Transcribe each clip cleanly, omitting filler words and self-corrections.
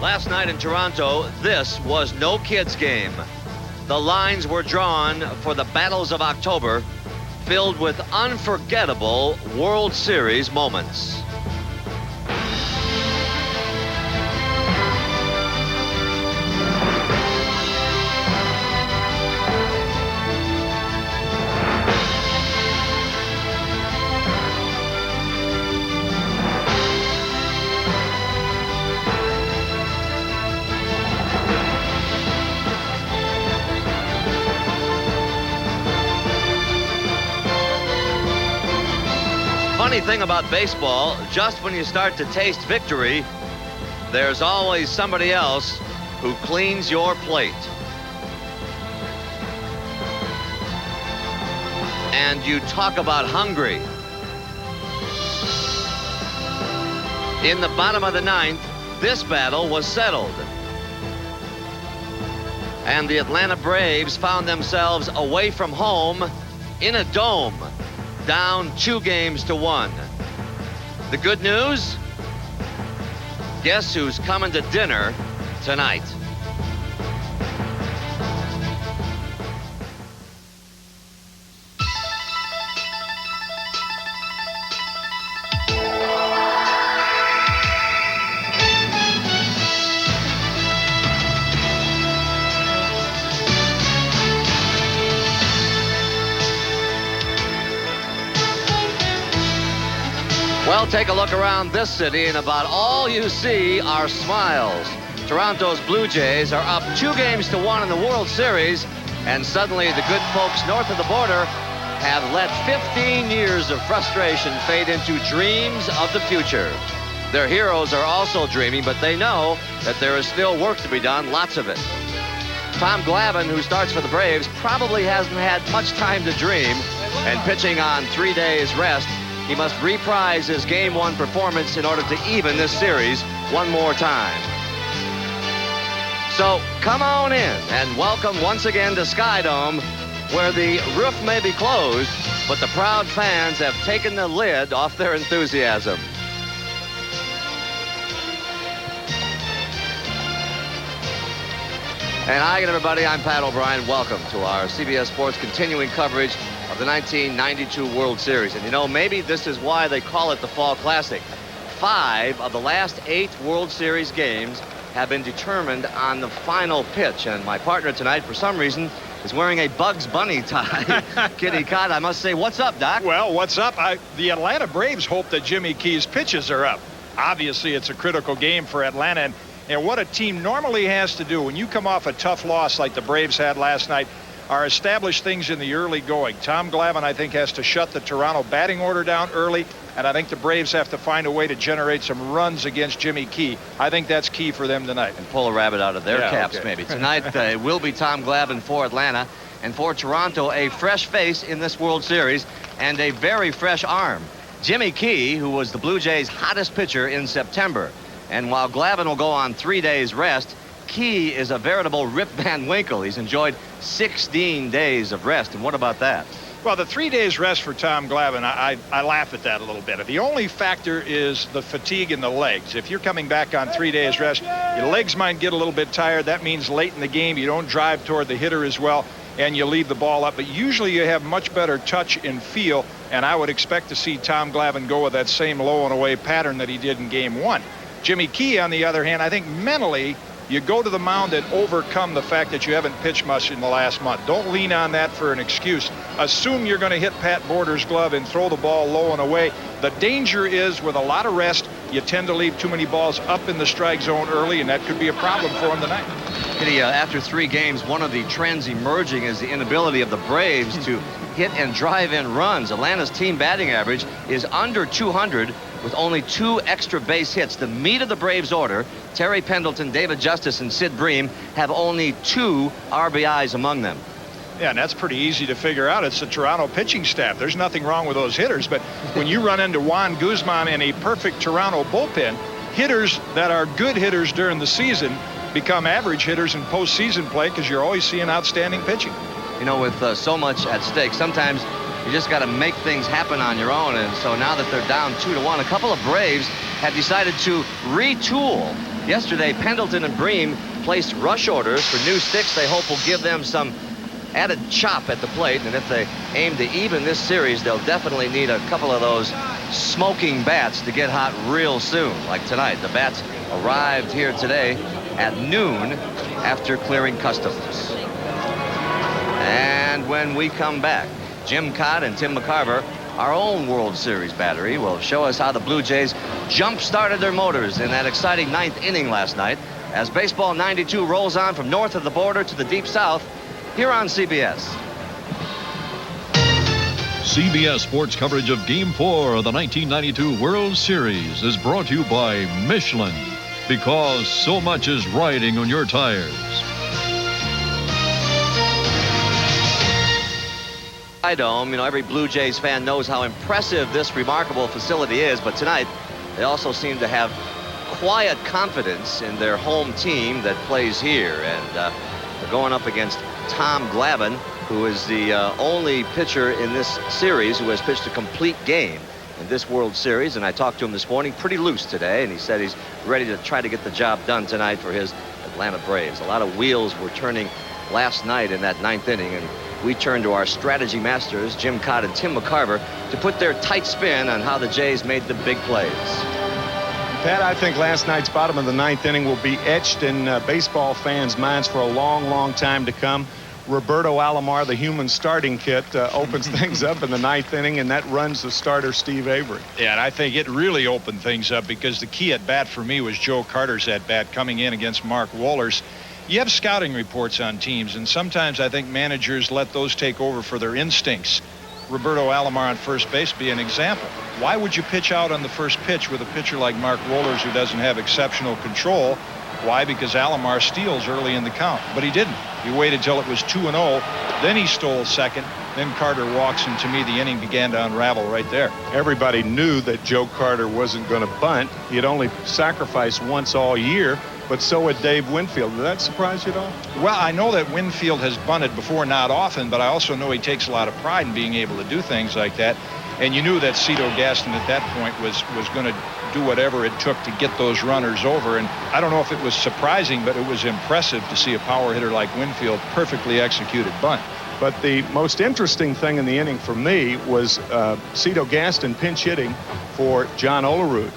Last night in Toronto, this was no kids' game. The lines were drawn for the battles of October, filled with unforgettable World Series moments. Funny thing about baseball, just when you start to taste victory, there's always somebody else who cleans your plate. And you talk about hungry. In the bottom of the ninth, this battle was settled. And the Atlanta Braves found themselves away from home in a dome, down 2-1. The good news? Guess who's coming to dinner tonight? Well, take a look around this city, and about all you see are smiles. Toronto's Blue Jays are up 2-1 in the World Series, and suddenly the good folks north of the border have let 15 years of frustration fade into dreams of the future. Their heroes are also dreaming, but they know that there is still work to be done, lots of it. Tom Glavine, who starts for the Braves, probably hasn't had much time to dream, and pitching on 3 days rest, he must reprise his Game 1 performance in order to even this series one more time. So come on in and welcome once again to Skydome, where the roof may be closed, but the proud fans have taken the lid off their enthusiasm. And hi again, everybody. I'm Pat O'Brien. Welcome to our CBS Sports continuing coverage of the 1992 World Series. And you know, maybe this is why they call it the Fall Classic. 5 of the last 8 World Series games have been determined on the final pitch. And my partner tonight, for some reason, is wearing a Bugs Bunny tie. Kitty Cott, I must say, what's up, Doc? Well, what's up? The Atlanta Braves hope that Jimmy Key's pitches are up. Obviously, it's a critical game for Atlanta. And what a team normally has to do when you come off a tough loss like the Braves had last night are establish things in the early going. Tom Glavine, I think, has to shut the Toronto batting order down early, and I think the Braves have to find a way to generate some runs against Jimmy Key. I think that's key for them tonight. And pull a rabbit out of their caps, maybe. Tonight it will be Tom Glavine for Atlanta, and for Toronto, a fresh face in this World Series and a very fresh arm. Jimmy Key, who was the Blue Jays' hottest pitcher in September. And while Glavine will go on 3 days rest, Key is a veritable Rip Van Winkle. He's enjoyed 16 days of rest. And what about that? Well, the 3 days rest for Tom Glavine, I laugh at that a little bit. The only factor is the fatigue in the legs. If you're coming back on 3 days rest, your legs might get a little bit tired. That means late in the game you don't drive toward the hitter as well, and you leave the ball up. But usually you have much better touch and feel, and I would expect to see Tom Glavine go with that same low and away pattern that he did in Game 1. Jimmy Key, on the other hand, I think mentally you go to the mound and overcome the fact that you haven't pitched much in the last month. Don't lean on that for an excuse. Assume you're going to hit Pat Border's glove and throw the ball low and away. The danger is with a lot of rest, you tend to leave too many balls up in the strike zone early, and that could be a problem for him tonight. Kitty, after 3 games, one of the trends emerging is the inability of the Braves to hit and drive in runs. Atlanta's team batting average is under 200 with only 2 extra base hits. The meat of the Braves order, Terry Pendleton, David Justice, and Sid Bream, have only 2 RBIs among them. Yeah, and that's pretty easy to figure out. It's the Toronto pitching staff. There's nothing wrong with those hitters, but when you run into Juan Guzman and a perfect Toronto bullpen, hitters that are good hitters during the season become average hitters in postseason play because you're always seeing outstanding pitching. You know, with so much at stake, sometimes you just got to make things happen on your own. And so now that they're down 2-1, a couple of Braves have decided to retool Yesterday, Pendleton and Bream placed rush orders for new sticks they hope will give them some added chop at the plate. And if they aim to even this series, they'll definitely need a couple of those smoking bats to get hot real soon, like tonight. The bats arrived here today at noon after clearing customs. And when we come back, Jim Kaat and Tim McCarver, our own World Series battery, will show us how the Blue Jays jump-started their motors in that exciting 9th inning last night as Baseball 92 rolls on from north of the border to the deep south here on CBS. CBS Sports coverage of Game 4 of the 1992 World Series is brought to you by Michelin, because so much is riding on your tires. Dome, every Blue Jays fan knows how impressive this remarkable facility is, but tonight they also seem to have quiet confidence in their home team that plays here, and they're going up against Tom Glavine, who is the only pitcher in this series who has pitched a complete game in this World Series. And I talked to him this morning, pretty loose today, and he said he's ready to try to get the job done tonight for his Atlanta Braves. A lot of wheels were turning last night in that 9th inning, and we turn to our strategy masters, Jim Kaat and Tim McCarver, to put their tight spin on how the Jays made the big plays. Pat, I think last night's bottom of the 9th inning will be etched in baseball fans' minds for a long, long time to come. Roberto Alomar, the human starting kit, opens things up in the 9th inning, and that runs the starter, Steve Avery. Yeah, and I think it really opened things up because the key at bat for me was Joe Carter's at bat coming in against Mark Wohlers. You have scouting reports on teams, and sometimes I think managers let those take over for their instincts. Roberto Alomar on first base be an example. Why would you pitch out on the first pitch with a pitcher like Mark Wohlers who doesn't have exceptional control? Why? Because Alomar steals early in the count, but he didn't. He waited till it was 2-0, then he stole second, then Carter walks, and to me the inning began to unravel right there. Everybody knew that Joe Carter wasn't going to bunt. He had only sacrificed once all year, but so had Dave Winfield. Did that surprise you at all? Well, I know that Winfield has bunted before, not often, but I also know he takes a lot of pride in being able to do things like that. And you knew that Cito Gaston at that point was going to do whatever it took to get those runners over. And I don't know if it was surprising, but it was impressive to see a power hitter like Winfield perfectly executed bunt. But the most interesting thing in the inning for me was Cito Gaston pinch hitting for John Olerud.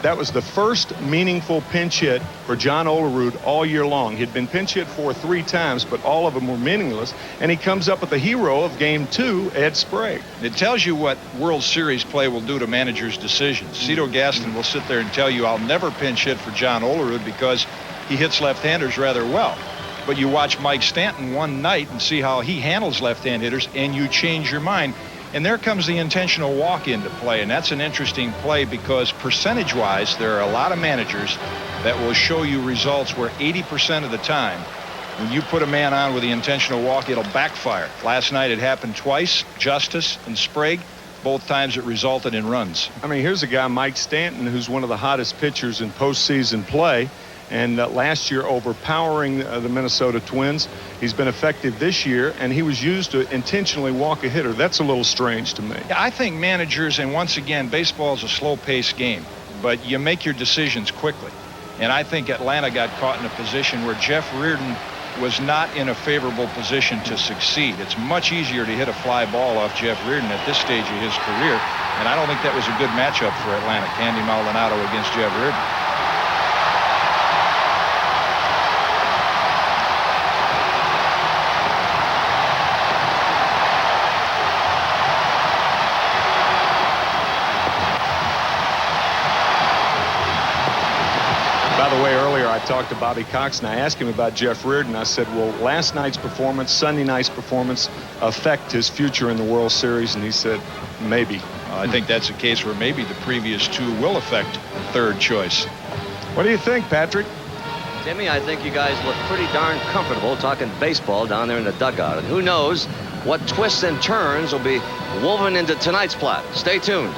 That was the first meaningful pinch hit for John Olerud all year long. He'd been pinch hit for 3 times, but all of them were meaningless. And he comes up with the hero of Game 2, Ed Sprague. It tells you what World Series play will do to managers' decisions. Cito Gaston will sit there and tell you, I'll never pinch hit for John Olerud because he hits left-handers rather well. But you watch Mike Stanton one night and see how he handles left-hand hitters, and you change your mind. And there comes the intentional walk into play, and that's an interesting play because percentage-wise, there are a lot of managers that will show you results where 80% of the time, when you put a man on with the intentional walk, it'll backfire. Last night it happened twice, Justice and Sprague. Both times it resulted in runs. I mean, here's a guy, Mike Stanton, who's one of the hottest pitchers in postseason play. And last year overpowering the Minnesota Twins. He's been effective this year, and he was used to intentionally walk a hitter. That's a little strange to me. Yeah, I think managers, and once again, baseball is a slow-paced game, but you make your decisions quickly. And I think Atlanta got caught in a position where Jeff Reardon was not in a favorable position to succeed. It's much easier to hit a fly ball off Jeff Reardon at this stage of his career, and I don't think that was a good matchup for Atlanta. Candy Maldonado against Jeff Reardon. By the way, earlier I talked to Bobby Cox and I asked him about Jeff Reardon. I said, will last night's performance, Sunday night's performance, affect his future in the World Series? And he said, maybe. I think that's a case where maybe the previous 2 will affect third choice. What do you think, Patrick? Timmy, I think you guys look pretty darn comfortable talking baseball down there in the dugout. And who knows what twists and turns will be woven into tonight's plot. Stay tuned.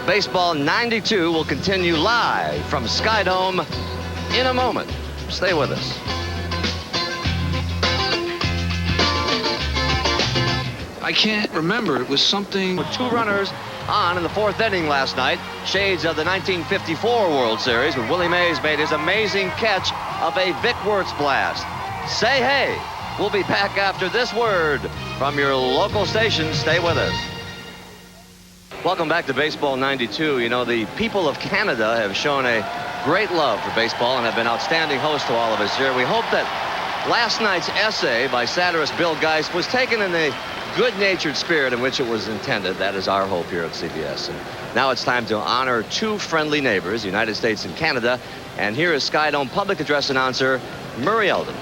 Baseball 92 will continue live from Skydome in a moment. Stay with us. I can't remember. It was something. With 2 runners on in the fourth inning last night. Shades of the 1954 World Series when Willie Mays made his amazing catch of a Vic Wertz blast. Say hey. We'll be back after this word from your local station. Stay with us. Welcome back to Baseball 92. You know, the people of Canada have shown a great love for baseball and have been outstanding hosts to all of us here. We hope that last night's essay by satirist Bill Geist was taken in the good-natured spirit in which it was intended. That is our hope here at CBS. And now it's time to honor two friendly neighbors, the United States and Canada. And here is Sky Dome public address announcer Murray Eldon.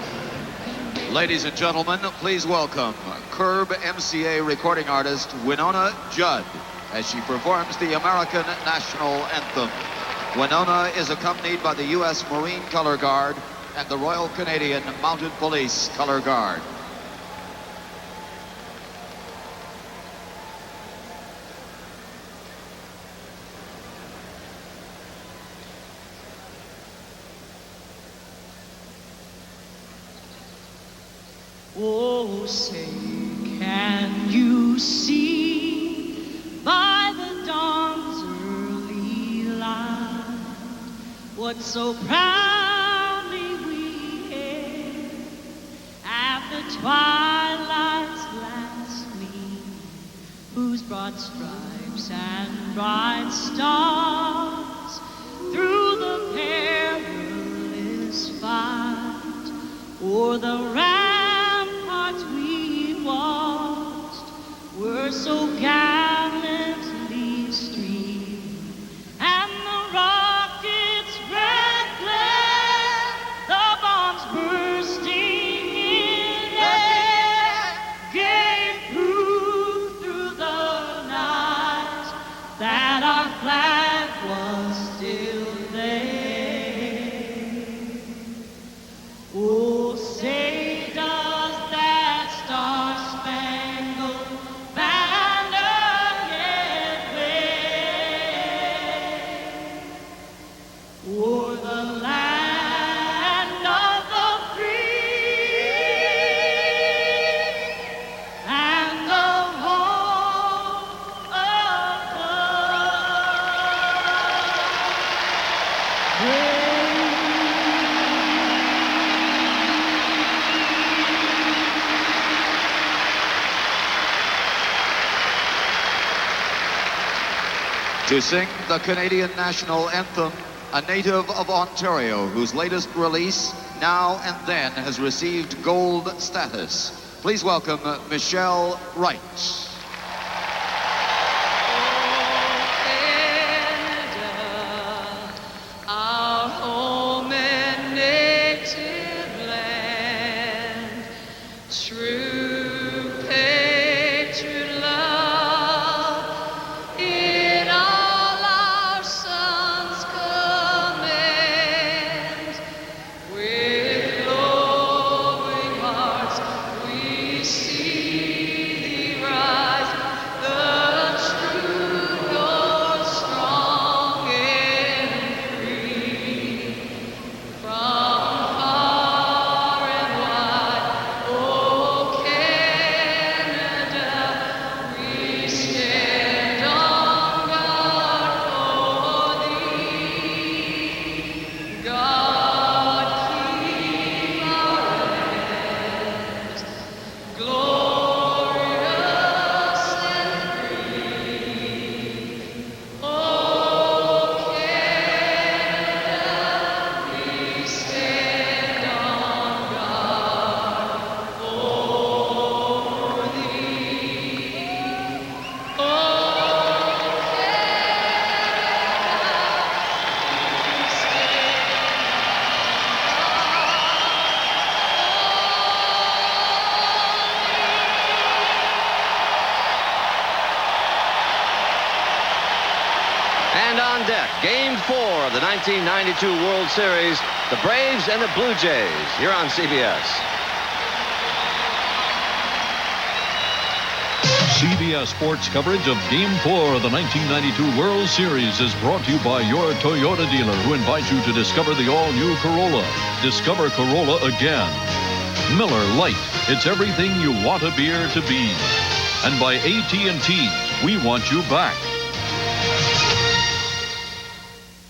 Ladies and gentlemen, please welcome Curb MCA recording artist Winona Judd as she performs the American National Anthem. Winona is accompanied by the U.S. Marine Color Guard and the Royal Canadian Mounted Police Color Guard. Oh, say, can you see by the dawn's early light what so proudly we hailed at the twilight's last gleam, whose broad stripes and bright stars through the perilous fight o'er the we watched were so gallantly streamed, and the rocket's red glare, the bombs bursting in air, gave proof through the night that our flag was still there. Oh, say to sing the Canadian National Anthem, a native of Ontario whose latest release, Now and Then, has received gold status. Please welcome Michelle Wright. And on deck, Game 4 of the 1992 World Series, the Braves and the Blue Jays, here on CBS. CBS Sports coverage of Game 4 of the 1992 World Series is brought to you by your Toyota dealer, who invites you to discover the all-new Corolla. Discover Corolla again. Miller Lite, it's everything you want a beer to be. And by AT&T, we want you back.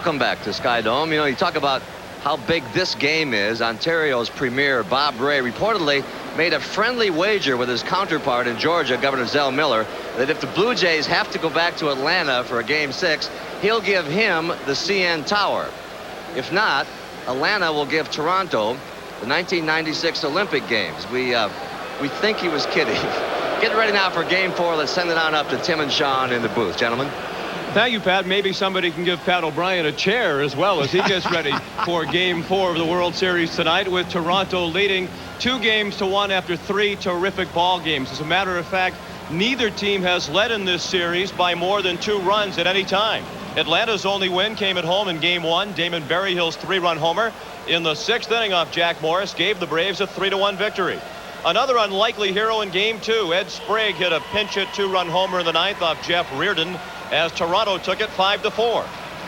Welcome back to Sky Dome. You know, you talk about how big this game is. Ontario's premier, Bob Ray, reportedly made a friendly wager with his counterpart in Georgia, Governor Zell Miller, that if the Blue Jays have to go back to Atlanta for a Game 6, he'll give him the CN Tower. If not, Atlanta will give Toronto the 1996 Olympic Games. We think he was kidding. Getting ready now for Game 4. Let's send it on up to Tim and Sean in the booth. Gentlemen. Thank you, Pat. Maybe somebody can give Pat O'Brien a chair as well as he gets ready for Game 4 of the World Series tonight, with Toronto leading 2-1 after 3 terrific ball games. As a matter of fact, neither team has led in this series by more than 2 runs at any time. Atlanta's only win came at home in Game 1. Damon Berryhill's 3-run homer in the 6th inning off Jack Morris gave the Braves a 3-1 victory. Another unlikely hero in Game 2, Ed Sprague hit a pinch-hit 2-run homer in the 9th off Jeff Reardon as Toronto took it 5-4.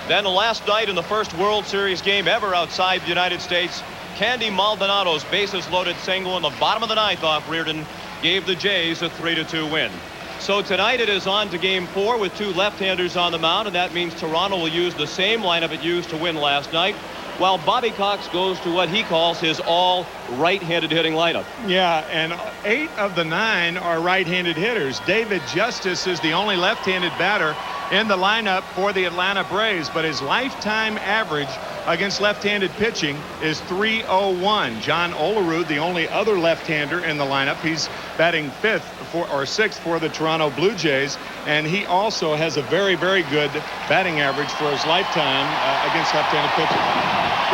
Then last night in the first World Series game ever outside the United States, Candy Maldonado's bases-loaded single in the bottom of the 9th off Reardon gave the Jays a 3-2 win. So tonight it is on to Game 4 with 2 left-handers on the mound, and that means Toronto will use the same lineup it used to win last night, while Bobby Cox goes to what he calls his all right-handed hitting lineup. Yeah, and 8 of the 9 are right-handed hitters. David Justice is the only left-handed batter in the lineup for the Atlanta Braves, but his lifetime average against left-handed pitching is .301. John Olerud, the only other left-hander in the lineup, he's batting 6th for the Toronto Blue Jays, and he also has a very, very good batting average for his lifetime against left-handed pitching.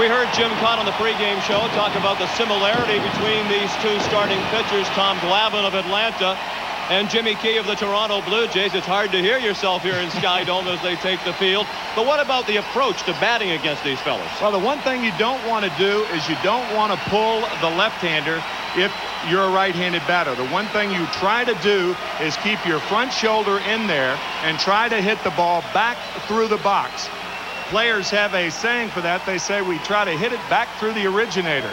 We heard Jim Cott on the pregame show talk about the similarity between these 2 starting pitchers, Tom Glavine of Atlanta and Jimmy Key of the Toronto Blue Jays. It's hard to hear yourself here in Sky Dome as they take the field. But what about the approach to batting against these fellas? Well, the one thing you don't want to do is you don't want to pull the left-hander if you're a right-handed batter. The one thing you try to do is keep your front shoulder in there and try to hit the ball back through the box. Players have a saying for that. They say we try to hit it back through the originator.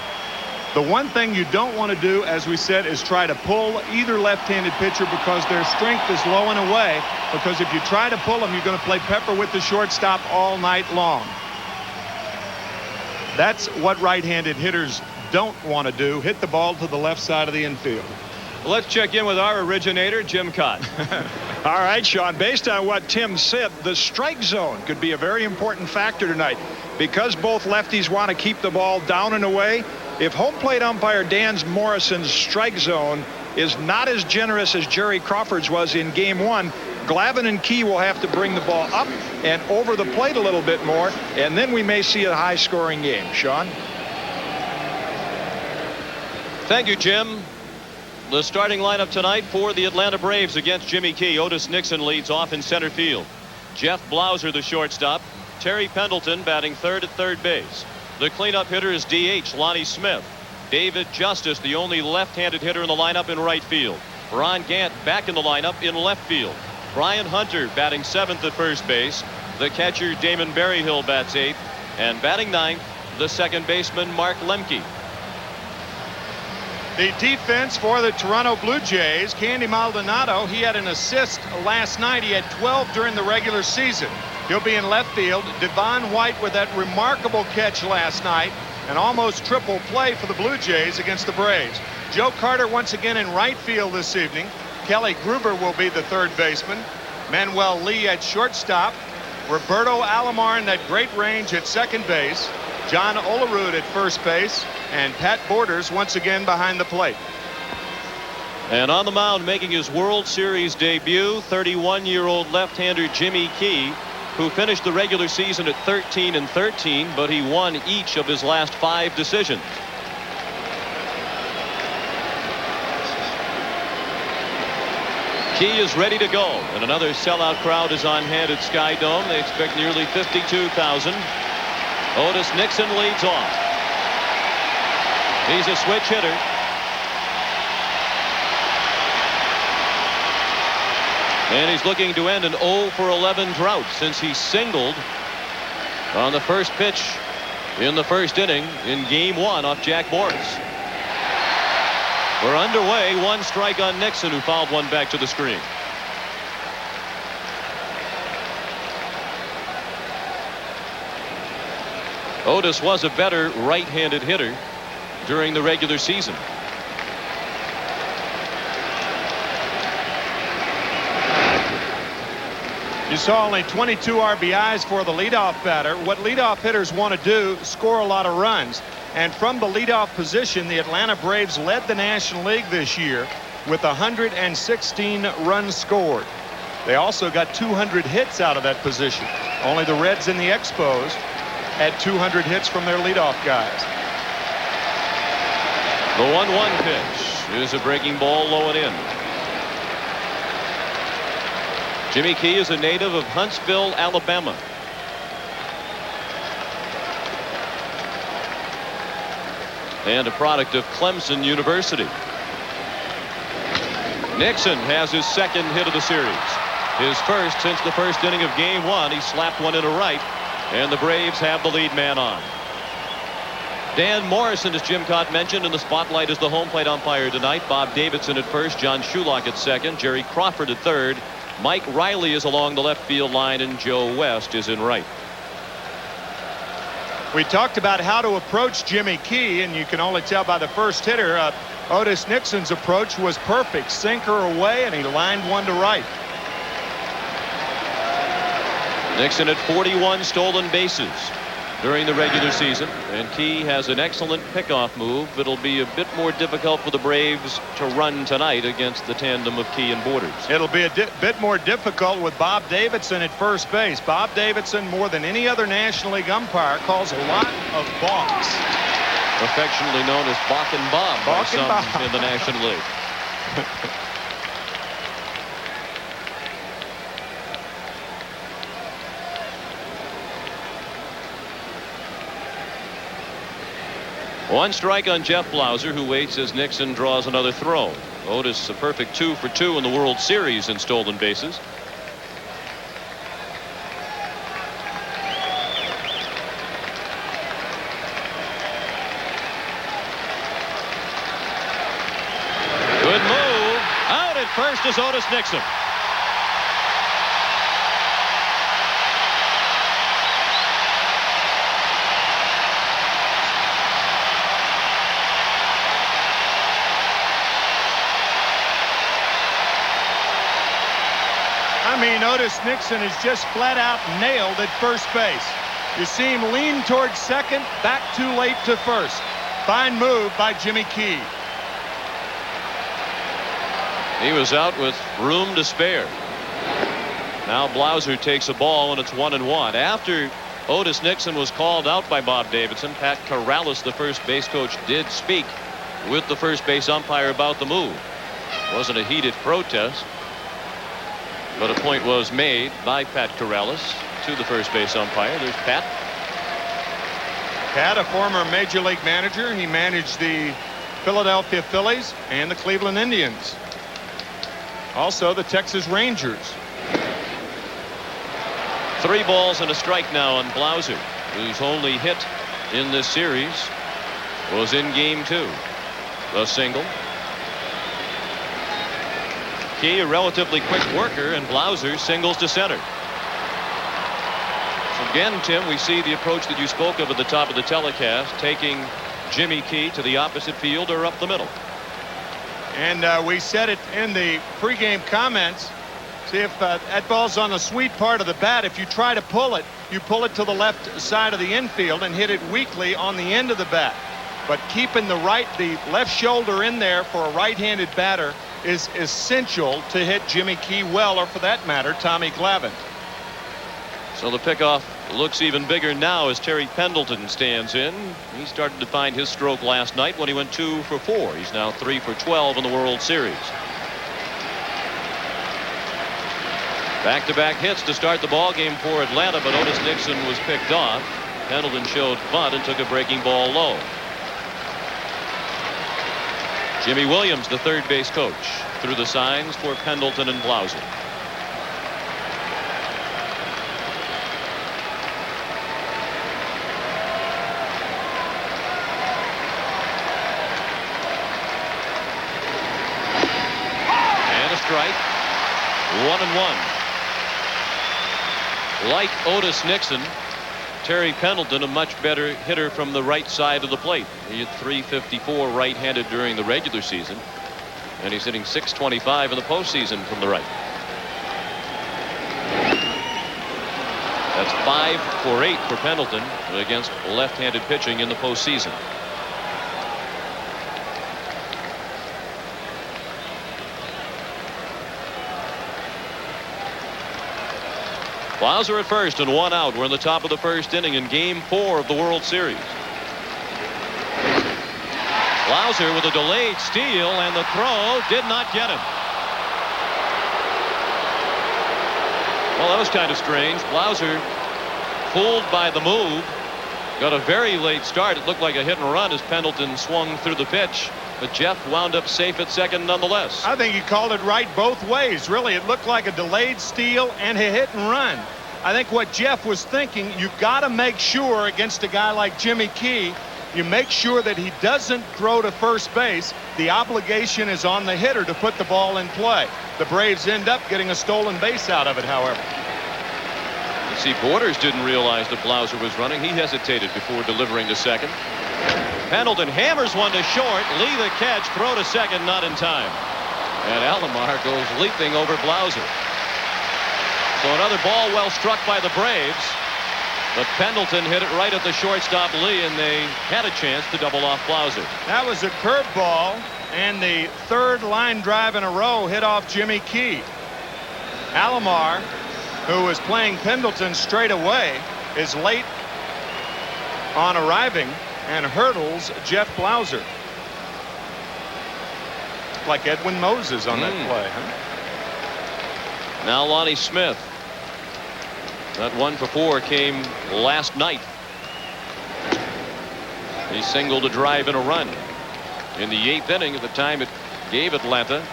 The one thing you don't want to do, as we said, is try to pull either left-handed pitcher because their strength is low and away. Because if you try to pull them, you're going to play pepper with the shortstop all night long. That's what right-handed hitters don't want to do, hit the ball to the left side of the infield. Let's check in with our originator, Jim Cott. All right, Sean, based on what Tim said, the strike zone could be a very important factor tonight. Because both lefties want to keep the ball down and away, if home plate umpire Dan Morrison's strike zone is not as generous as Jerry Crawford's was in Game 1, Glavine and Key will have to bring the ball up and over the plate a little bit more, and then we may see a high-scoring game. Sean? Thank you, Jim. The starting lineup tonight for the Atlanta Braves against Jimmy Key. Otis Nixon leads off in center field. Jeff Blauser, the shortstop. Terry Pendleton batting third at third base. The cleanup hitter is DH Lonnie Smith. David Justice, the only left-handed hitter in the lineup, in right field. Ron Gant back in the lineup in left field. Brian Hunter batting 7th at first base. The catcher Damon Berryhill bats 8th. And batting 9th, the second baseman Mark Lemke. The defense for the Toronto Blue Jays, Candy Maldonado, he had an assist last night. He had 12 during the regular season. He'll be in left field. Devon White with that remarkable catch last night, an almost triple play for the Blue Jays against the Braves. Joe Carter once again in right field this evening. Kelly Gruber will be the third baseman. Manuel Lee at shortstop. Roberto Alomar in that great range at second base. John Olerud at first base, and Pat Borders once again behind the plate. And on the mound making his World Series debut, 31-year-old left-hander Jimmy Key, who finished the regular season at 13-13, but he won each of his last 5 decisions. Key is ready to go, and another sellout crowd is on hand at Sky Dome. They expect nearly 52,000. Otis Nixon leads off. He's a switch hitter. And he's looking to end an 0-for-11 drought since he singled on the first pitch in the first inning in Game 1 off Jack Morris. We're underway. 1 strike on Nixon, who fouled one back to the screen. Otis was a better right-handed hitter during the regular season. You saw only 22 RBIs for the leadoff batter. What leadoff hitters want to do, score a lot of runs. And from the leadoff position, the Atlanta Braves led the National League this year with 116 runs scored. They also got 200 hits out of that position. Only the Reds and the Expos had 200 hits from their leadoff guys. The 1-1 pitch is a breaking ball low and in. Jimmy Key is a native of Huntsville, Alabama. And a product of Clemson University. Nixon has his second hit of the series. His first since the first inning of game 1. He slapped one into right, and the Braves have the lead man on. Dan Morrison, as Jim Cott mentioned, in the spotlight as the home plate umpire tonight. Bob Davidson at first, John Shulock at second, Jerry Crawford at third. Mike Riley is along the left field line, and Joe West is in right. We talked about how to approach Jimmy Key, and you can only tell by the first hitter. Otis Nixon's approach was perfect. Sinker away, and he lined one to right. Nixon at 41 stolen bases during the regular season, and Key has an excellent pickoff move. It'll be a bit more difficult for the Braves to run tonight against the tandem of Key and Borders. It'll be a bit more difficult with Bob Davidson at first base. Bob Davidson, more than any other National League umpire, calls a lot of balks. Affectionately known as Bach and Bob by Bach and some Bob. in the National League. One strike on Jeff Blauser, who waits as Nixon draws another throw. Otis a perfect 2 for 2 in the World Series in stolen bases. Good move. Out at first is Otis Nixon. I mean, Otis Nixon is just flat out nailed at first base. You see him lean towards second, back too late to first. Fine move by Jimmy Key. He was out with room to spare. Now Blauser takes a ball, and it's 1-1. After Otis Nixon was called out by Bob Davidson, Pat Corrales, the first base coach, did speak with the first base umpire about the move. It wasn't a heated protest, but a point was made by Pat Corrales to the first base umpire. There's Pat. Pat, a former Major League manager. He managed the Philadelphia Phillies and the Cleveland Indians. Also the Texas Rangers. 3 balls and a strike now on Blauser, whose only hit in this series was in game 2. A single. Key, a relatively quick worker, and Blauser singles to center. So again, Tim, we see the approach that you spoke of at the top of the telecast, taking Jimmy Key to the opposite field or up the middle. And we said it in the pregame comments. See if that ball's on the sweet part of the bat. If you try to pull it, you pull it to the left side of the infield and hit it weakly on the end of the bat. But keeping the left shoulder in there for a right-handed batter is essential to hit Jimmy Key well, or for that matter, Tommy Glavine. So the pickoff looks even bigger now as Terry Pendleton stands in. He started to find his stroke last night when he went 2 for 4. He's now 3 for 12 in the World Series. Back-to-back hits to start the ball game for Atlanta, but Otis Nixon was picked off. Pendleton showed bunt and took a breaking ball low. Jimmy Williams, the third base coach, threw the signs for Pendleton and Blauser. And a strike. 1-1. Like Otis Nixon, Terry Pendleton, a much better hitter from the right side of the plate. He hit .354 right-handed during the regular season, and he's hitting .625 in the postseason from the right. That's 5 for 8 for Pendleton against left-handed pitching in the postseason. Blauser at first and 1 out. We're in the top of the first inning in Game 4 of the World Series. Blauser with a delayed steal, and the throw did not get him. Well, that was kind of strange. Blauser, fooled by the move, got a very late start. It looked like a hit and run as Pendleton swung through the pitch, but Jeff wound up safe at second nonetheless. I think he called it right both ways. Really, it looked like a delayed steal and a hit and run. I think what Jeff was thinking, you got to make sure against a guy like Jimmy Key, you make sure that he doesn't throw to first base. The obligation is on the hitter to put the ball in play. The Braves end up getting a stolen base out of it, however. You see, Borders didn't realize that Blauser was running. He hesitated before delivering to second. Pendleton hammers one to short. Lee the catch, throw to second, not in time. And Alomar goes leaping over Blauser. So another ball well struck by the Braves. But Pendleton hit it right at the shortstop Lee, and they had a chance to double off Blauser. That was a curveball, and the third line drive in a row hit off Jimmy Key. Alomar, who was playing Pendleton straight away, is late on arriving and hurdles Jeff Blauser. Like Edwin Moses on that play, huh? Now Lonnie Smith. That 1 for 4 came last night. He singled a drive and a run in the 8th inning. At the time, it gave Atlanta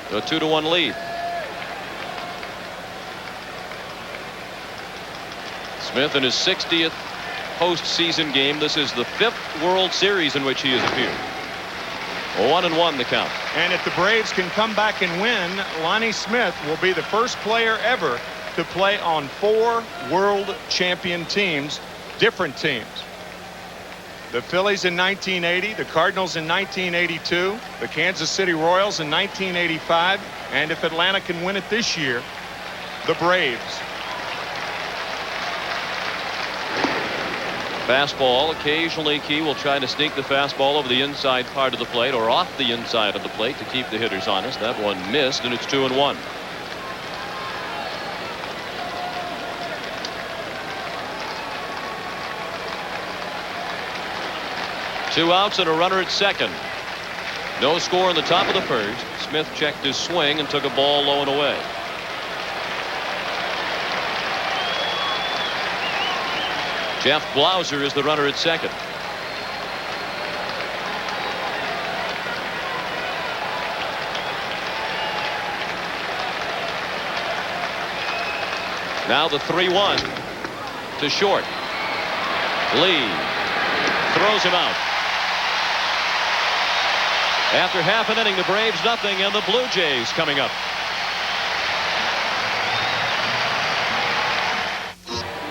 a 2-1 lead. Smith in his 60th postseason game. This is the 5th World Series in which he has appeared. 1-1 the count. And if the Braves can come back and win, Lonnie Smith will be the first player ever to play on 4 world champion teams, different teams. The Phillies in 1980, the Cardinals in 1982, the Kansas City Royals in 1985, and if Atlanta can win it this year, the Braves. Fastball. Occasionally Key will try to sneak the fastball over the inside part of the plate or off the inside of the plate to keep the hitters honest. That one missed, and it's 2-1. Two outs and a runner at second. No score in the top of the first. Smith checked his swing and took a ball low and away. Jeff Blauser is the runner at second. Now the 3-1 to short. Lee throws him out. After half an inning, the Braves nothing, and the Blue Jays coming up.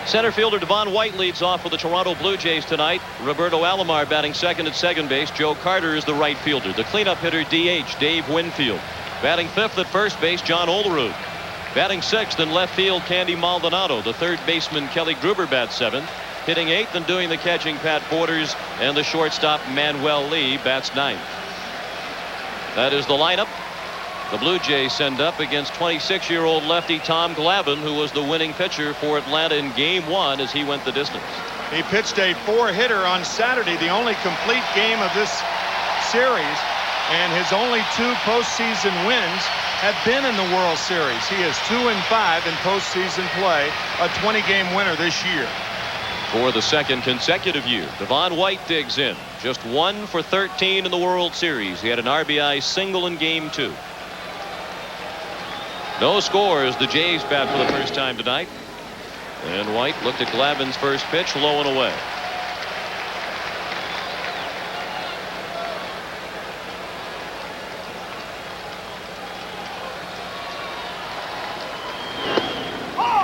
Center fielder Devon White leads off for the Toronto Blue Jays tonight. Roberto Alomar batting second at second base. Joe Carter is the right fielder. The cleanup hitter DH Dave Winfield. Batting fifth at first base John Olerud. Batting sixth in left field Candy Maldonado. The third baseman Kelly Gruber bats seventh. Hitting eighth and doing the catching Pat Borders, and the shortstop Manuel Lee bats ninth. That is the lineup. The Blue Jays send up against 26-year-old lefty Tom Glavine, who was the winning pitcher for Atlanta in Game 1 as he went the distance. He pitched a 4-hitter on Saturday, the only complete game of this series, and his only 2 postseason wins have been in the World Series. He is 2-5 in postseason play, a 20-game winner this year. For the second consecutive year, Devon White digs in. Just 1 for 13 in the World Series. He had an RBI single in Game 2. No scores. The Jays bat for the first time tonight. And White looked at Glavine's first pitch, low and away.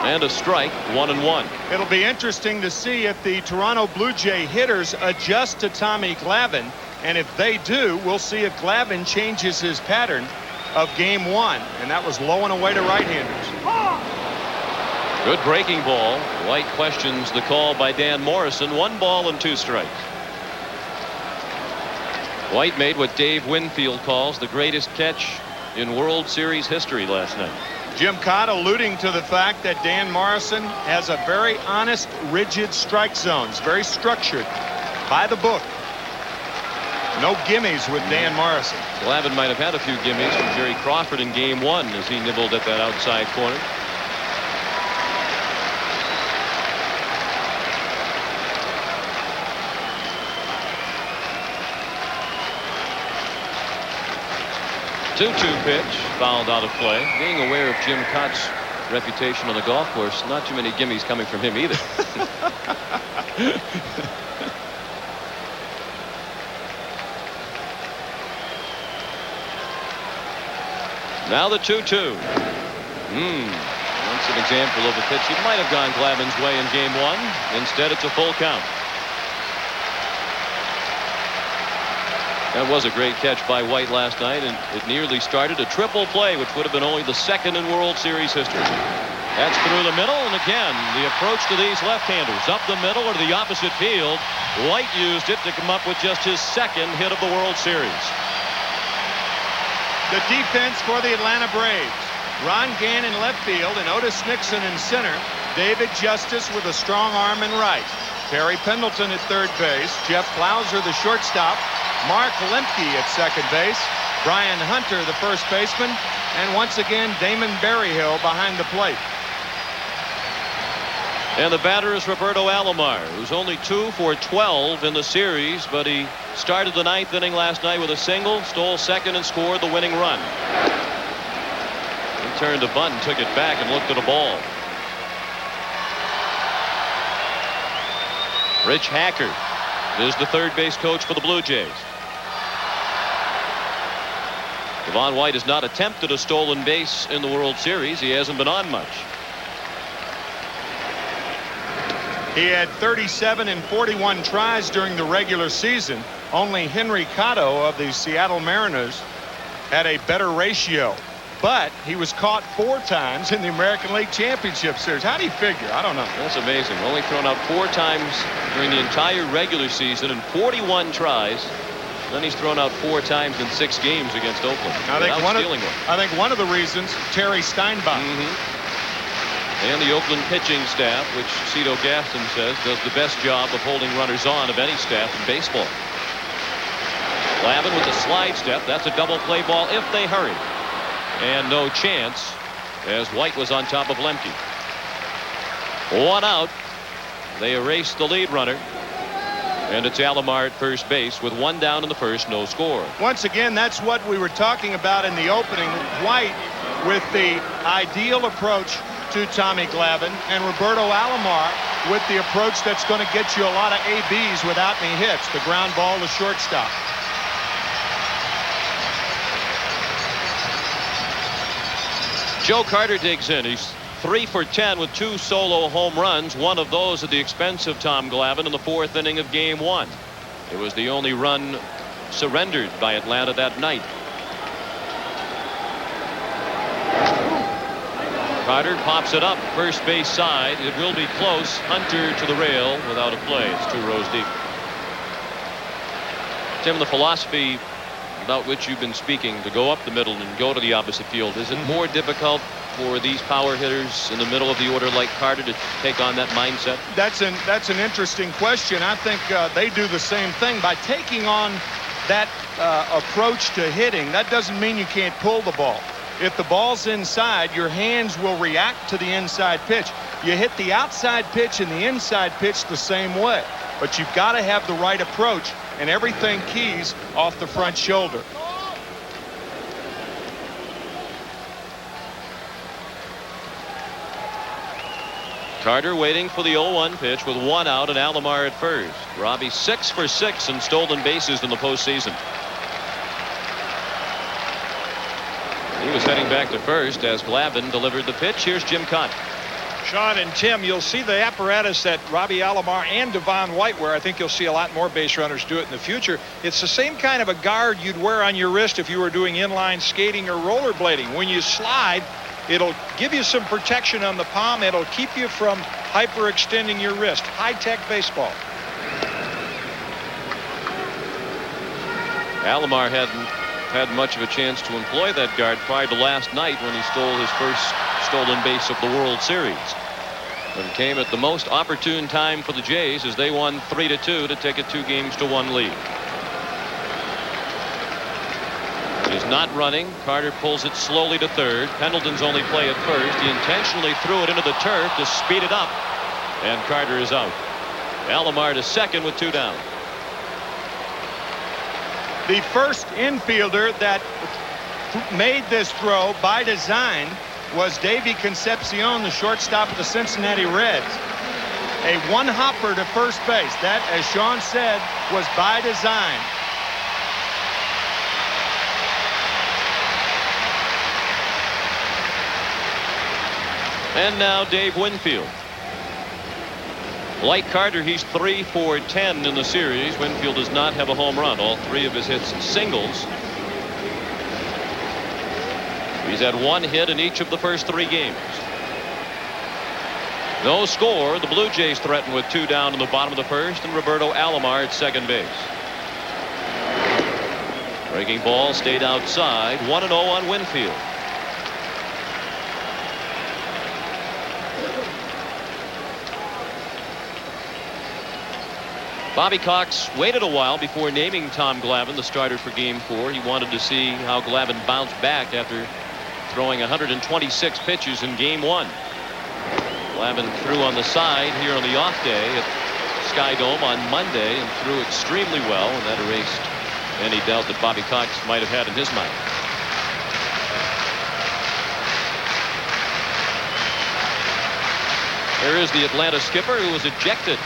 And a strike, 1-1. It'll be interesting to see if the Toronto Blue Jay hitters adjust to Tommy Glavine. And if they do, we'll see if Glavine changes his pattern of game 1. And that was low and away to right-handers. Good breaking ball. White questions the call by Dan Morrison. 1 ball and 2 strikes. White made what Dave Winfield calls the greatest catch in World Series history last night. Jim Cott alluding to the fact that Dan Morrison has a very honest, rigid strike zones, very structured, by the book. No gimmies with Dan Morrison. Glavine might have had a few gimmies from Jerry Crawford in game 1 as he nibbled at that outside corner. Two-two pitch, fouled out of play. Being aware of Jim Cott's reputation on the golf course, not too many gimmies coming from him either. Now the 2-2. That's an example of a pitch that might have gone Glavine's way in game 1. Instead, it's a full count. That was a great catch by White last night, and it nearly started a triple play, which would have been only the 2nd in World Series history. That's through the middle, and again, the approach to these left-handers. Up the middle or to the opposite field. White used it to come up with just his 2nd hit of the World Series. The defense for the Atlanta Braves. Ron Gann in left field and Otis Nixon in center. David Justice with a strong arm in right. Perry Pendleton at third base. Jeff Klauser, the shortstop. Mark Lemke at second base. Brian Hunter, the first baseman. And once again, Damon Berryhill behind the plate. And the batter is Roberto Alomar, who's only 2 for 12 in the series, but he started the 9th inning last night with a single, stole second, and scored the winning run. He turned a bunt, took it back, and looked at a ball. Rich Hacker is the third base coach for the Blue Jays. Devon White has not attempted a stolen base in the World Series. He hasn't been on much. He had 37 and 41 tries during the regular season. Only Henry Cotto of the Seattle Mariners had a better ratio. But he was caught 4 times in the American League Championship Series. How do you figure? I don't know. That's amazing. Only thrown out 4 times during the entire regular season and 41 tries. Then he's thrown out 4 times in 6 games against Oakland. I think one of the reasons, Terry Steinbach. And the Oakland pitching staff, which Cito Gaston says does the best job of holding runners on of any staff in baseball. Glavine with the slide step. That's a double play ball if they hurry. And no chance as White was on top of Lemke. 1 out. They erase the lead runner. And it's Alomar at first base with 1 down in the first, no score. Once again, that's what we were talking about in the opening. White with the ideal approach to Tommy Glavine, and Roberto Alomar with the approach that's going to get you a lot of ABs without any hits. The ground ball to shortstop. Joe Carter digs in. He's 3 for 10 with 2 solo home runs. One of those at the expense of Tom Glavine in the 4th inning of game 1. It was the only run surrendered by Atlanta that night. Carter pops it up first base side. It will be close. Hunter to the rail without a play. It's 2 rows deep. Tim, the philosophy about which you've been speaking, to go up the middle and go to the opposite field, is it more difficult for these power hitters in the middle of the order like Carter to take on that mindset? That's an interesting question. I think they do the same thing by taking on that approach to hitting. That doesn't mean you can't pull the ball. If the ball's inside, your hands will react to the inside pitch. You hit the outside pitch and the inside pitch the same way, but you've got to have the right approach, and everything keys off the front shoulder. Carter waiting for the 0-1 pitch with 1 out and Alomar at first. Robbie 6 for 6 in stolen bases in the postseason. He was heading back to first as Glavine delivered the pitch. Here's Jim Cott. Sean and Tim, you'll see the apparatus that Robbie Alomar and Devon White wear. I think you'll see a lot more base runners do it in the future. It's the same kind of a guard you'd wear on your wrist if you were doing inline skating or rollerblading. When you slide, it'll give you some protection on the palm. It'll keep you from hyperextending your wrist. High-tech baseball. Alomar hadn't had much of a chance to employ that guard prior to last night when he stole his first stolen base of the World Series. It came at the most opportune time for the Jays as they won 3-2 to take a 2-1 lead. He's not running. Carter pulls it slowly to third. Pendleton's only play at first. He intentionally threw it into the turf to speed it up, and Carter is out. Alomar to second with 2 down. The first infielder that made this throw by design was Davey Concepcion, the shortstop of the Cincinnati Reds. A one-hopper to first base. That, as Sean said, was by design. And now Dave Winfield. Like Carter, he's 3 for 10 in the series. Winfield does not have a home run. All 3 of his hits singles. He's had 1 hit in each of the first 3 games. No score. The Blue Jays threaten with 2 down in the bottom of the first, and Roberto Alomar at second base. Breaking ball stayed outside. 1-0 on Winfield. Bobby Cox waited a while before naming Tom Glavine the starter for Game 4. He wanted to see how Glavine bounced back after throwing 126 pitches in Game 1. Glavine threw on the side here on the off day at Sky Dome on Monday and threw extremely well, and that erased any doubt that Bobby Cox might have had in his mind. There is the Atlanta skipper who was ejected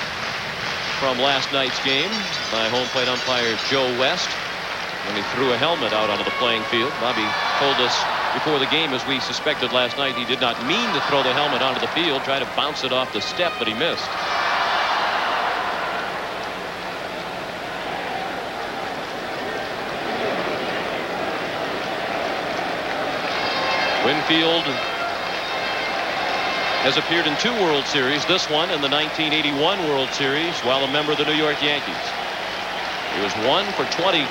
from last night's game by home plate umpire Joe West when he threw a helmet out onto the playing field. Bobby told us before the game, as we suspected last night, he did not mean to throw the helmet onto the field, tried to bounce it off the step, but he missed. Winfield has appeared in 2 World Series, this one in the 1981 World Series while a member of the New York Yankees. He was 1 for 22.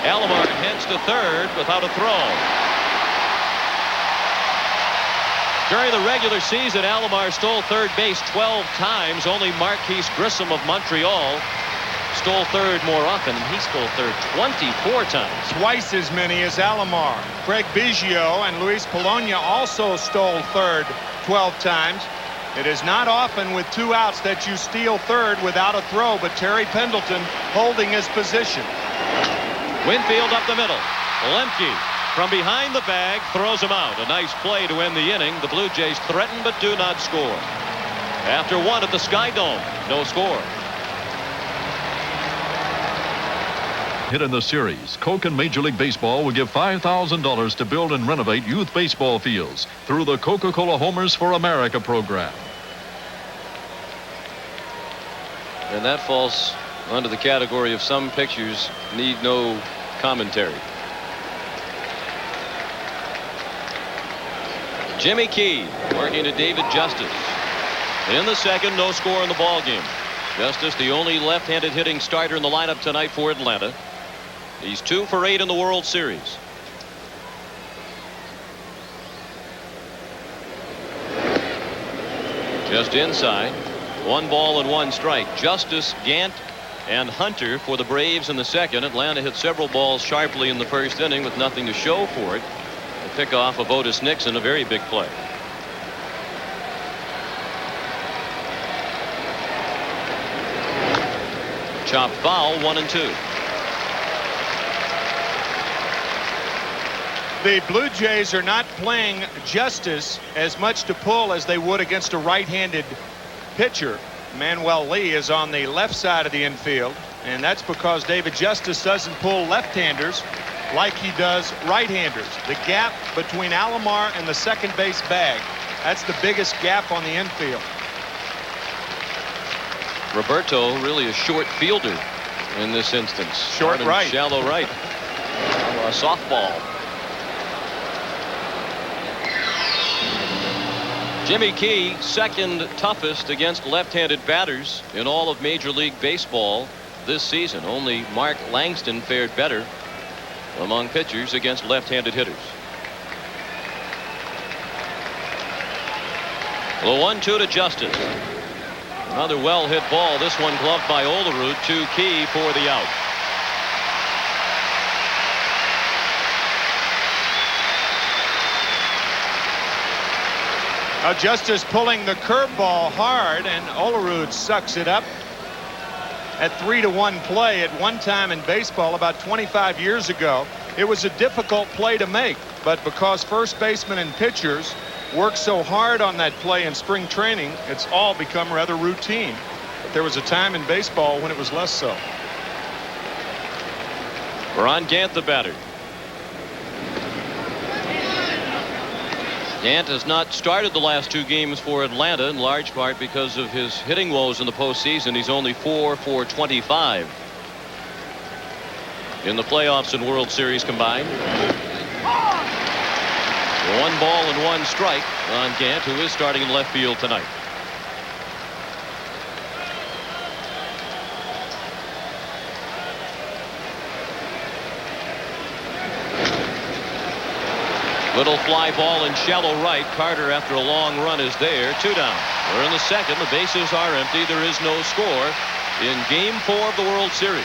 Alomar heads to third without a throw. During the regular season, Alomar stole third base 12 times. Only Marquise Grissom of Montreal stole third more often, and he stole third 24 times. Twice as many as Alomar. Craig Biggio and Luis Polonia also stole third 12 times. It is not often with 2 outs that you steal third without a throw, but Terry Pendleton holding his position. Winfield up the middle. Lemke from behind the bag throws him out. A nice play to end the inning. The Blue Jays threaten but do not score. After 1 at the Sky Dome, no score. Hit in the series, Coke and Major League Baseball will give $5,000 to build and renovate youth baseball fields through the Coca-Cola Homers for America program. And that falls under the category of some pictures need no commentary. Jimmy Key working to David Justice. In the second, no score in the ball game. Justice, the only left-handed hitting starter in the lineup tonight for Atlanta. He's 2 for 8 in the World Series. Just inside. 1 ball and 1 strike. Justice, Gant, and Hunter for the Braves in the second. Atlanta hit several balls sharply in the first inning with nothing to show for it. The pickoff of Otis Nixon, a very big play. Chopped foul, 1-2. The Blue Jays are not playing Justice as much to pull as they would against a right-handed pitcher. Manuel Lee is on the left side of the infield, and that's because David Justice doesn't pull left-handers like he does right-handers. The gap between Alomar and the second base bag That's the biggest gap on the infield. Roberto really a short fielder in this instance. Short Hard and right. Shallow right. A softball. Jimmy Key, second toughest against left-handed batters in all of Major League Baseball this season. Only Mark Langston fared better among pitchers against left-handed hitters. The 1-2 to Justice. Another well-hit ball. This one gloved by Olerud to Key for the out. Now Justice pulling the curveball hard, and Olerud sucks it up. At 3-1 play at one time in baseball about 25 years ago, it was a difficult play to make, but because first basemen and pitchers work so hard on that play in spring training, it's all become rather routine. But there was a time in baseball when it was less so. Ron Gant, the batter. Gant has not started the last two games for Atlanta, in large part because of his hitting woes in the postseason. He's only 4 for 25 in the playoffs and World Series combined. 1 ball and 1 strike on Gant, who is starting in left field tonight. Little fly ball in shallow right. Carter, after a long run, is there. 2 down. We're in the second. The bases are empty. There is no score in Game 4 of the World Series.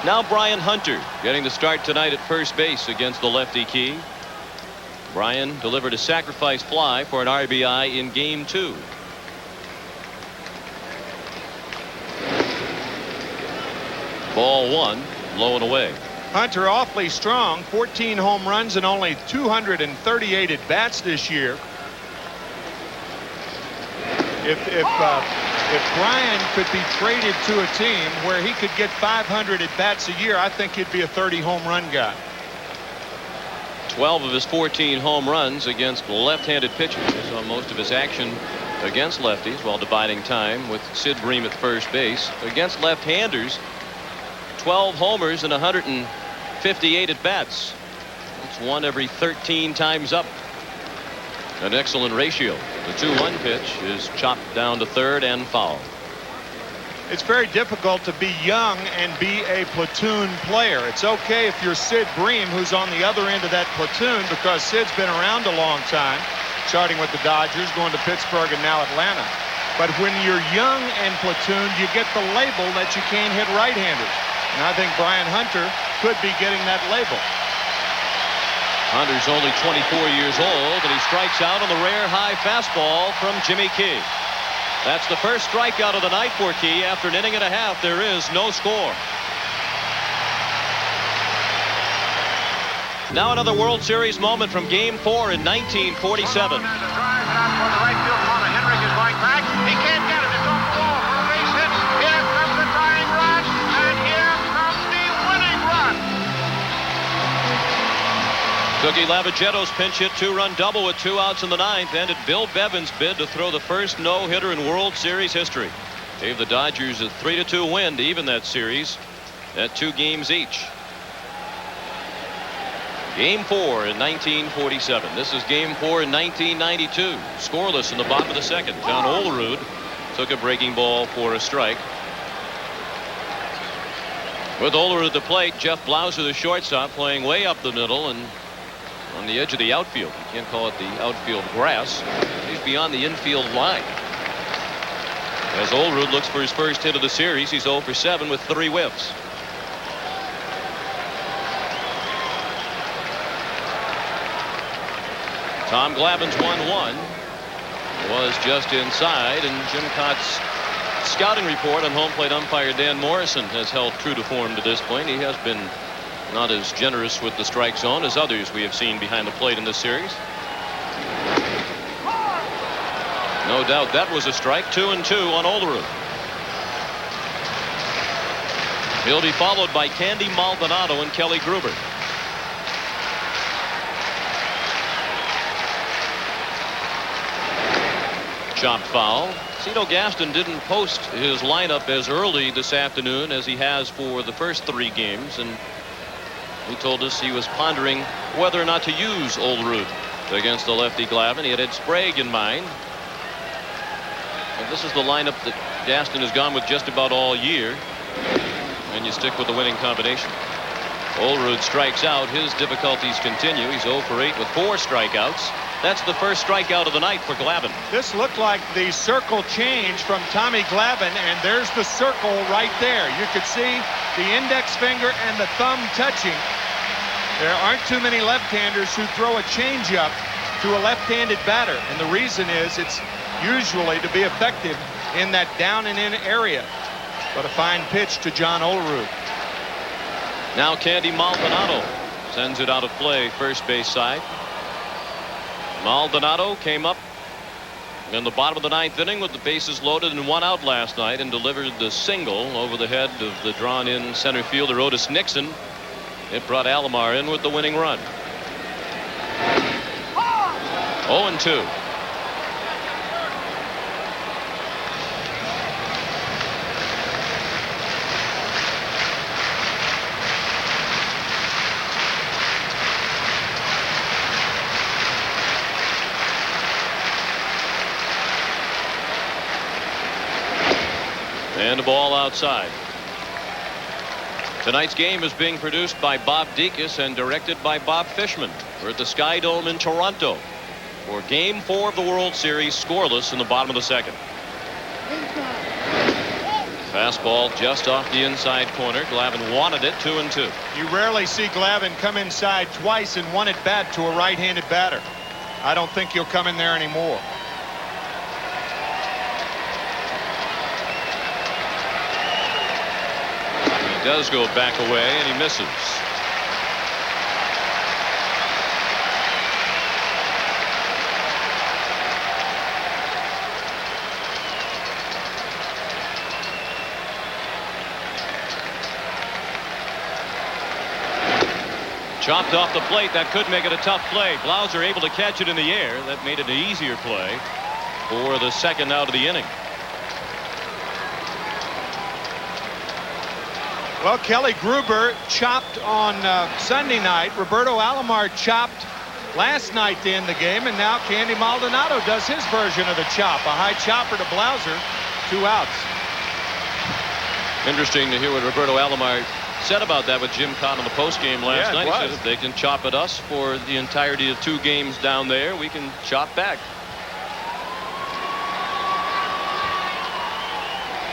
Now Brian Hunter getting the start tonight at first base against the lefty Key. Brian delivered a sacrifice fly for an RBI in Game 2. Ball 1, low and away. Hunter awfully strong, 14 home runs and only 238 at bats this year. If Brian could be traded to a team where he could get 500 at bats a year, I think he'd be a 30 home run guy. 12 of his 14 home runs against left-handed pitchers. He saw most of his action against lefties while dividing time with Sid Bream at first base. Against left-handers, 12 homers and 158 at bats. That's 1 every 13 times up. An excellent ratio. The 2-1 pitch is chopped down to third and foul. It's very difficult to be young and be a platoon player. It's okay if you're Sid Bream, who's on the other end of that platoon, because Sid's been around a long time, starting with the Dodgers, going to Pittsburgh, and now Atlanta. But when you're young and platoon, you get the label that you can't hit right-handers. And I think Brian Hunter could be getting that label. Hunter's only 24 years old, and he strikes out on the rare high fastball from Jimmy Key. That's the first strikeout of the night for Key. After an inning and a half, there is no score. Now another World Series moment from Game 4 in 1947. He can't get it. It's off the wall for a base hit. Here comes the tying run, and here comes the winning run. Cookie Lavagetto's pinch hit 2-run double with 2 outs in the 9th ended Bill Bevan's bid to throw the first no-hitter in World Series history. Gave the Dodgers a 3-2 win to even that series at 2 games each. Game 4 in 1947. This is Game 4 in 1992. Scoreless in the bottom of the second. John Olerud took a breaking ball for a strike. With Olerud at the plate, Jeff Blauser, the shortstop, playing way up the middle and on the edge of the outfield. You can't call it the outfield grass. He's beyond the infield line. As Olerud looks for his first hit of the series, he's 0 for 7 with 3 whiffs. Tom Glavine's 1-1 was just inside, and Jim Cott's scouting report on home plate umpire Dan Morrison has held true to form to this point. He has been not as generous with the strike zone as others we have seen behind the plate in this series. No doubt that was a strike. 2-2 on Olerud. He'll be followed by Candy Maldonado and Kelly Gruber. Chopped foul. Cito Gaston didn't post his lineup as early this afternoon as he has for the first 3 games, and he told us he was pondering whether or not to use Olerud against the lefty Glavine. He had Ed Sprague in mind. And this is the lineup that Gaston has gone with just about all year. And you stick with the winning combination. Olerud strikes out. His difficulties continue. He's 0 for 8 with 4 strikeouts. That's the first strikeout of the night for Glavine. This looked like the circle change from Tommy Glavine, and there's the circle right there. You could see the index finger and the thumb touching. There aren't too many left-handers who throw a changeup to a left-handed batter, and the reason is it's usually to be effective in that down and in area. But a fine pitch to John Olerud. Now Candy Maldonado sends it out of play, first base side. Maldonado came up in the bottom of the 9th inning with the bases loaded and 1 out last night and delivered the single over the head of the drawn-in center fielder Otis Nixon. It brought Alomar in with the winning run. 0-2. And a ball outside. Tonight's game is being produced by Bob Dekas and directed by Bob Fishman. We're at the Sky Dome in Toronto for Game 4 of the World Series, scoreless in the bottom of the 2nd. Fastball just off the inside corner. Glavine wanted it. 2-2. You rarely see Glavine come inside twice in one at bat to a right-handed batter. I don't think he'll come in there anymore. Does go back away and he misses. Chopped off the plate. That could make it a tough play. Blauser able to catch it in the air. That made it an easier play for the 2nd out of the inning. Well, Kelly Gruber chopped on Sunday night. Roberto Alomar chopped last night to end the game, and now Candy Maldonado does his version of the chop. A high chopper to Blauser. 2 outs. Interesting to hear what Roberto Alomar said about that with Jim Cott on the postgame last night. He said if they can chop at us for the entirety of 2 games down there, we can chop back.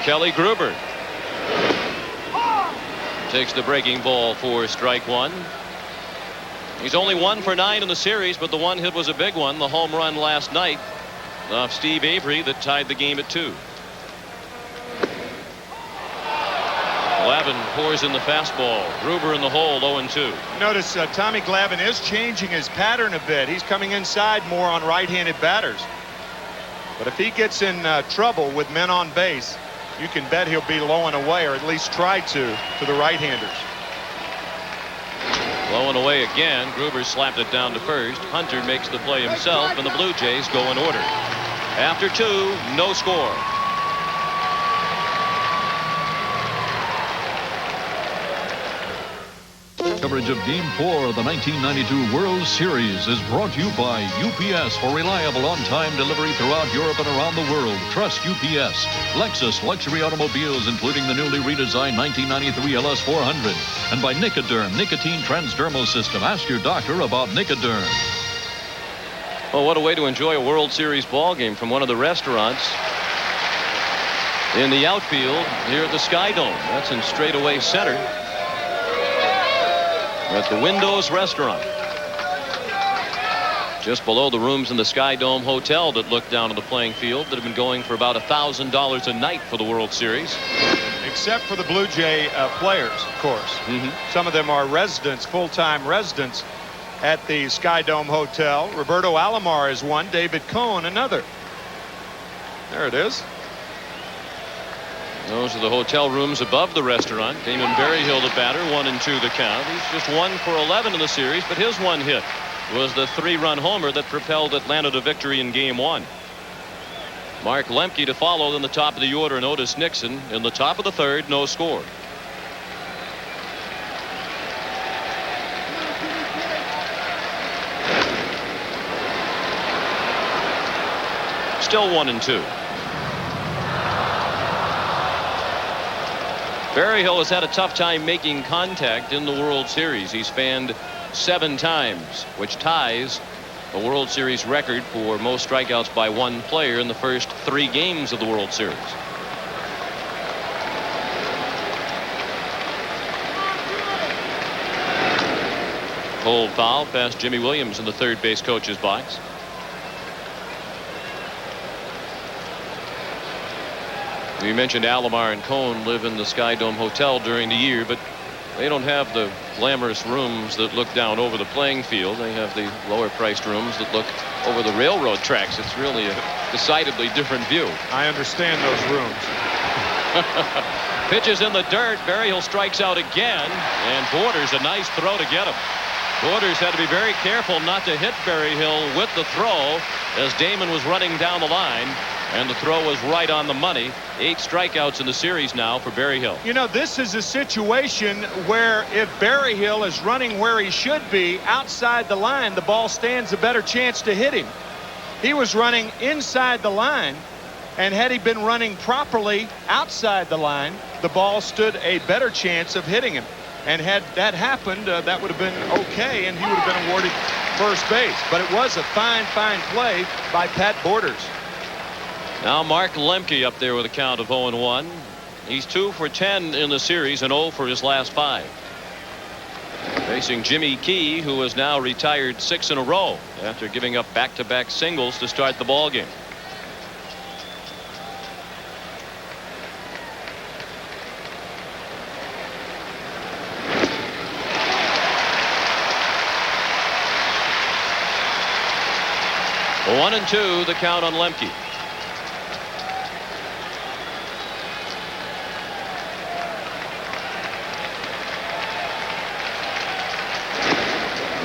Kelly Gruber takes the breaking ball for strike 1. He's only 1 for 9 in the series, but the one hit was a big one. The home run last night off Steve Avery that tied the game at 2. Glavine pours in the fastball. Gruber in the hole. 0-2. Notice Tommy Glavine is changing his pattern a bit. He's coming inside more on right-handed batters. But if he gets in trouble with men on base, you can bet he'll be low and away, or at least try to the right-handers. Low and away again. Gruber slapped it down to first. Hunter makes the play himself, and the Blue Jays go in order. After 2, no score. Coverage of Game 4 of the 1992 World Series is brought to you by UPS for reliable on-time delivery throughout Europe and around the world. Trust UPS. Lexus luxury automobiles, including the newly redesigned 1993 LS400. And by Nicoderm, nicotine transdermal system. Ask your doctor about Nicoderm. Well, what a way to enjoy a World Series ball game from one of the restaurants in the outfield here at the Sky Dome. That's in straightaway center at the Windows Restaurant, just below the rooms in the Sky Dome Hotel that look down on the playing field that have been going for about $1,000 a night for the World Series. Except for the Blue Jay players, of course. Some of them are residents, full-time residents at the Sky Dome Hotel. Roberto Alomar is one. David Cohn another. There it is. Those are the hotel rooms above the restaurant. Damon Berryhill, the batter, 1-2 the count. He's just 1 for 11 in the series, but his one hit was the 3-run homer that propelled Atlanta to victory in Game 1. Mark Lemke to follow in the top of the order, and Otis Nixon in the top of the third, no score. Still 1-2. Berryhill has had a tough time making contact in the World Series. He's fanned 7 times, which ties a World Series record for most strikeouts by one player in the first 3 games of the World Series. Cold foul past Jimmy Williams in the third base coach's box. We mentioned Alomar and Cone live in the Sky Dome Hotel during the year, but they don't have the glamorous rooms that look down over the playing field. They have the lower priced rooms that look over the railroad tracks. It's really a decidedly different view. I understand those rooms. Pitches in the dirt. Berryhill strikes out again, and Borders a nice throw to get him. Borders had to be very careful not to hit Berryhill with the throw as Damon was running down the line. And the throw was right on the money. 8 strikeouts in the series now for Berryhill. You know, this is a situation where if Berryhill is running where he should be outside the line, the ball stands a better chance to hit him. He was running inside the line, and had he been running properly outside the line, the ball stood a better chance of hitting him. And had that happened, that would have been okay, and he would have been awarded first base. But it was a fine play by Pat Borders. Now Mark Lemke up there with a count of 0-1. He's 2 for 10 in the series and 0 for his last 5. Facing Jimmy Key, who has now retired 6 in a row after giving up back-to-back singles to start the ball game. One and 2 the count on Lemke.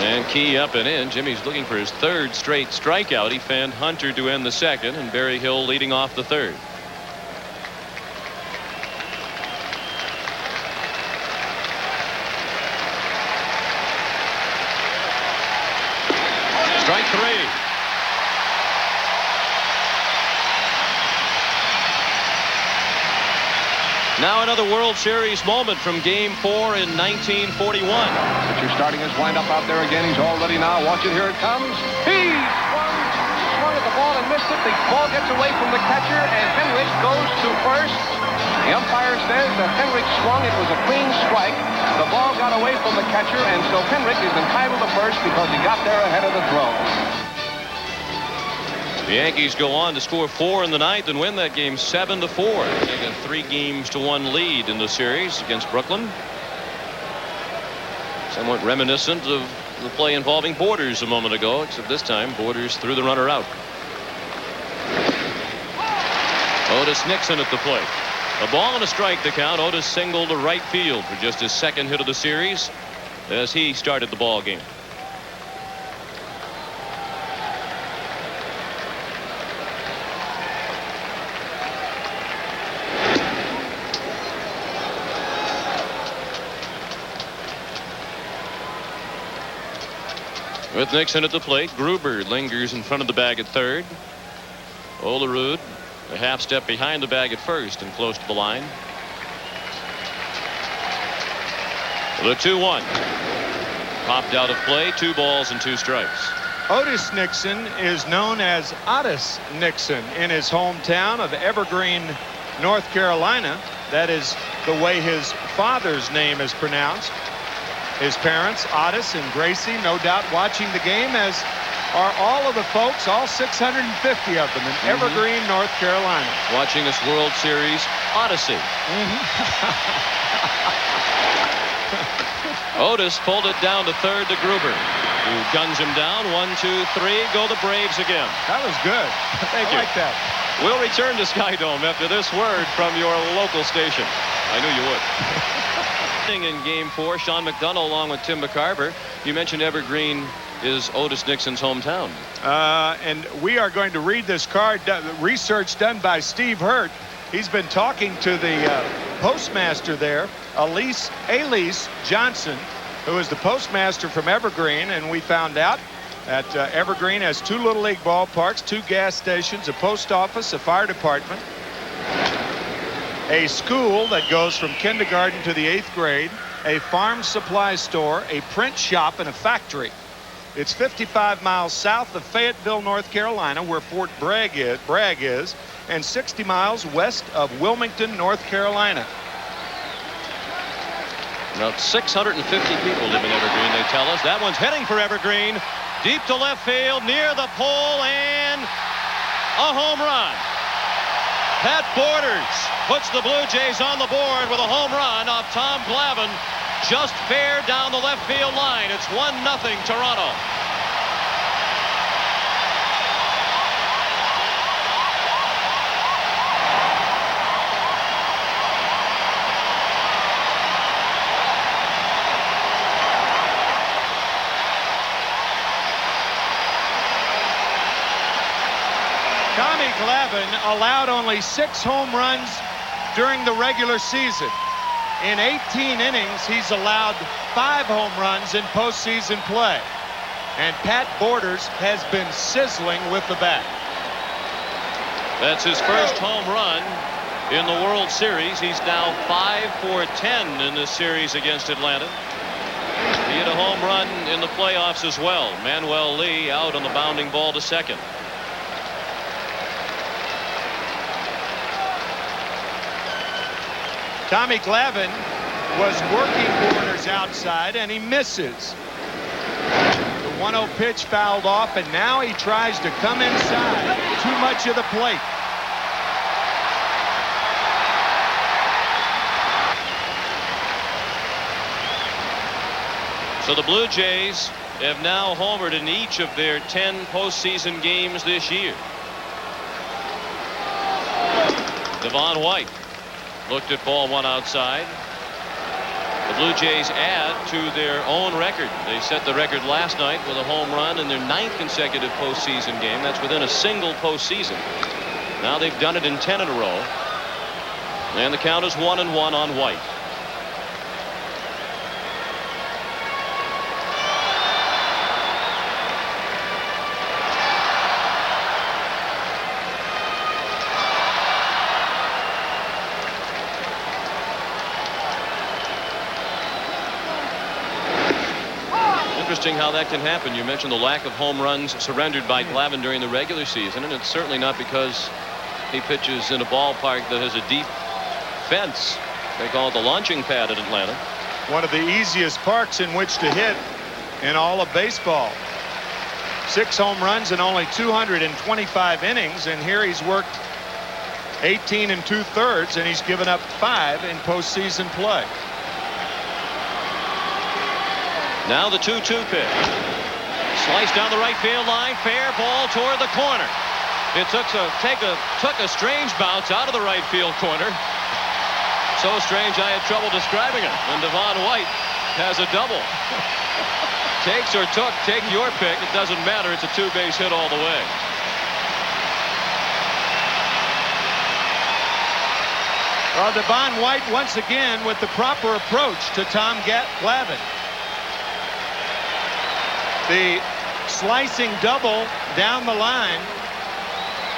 And Key up and in. Jimmy's looking for his 3rd straight strikeout. He fanned Hunter to end the 2nd, and Berryhill leading off the 3rd. Strike 3. Now another World Series moment from Game 4 in 1941. Pitcher starting his windup out there again. He's all ready now. Watch it. Here it comes. He swung at the ball and missed it. The ball gets away from the catcher, and Henrich goes to first. The umpire says that Henrich swung. It was a clean strike. The ball got away from the catcher, and so Henrich is entitled to first because he got there ahead of the throw. The Yankees go on to score 4 in the 9th and win that game 7-4. Take a 3-1 lead in the series against Brooklyn. Somewhat reminiscent of the play involving Borders a moment ago, except this time Borders threw the runner out. Otis Nixon at the plate. A ball and a strike to count. Otis singled to right field for just his 2nd hit of the series as he started the ball game. With Nixon at the plate, Gruber lingers in front of the bag at 3rd. Olerud a half step behind the bag at 1st and close to the line. The 2-1. Popped out of play. 2 balls and 2 strikes. Otis Nixon is known as Otis Nixon in his hometown of Evergreen, North Carolina. That is the way his father's name is pronounced. His parents, Otis and Gracie, no doubt watching the game, as are all of the folks, all 650 of them in Evergreen, North Carolina. Watching this World Series Odyssey. Otis pulled it down to 3rd to Gruber, who guns him down. 1, 2, 3. Go the Braves again. That was good. Thank you. I like that. We'll return to Sky Dome after this word from your local station. I knew you would. In Game 4, Sean McDonough along with Tim McCarver. You mentioned Evergreen is Otis Nixon's hometown. And we are going to read this card. Research done by Steve Hurt. He's been talking to the postmaster there, Elise Johnson, who is the postmaster from Evergreen, and we found out that Evergreen has 2 Little League ballparks, 2 gas stations, a post office, a fire department, a school that goes from kindergarten to the 8th grade, a farm supply store, a print shop, and a factory. It's 55 miles south of Fayetteville, North Carolina, where Fort Bragg is, and 60 miles west of Wilmington, North Carolina. About 650 people live in Evergreen, they tell us. That one's heading for Evergreen. Deep to left field, near the pole, and a home run. Pat Borders puts the Blue Jays on the board with a home run off Tom Glavine. Just fair down the left field line. It's 1-0 Toronto. Tommy Glavine allowed only 6 home runs during the regular season. In 18 innings, he's allowed 5 home runs in postseason play. And Pat Borders has been sizzling with the bat. That's his first home run in the World Series. He's now 5 for 10 in this series against Atlanta. He hit a home run in the playoffs as well. Manuel Lee out on the bounding ball to second. Tommy Glavine was working Borders outside, and he misses. The 1-0 pitch fouled off, and now he tries to come inside. Too much of the plate. So the Blue Jays have now homered in each of their 10 postseason games this year. Devon White looked at ball 1 outside. The Blue Jays add to their own record. They set the record last night with a home run in their 9th consecutive postseason game. That's within a single postseason. Now they've done it in 10 in a row. And the count is 1-1 on White. Interesting how that can happen. You mentioned the lack of home runs surrendered by Glavine during the regular season, and it's certainly not because he pitches in a ballpark that has a deep fence. They call it the launching pad in Atlanta. One of the easiest parks in which to hit in all of baseball. 6 home runs in only 225 innings, and here he's worked 18 2/3, and he's given up 5 in postseason play. Now the 2-2 pitch. Sliced down the right field line. Fair ball toward the corner. It took a strange bounce out of the right field corner. So strange I had trouble describing it. And Devon White has a double. Takes or took, take your pick. It doesn't matter. It's a 2-base hit all the way. Well, Devon White once again with the proper approach to Tom Glavine. The slicing double down the line,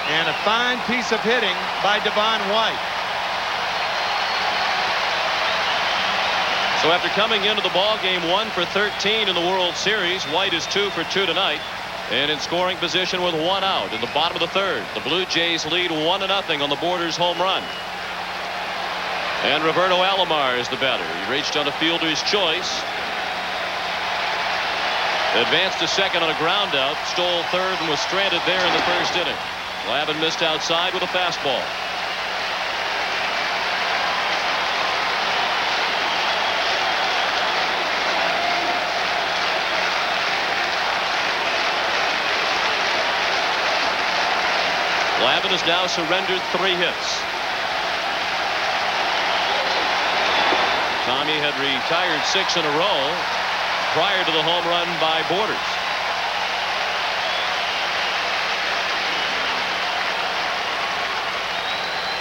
and a fine piece of hitting by Devon White. So after coming into the ball game 1 for 13 in the World Series, White is 2 for 2 tonight, and in scoring position with 1 out in the bottom of the 3rd. The Blue Jays lead 1-0 on the Borders home run. And Roberto Alomar is the batter. He reached on a fielder's choice. Advanced to second on a ground out, stole 3rd and was stranded there in the 1st inning. Glavine missed outside with a fastball. Glavine has now surrendered 3 hits. Tommy had retired 6 in a row prior to the home run by Borders.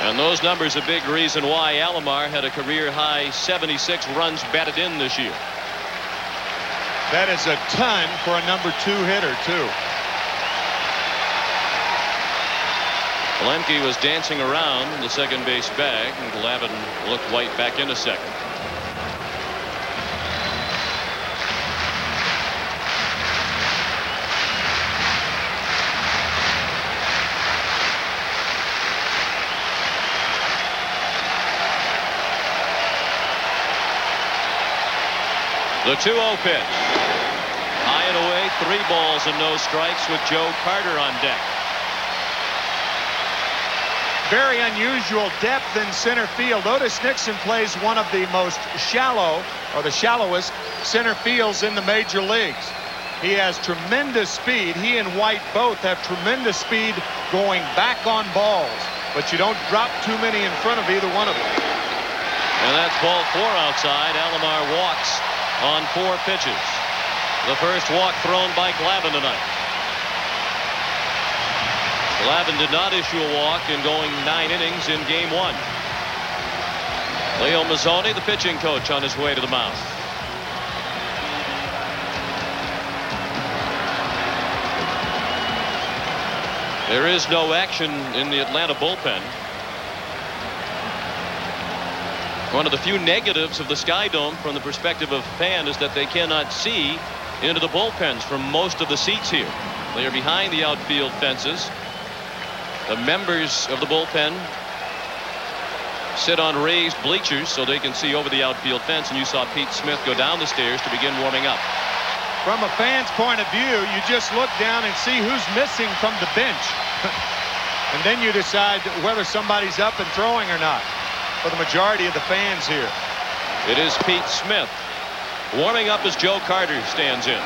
And those numbers a big reason why Alomar had a career high 76 runs batted in this year. That is a ton for a number 2 hitter, too. Lemke was dancing around the second base bag, and Glavine looked White back into second. The 2-0 pitch. High and away, 3 balls and no strikes with Joe Carter on deck. Very unusual depth in center field. Otis Nixon plays one of the most shallow, or the shallowest, center fields in the major leagues. He has tremendous speed. He and White both have tremendous speed going back on balls, but you don't drop too many in front of either one of them. And that's ball 4 outside. Alomar walks on 4 pitches. The first walk thrown by Glavine tonight. Glavine did not issue a walk in going 9 innings in game 1. Leo Mazzoni, the pitching coach, on his way to the mound. There is no action in the Atlanta bullpen. One of the few negatives of the Sky Dome from the perspective of fans is that they cannot see into the bullpens from most of the seats here. They are behind the outfield fences. The members of the bullpen sit on raised bleachers so they can see over the outfield fence, and you saw Pete Smith go down the stairs to begin warming up. From a fan's point of view, you just look down and see who's missing from the bench. And then you decide whether somebody's up and throwing or not for the majority of the fans here. It is Pete Smith warming up as Joe Carter stands in.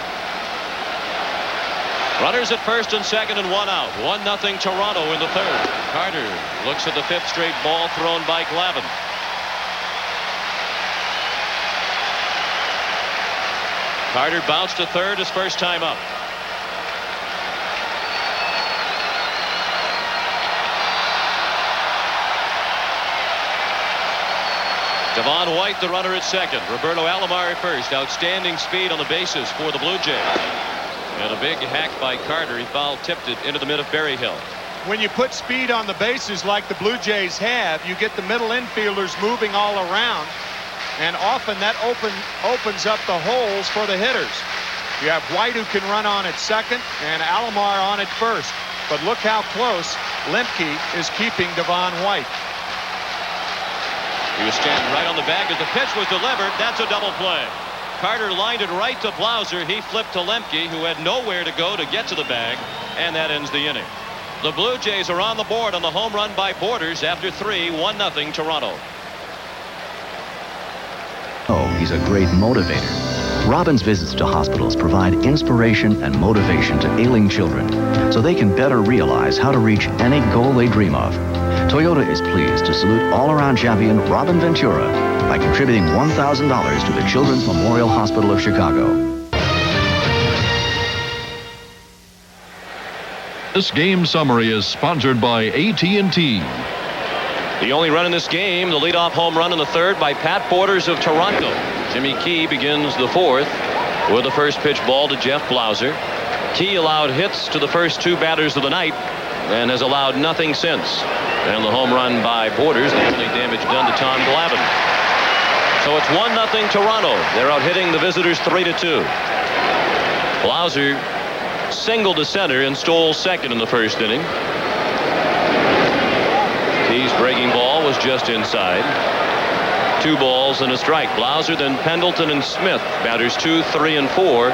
Runners at first and second and 1 out. 1-0 Toronto in the 3rd. Carter looks at the 5th straight ball thrown by Glavine. Carter bounced to 3rd his first time up. Devon White, the runner at second. Roberto Alomar at first. Outstanding speed on the bases for the Blue Jays. And a big hack by Carter. He foul tipped it into the mid of Berryhill. When you put speed on the bases like the Blue Jays have, you get the middle infielders moving all around, and often that opens up the holes for the hitters. You have White who can run on at second and Alomar on at first. But look how close Lemke is keeping Devon White. He was standing right on the bag as the pitch was delivered. That's a double play. Carter lined it right to Blauser. He flipped to Lemke, who had nowhere to go to get to the bag, and that ends the inning. The Blue Jays are on the board on the home run by Borders after 3, 1-0 Toronto. Oh, he's a great motivator. Robin's visits to hospitals provide inspiration and motivation to ailing children so they can better realize how to reach any goal they dream of. Toyota is pleased to salute all-around champion Robin Ventura by contributing $1,000 to the Children's Memorial Hospital of Chicago. This game summary is sponsored by AT&T. The only run in this game, the leadoff home run in the 3rd by Pat Borders of Toronto. Jimmy Key begins the 4th with a first pitch ball to Jeff Blauser. Key allowed hits to the first 2 batters of the night and has allowed nothing since. And the home run by Borders, the only damage done to Tom Glavine. So it's 1-0 Toronto. They're out hitting the visitors 3-2. Blauser singled to center and stole second in the 1st inning. Key's breaking ball was just inside. 2 balls and a strike. Blauser, then Pendleton and Smith, batters 2, 3, and 4,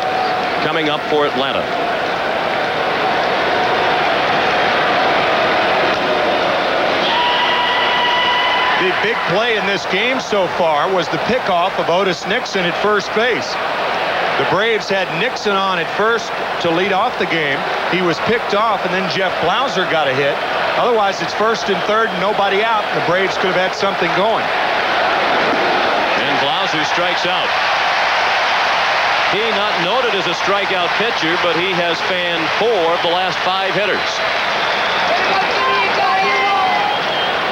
coming up for Atlanta. The big play in this game so far was the pickoff of Otis Nixon at first base. The Braves had Nixon on at first to lead off the game. He was picked off, and then Jeff Blauser got a hit Otherwise, it's first and third and nobody out. The Braves could have had something going. And Blauser strikes out. He not noted as a strikeout pitcher, but he has fanned 4 of the last 5 hitters.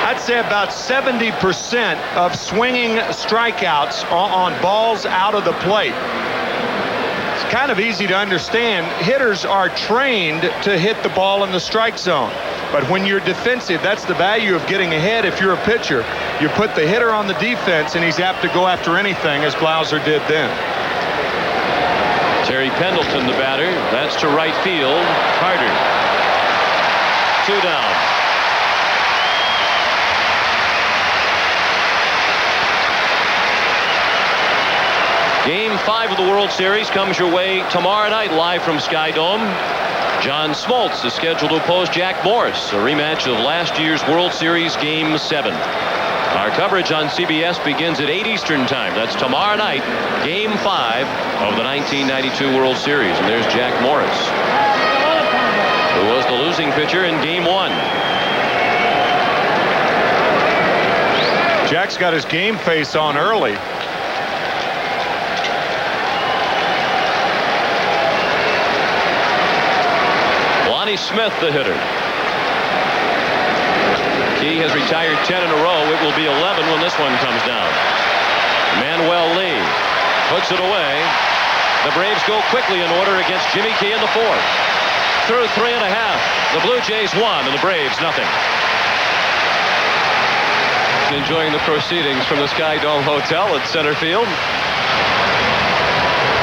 I'd say about 70% of swinging strikeouts are on balls out of the plate. It's kind of easy to understand. Hitters are trained to hit the ball in the strike zone. But when you're defensive, that's the value of getting ahead. If you're a pitcher, you put the hitter on the defense, and he's apt to go after anything, as Blauser did then. Terry Pendleton, the batter. That's to right field. Carter. 2 down. Game 5 of the World Series comes your way tomorrow night live from Sky Dome. John Smoltz is scheduled to oppose Jack Morris, a rematch of last year's World Series Game 7. Our coverage on CBS begins at 8 Eastern Time. That's tomorrow night, Game 5 of the 1992 World Series. And there's Jack Morris, who was the losing pitcher in Game 1. Jack's got his game face on early. Lonnie Smith, the hitter. Key has retired 10 in a row. It will be 11 when this one comes down. Manuel Lee puts it away. The Braves go quickly in order against Jimmy Key in the 4th. Through 3 1/2. The Blue Jays won and the Braves nothing. Enjoying the proceedings from the Sky Dome Hotel at center field.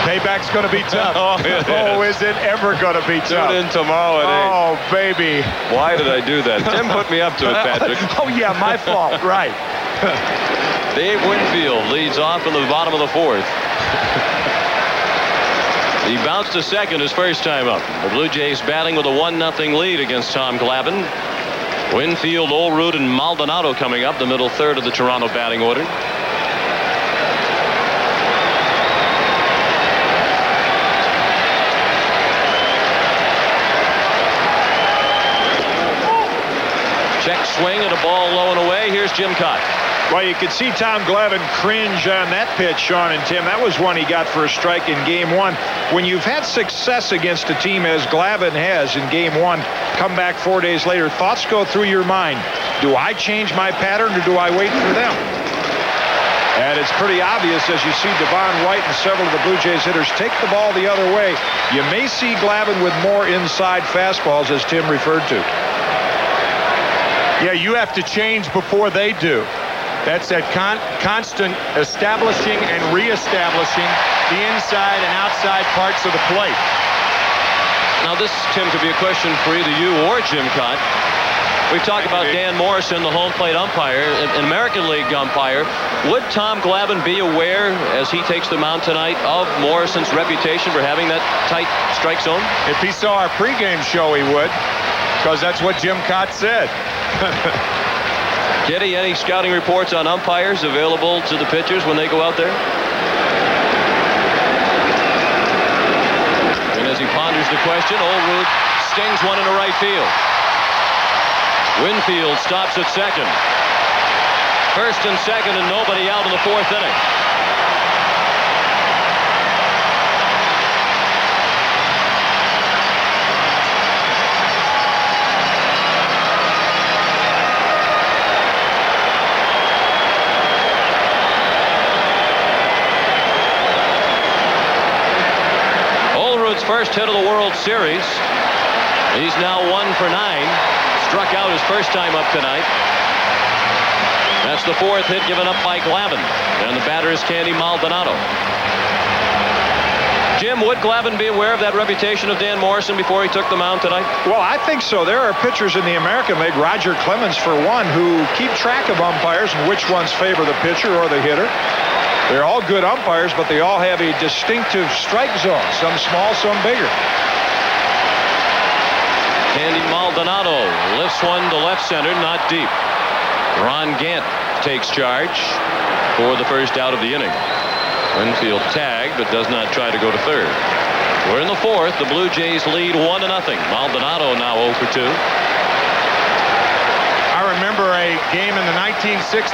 Payback's going to be tough. Is it ever going to be tough? Tune in tomorrow at 8. Oh, baby. Why did I do that? Tim put me up to it, Patrick. Oh, yeah, my fault. Right. Dave Winfield leads off in the bottom of the 4th. He bounced to second his first time up. The Blue Jays batting with a 1-0 lead against Tom Glavine. Winfield, Olerud, and Maldonado coming up the middle third of the Toronto batting order. Check swing and a ball low and away. Here's Jim Cott. Well, you could see Tom Glavine cringe on that pitch, Sean and Tim. That was one he got for a strike in Game 1. When you've had success against a team as Glavine has in Game 1, come back 4 days later, thoughts go through your mind. Do I change my pattern or do I wait for them? And it's pretty obvious as you see Devon White and several of the Blue Jays hitters take the ball the other way. You may see Glavine with more inside fastballs, as Tim referred to. Yeah, you have to change before they do. That's that constant establishing and reestablishing the inside and outside parts of the plate. Now this, Tim, could be a question for either you or Jim Cott. We've talked about Dan Morrison, the home plate umpire, an American League umpire. Would Tom Glavine be aware, as he takes the mound tonight, of Morrison's reputation for having that tight strike zone? If he saw our pregame show, he would, because that's what Jim Cott said. Kitty, any scouting reports on umpires available to the pitchers when they go out there? And as he ponders the question, Olerud stings one into right field. Winfield stops at second. First and second and nobody out in the 4th inning. First hit of the World Series. He's now 1 for 9. Struck out his first time up tonight. That's the 4th hit given up by Glavine. And the batter is Candy Maldonado. Jim, would Glavine be aware of that reputation of Dan Morrison before he took the mound tonight? Well, I think so. There are pitchers in the American League, Roger Clemens for one, who keep track of umpires and which ones favor the pitcher or the hitter. They're all good umpires, but they all have a distinctive strike zone, some small, some bigger. Candy Maldonado lifts one to left center, not deep. Ron Gant takes charge for the first out of the inning. Winfield tagged, but does not try to go to third. We're in the 4th. The Blue Jays lead 1-0. Maldonado now 0 for 2. I remember a game in the 1967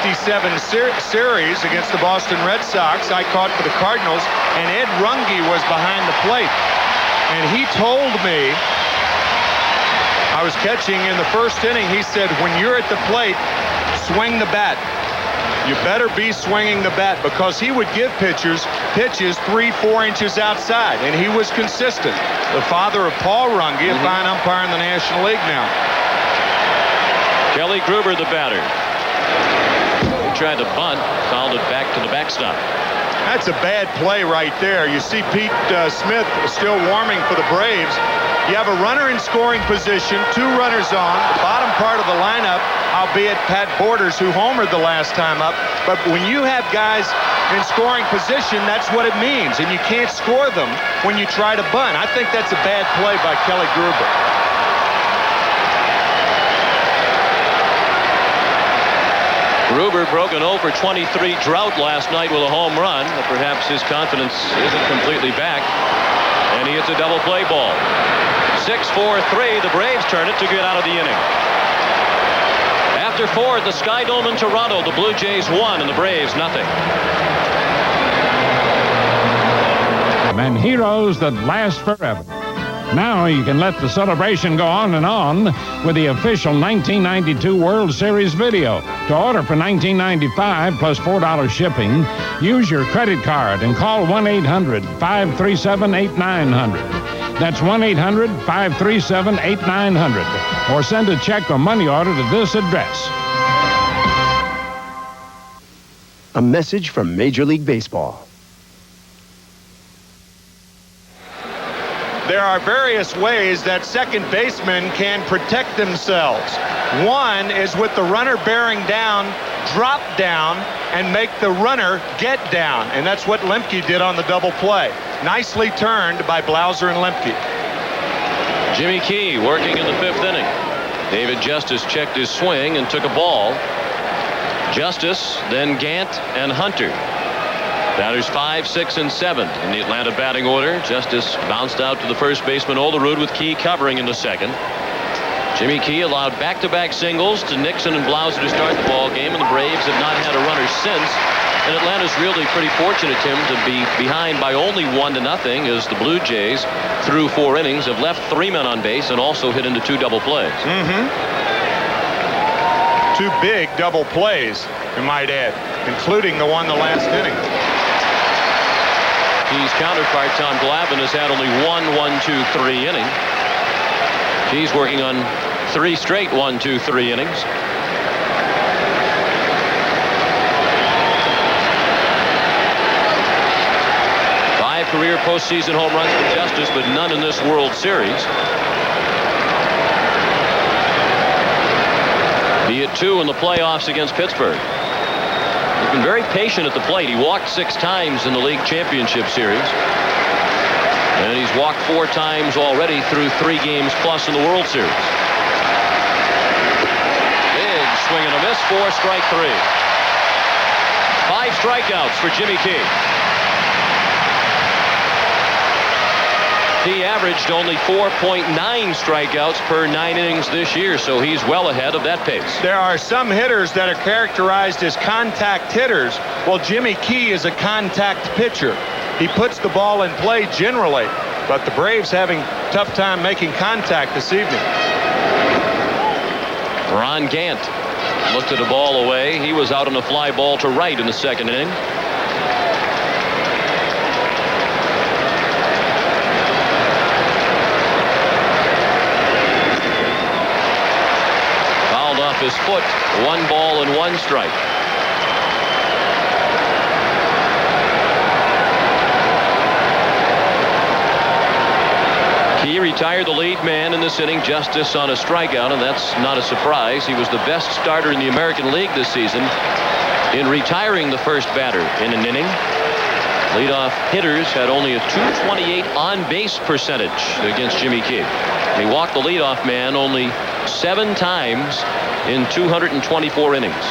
series against the Boston Red Sox. I caught for the Cardinals, and Ed Runge was behind the plate. And he told me, I was catching in the first inning, he said, when you're at the plate, swing the bat. You better be swinging the bat, because he would give pitches 3-4 inches outside, and he was consistent. The father of Paul Runge, a fine umpire in the National League now. Kelly Gruber, the batter. He tried to bunt, fouled it back to the backstop. That's a bad play right there. You see Pete Smith still warming for the Braves. You have a runner in scoring position, 2 runners on, the bottom part of the lineup, albeit Pat Borders, who homered the last time up. But when you have guys in scoring position, that's what it means. And you can't score them when you try to bunt. I think that's a bad play by Kelly Gruber. Gruber broke an 0 for 23 drought last night with a home run, but perhaps his confidence isn't completely back. And he hits a double play ball. 6-4-3, the Braves turn it to get out of the inning. After 4 at the Sky Dome in Toronto, the Blue Jays won and the Braves nothing. And heroes that last forever. Now you can let the celebration go on and on with the official 1992 World Series video. To order for $19.95 plus $4 shipping, use your credit card and call 1-800-537-8900. That's 1-800-537-8900. Or send a check or money order to this address. A message from Major League Baseball. There are various ways that second basemen can protect themselves. One is with the runner bearing down, drop down, and make the runner get down. And that's what Lemke did on the double play. Nicely turned by Blauser and Lemke. Jimmy Key working in the 5th inning. David Justice checked his swing and took a ball. Justice, then Gant and Hunter. Batters 5, 6, and 7 in the Atlanta batting order. Justice bounced out to the first baseman Olerud with Key covering in the 2nd. Jimmy Key allowed back-to-back singles to Nixon and Blauser to start the ball game, and the Braves have not had a runner since. And Atlanta's really pretty fortunate, Tim, to be behind by only 1-0 as the Blue Jays, through 4 innings, have left 3 men on base and also hit into 2 double plays. 2 big double plays, you might add, including the one the last inning. Key's counterpart, Tom Glavine, has had only 1-1-2-3 inning. He's working on 3 straight 1-2-3 innings. Career postseason home runs for Justice, but none in this World Series. He hit 2 in the playoffs against Pittsburgh. He's been very patient at the plate. He walked 6 times in the league championship series. And he's walked 4 times already through 3 games plus in the World Series. Big swing and a miss, 4, strike 3. 5 strikeouts for Jimmy Key. He averaged only 4.9 strikeouts per 9 innings this year, so he's well ahead of that pace. There are some hitters that are characterized as contact hitters. Well, Jimmy Key is a contact pitcher. He puts the ball in play generally, but the Braves having a tough time making contact this evening. Ron Gant looked at the ball away. He was out on a fly ball to right in the 2nd inning. His foot, 1 ball and 1 strike. Key retired the lead man in this inning, Justice on a strikeout, and that's not a surprise. He was the best starter in the American League this season in retiring the first batter in an inning. Leadoff hitters had only a .228 on-base percentage against Jimmy Key. He walked the leadoff man only 7 times in 224 innings.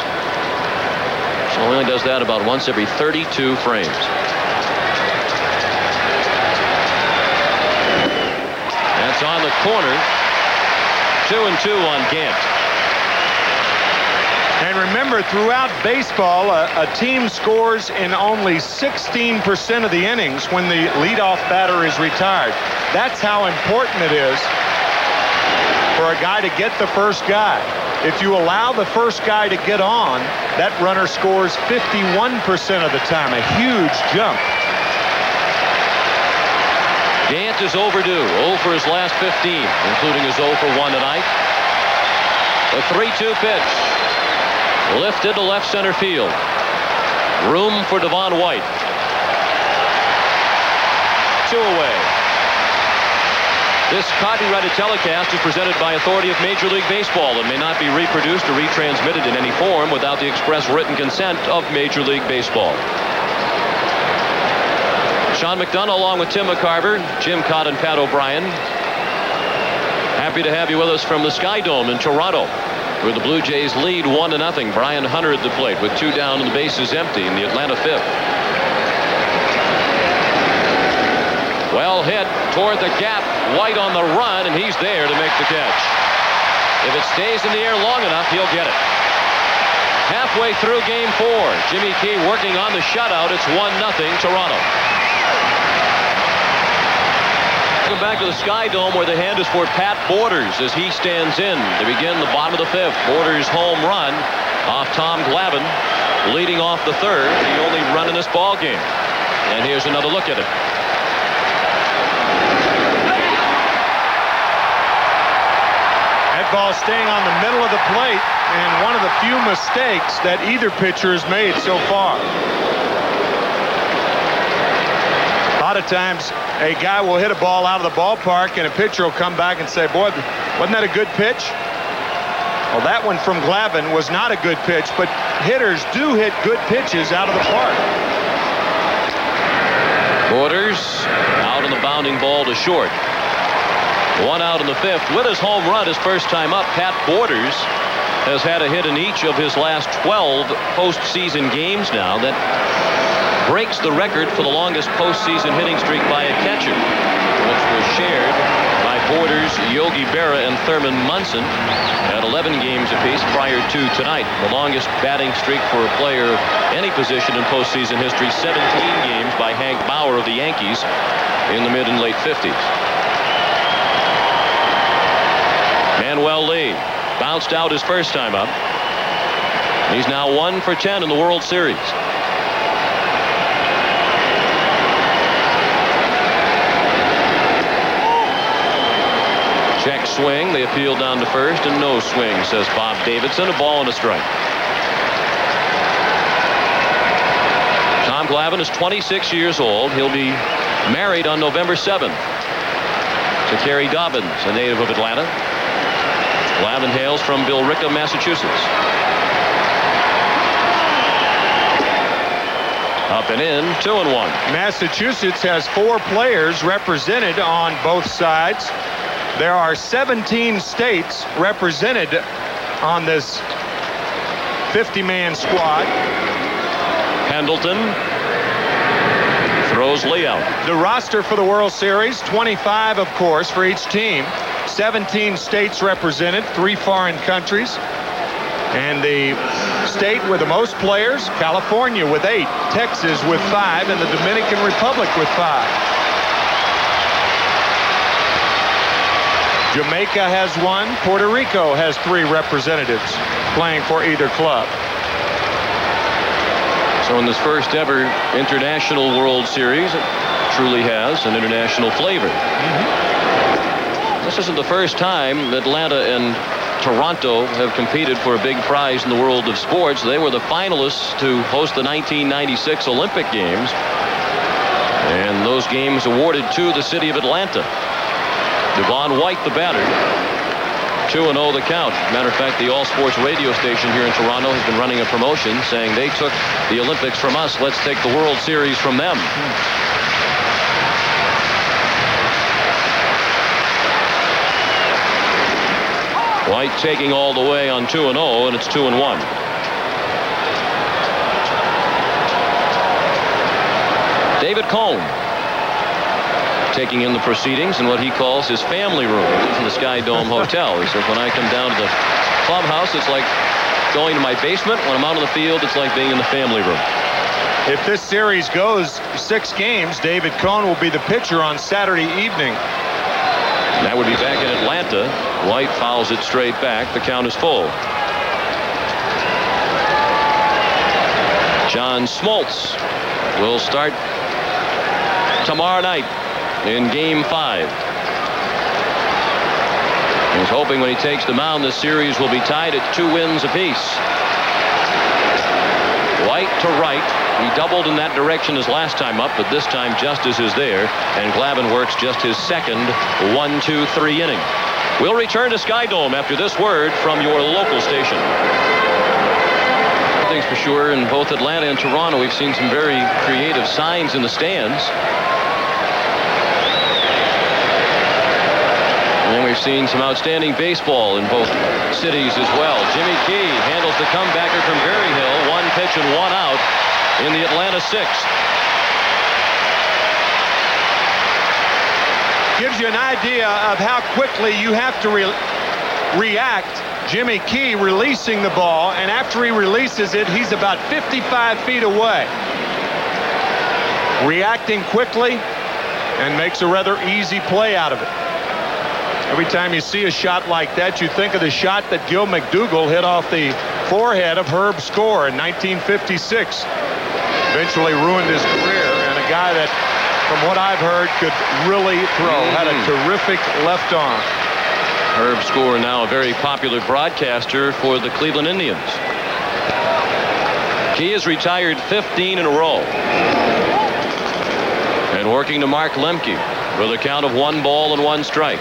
So he only does that about once every 32 frames. That's on the corner. 2-2 on Gant. And remember, throughout baseball, a team scores in only 16% of the innings when the leadoff batter is retired. That's how important it is for a guy to get the first guy. If you allow the first guy to get on, that runner scores 51% of the time, a huge jump. Gant is overdue, 0 for his last 15, including his 0 for 1 tonight. The 3-2 pitch. Lifted to left center field. Room for Devon White. 2 away. This copyrighted telecast is presented by authority of Major League Baseball and may not be reproduced or retransmitted in any form without the express written consent of Major League Baseball. Sean McDonough along with Tim McCarver, Jim Cott and Pat O'Brien. Happy to have you with us from the Sky Dome in Toronto, where the Blue Jays lead 1-0. Brian Hunter at the plate with 2 down and the bases empty in the Atlanta 5th. Well hit toward the gap. White on the run, and he's there to make the catch. If it stays in the air long enough, he'll get it. Halfway through game 4, Jimmy Key working on the shutout. It's 1-0 Toronto. Welcome back to the Sky Dome, where the hand is for Pat Borders as he stands in to begin the bottom of the 5th. Borders' home run off Tom Glavine, leading off the 3rd, the only run in this ball game. And here's another look at it. That ball staying on the middle of the plate, and one of the few mistakes that either pitcher has made so far. A lot of times, a guy will hit a ball out of the ballpark, and a pitcher will come back and say, boy, wasn't that a good pitch? Well, that one from Glavine was not a good pitch, but hitters do hit good pitches out of the park. Borders out on the bounding ball to short. 1 out in the 5th. With his home run his first time up, Pat Borders has had a hit in each of his last 12 postseason games now. That breaks the record for the longest postseason hitting streak by a catcher, which was shared by Borders, Yogi Berra, and Thurman Munson at 11 games apiece prior to tonight. The longest batting streak for a player of any position in postseason history, 17 games by Hank Bauer of the Yankees in the mid and late 50s. Manuel Lee bounced out his first time up. He's now 1 for 10 in the World Series. Check swing. They appeal down to first, and no swing, says Bob Davidson. A ball and a strike. Tom Glavine is 26 years old. He'll be married on November 7th to Carrie Dobbins, a native of Atlanta. Glavine hails from Billerica, Massachusetts. Up and in, 2-1. Massachusetts has 4 players represented on both sides. There are 17 states represented on this 50-man squad. Pendleton throws Lee out. The roster for the World Series, 25, of course, for each team. 17 states represented, 3 foreign countries. And the state with the most players, California with 8, Texas with 5, and the Dominican Republic with 5. Jamaica has 1. Puerto Rico has 3 representatives playing for either club. So in this first ever International World Series, it truly has an international flavor. This isn't the first time Atlanta and Toronto have competed for a big prize in the world of sports. They were the finalists to host the 1996 Olympic Games, and those games awarded to the city of Atlanta. Devon White, the batter. 2-0 the count. Matter of fact, the All Sports radio station here in Toronto has been running a promotion saying they took the Olympics from us. Let's take the World Series from them. White taking all the way on 2-0, and it's 2-1. David Cone taking in the proceedings in what he calls his family room in the Sky Dome Hotel. He says, when I come down to the clubhouse, it's like going to my basement. When I'm out on the field, it's like being in the family room. If this series goes 6 games, David Cone will be the pitcher on Saturday evening. That would be back in Atlanta. White fouls it straight back. The count is full. John Smoltz will start tomorrow night in Game 5. He's hoping when he takes the mound, this series will be tied at 2 wins apiece. White to right. He doubled in that direction his last time up, but this time Justice is there, and Glavine works just his second 1-2-3 inning. We'll return to Sky Dome after this word from your local station. One thing's for sure, in both Atlanta and Toronto, we've seen some very creative signs in the stands. And we've seen some outstanding baseball in both cities as well. Jimmy Key handles the comebacker from Berryhill. 1 pitch and 1 out in the Atlanta 6th. Gives you an idea of how quickly you have to react. Jimmy Key releasing the ball, and after he releases it, he's about 55 feet away. Reacting quickly and makes a rather easy play out of it. Every time you see a shot like that, you think of the shot that Gil McDougall hit off the forehead of Herb Score in 1956. Eventually ruined his career, and a guy that, from what I've heard, could really throw. Had a terrific left arm. Herb Score, now a very popular broadcaster for the Cleveland Indians. Key has retired 15 in a row. And working to Mark Lemke with a count of 1 ball and 1 strike.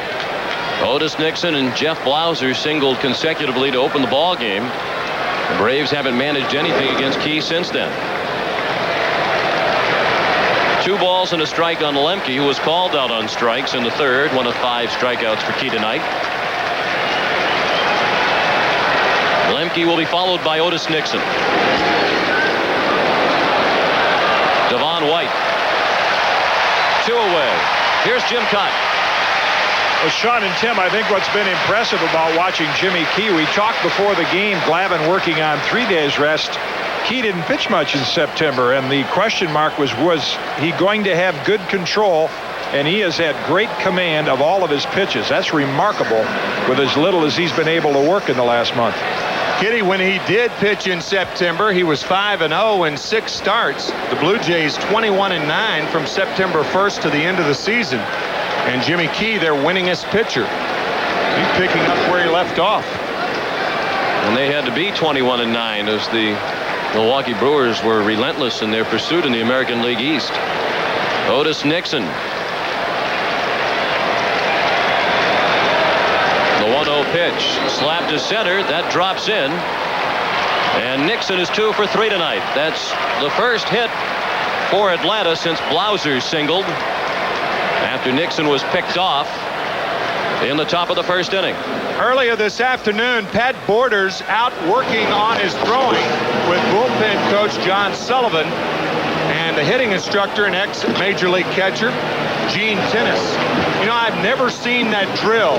Otis Nixon and Jeff Blauser singled consecutively to open the ball game. The Braves haven't managed anything against Key since then. 2 balls and a strike on Lemke, who was called out on strikes in the 3rd. 1 of 5 strikeouts for Key tonight. Lemke will be followed by Otis Nixon. Devon White. 2 away. Here's Jim Cott. Well, Sean and Tim, I think what's been impressive about watching Jimmy Key, we talked before the game, Glavine working on 3 days rest. Key didn't pitch much in September, and the question mark was he going to have good control? And he has had great command of all of his pitches. That's remarkable with as little as he's been able to work in the last month. Kitty, when he did pitch in September, he was 5-0 in 6 starts. The Blue Jays 21-9 from September 1st to the end of the season. And Jimmy Key, their winningest pitcher. He's picking up where he left off. And they had to be 21-9 as the Milwaukee Brewers were relentless in their pursuit in the American League East. Otis Nixon. The 1-0 pitch slapped to center. That drops in. And Nixon is 2 for 3 tonight. That's the first hit for Atlanta since Blauser singled after Nixon was picked off in the top of the 1st inning. Earlier this afternoon, Pat Borders out working on his throwing with bullpen coach John Sullivan and the hitting instructor and ex-Major League catcher Gene Tennis. You know, I've never seen that drill.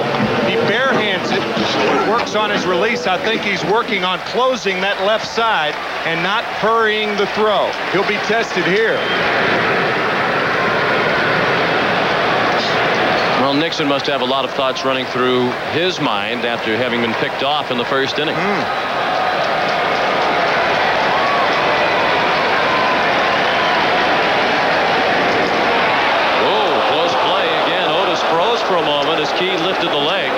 He barehands it, works on his release. I think he's working on closing that left side and not hurrying the throw. He'll be tested here. Well, Nixon must have a lot of thoughts running through his mind after having been picked off in the 1st inning. Oh, close play again. Otis froze for a moment as Key lifted the leg.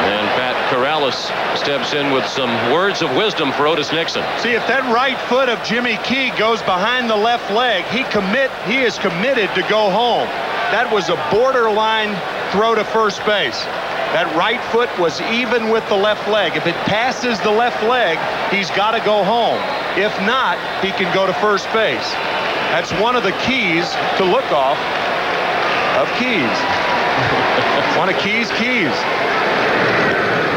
And Pat Corrales steps in with some words of wisdom for Otis Nixon. See, if that right foot of Jimmy Key goes behind the left leg, he is committed to go home. That was a borderline throw to first base. That right foot was even with the left leg. If it passes the left leg, he's got to go home. If not, he can go to first base. That's one of the keys to look off of Keys. One of Keys' keys.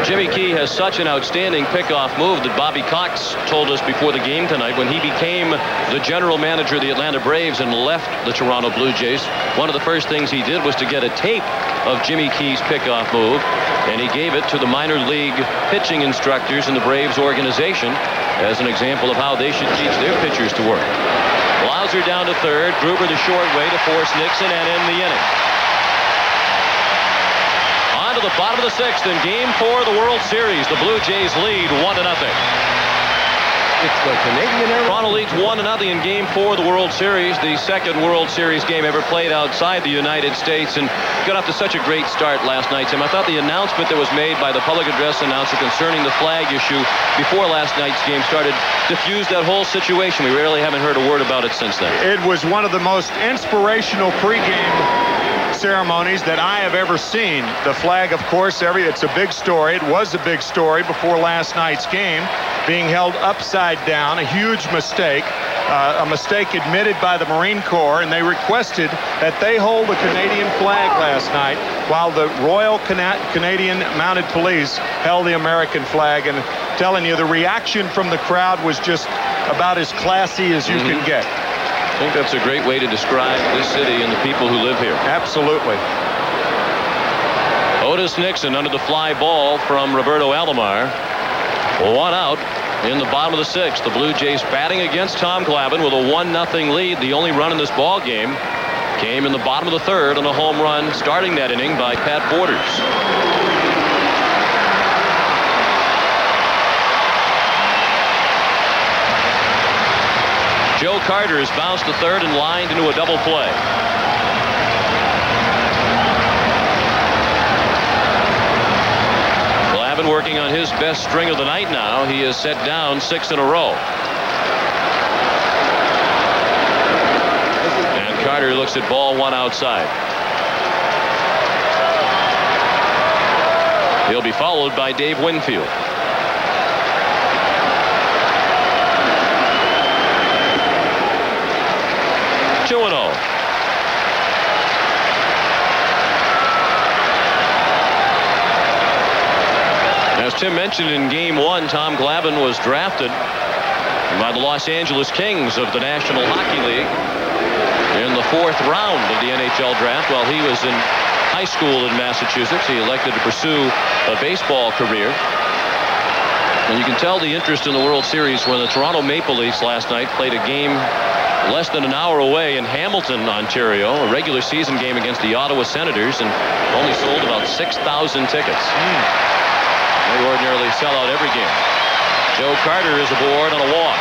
Jimmy Key has such an outstanding pickoff move that Bobby Cox told us before the game tonight when he became the general manager of the Atlanta Braves and left the Toronto Blue Jays. One of the first things he did was to get a tape of Jimmy Key's pickoff move, and he gave it to the minor league pitching instructors in the Braves organization as an example of how they should teach their pitchers to work. Blauser down to third, Gruber the short way to force Nixon and end the inning. On to the bottom of the sixth in Game 4 of the World Series. The Blue Jays lead 1-0. It's the Canadian Air. Toronto leads 1-0 in Game 4 of the World Series, the second World Series game ever played outside the United States, and got off to such a great start last night, Tim. I thought the announcement that was made by the public address announcer concerning the flag issue before last night's game started diffuse that whole situation. We really haven't heard a word about it since then. It was one of the most inspirational pregame ceremonies that I have ever seen. The flag, of course, it's a big story. It was a big story before last night's game, being held upside down, a huge mistake, a mistake admitted by the Marine Corps, and they requested that they hold the Canadian flag last night while the Royal Canadian Mounted Police held the American flag. And telling you, the reaction from the crowd was just about as classy as you can get. I think that's a great way to describe this city and the people who live here. Absolutely. Otis Nixon under the fly ball from Roberto Alomar. 1 out in the bottom of the sixth. The Blue Jays batting against Tom Glavine with a 1-0 lead. The only run in this ball game came in the bottom of the third on a home run starting that inning by Pat Borders. Joe Carter has bounced to third and lined into a double play. Glavine working on his best string of the night now. He has set down 6 in a row. And Carter looks at ball 1 outside. He'll be followed by Dave Winfield. 2-0. As Tim mentioned, in Game 1, Tom Glavine was drafted by the Los Angeles Kings of the National Hockey League in the 4th round of the NHL draft. While he was in high school in Massachusetts, he elected to pursue a baseball career. And you can tell the interest in the World Series when the Toronto Maple Leafs last night played a game less than an hour away in Hamilton, Ontario, a regular season game against the Ottawa Senators, and only sold about 6,000 tickets. They ordinarily sell out every game. Joe Carter is aboard on a walk.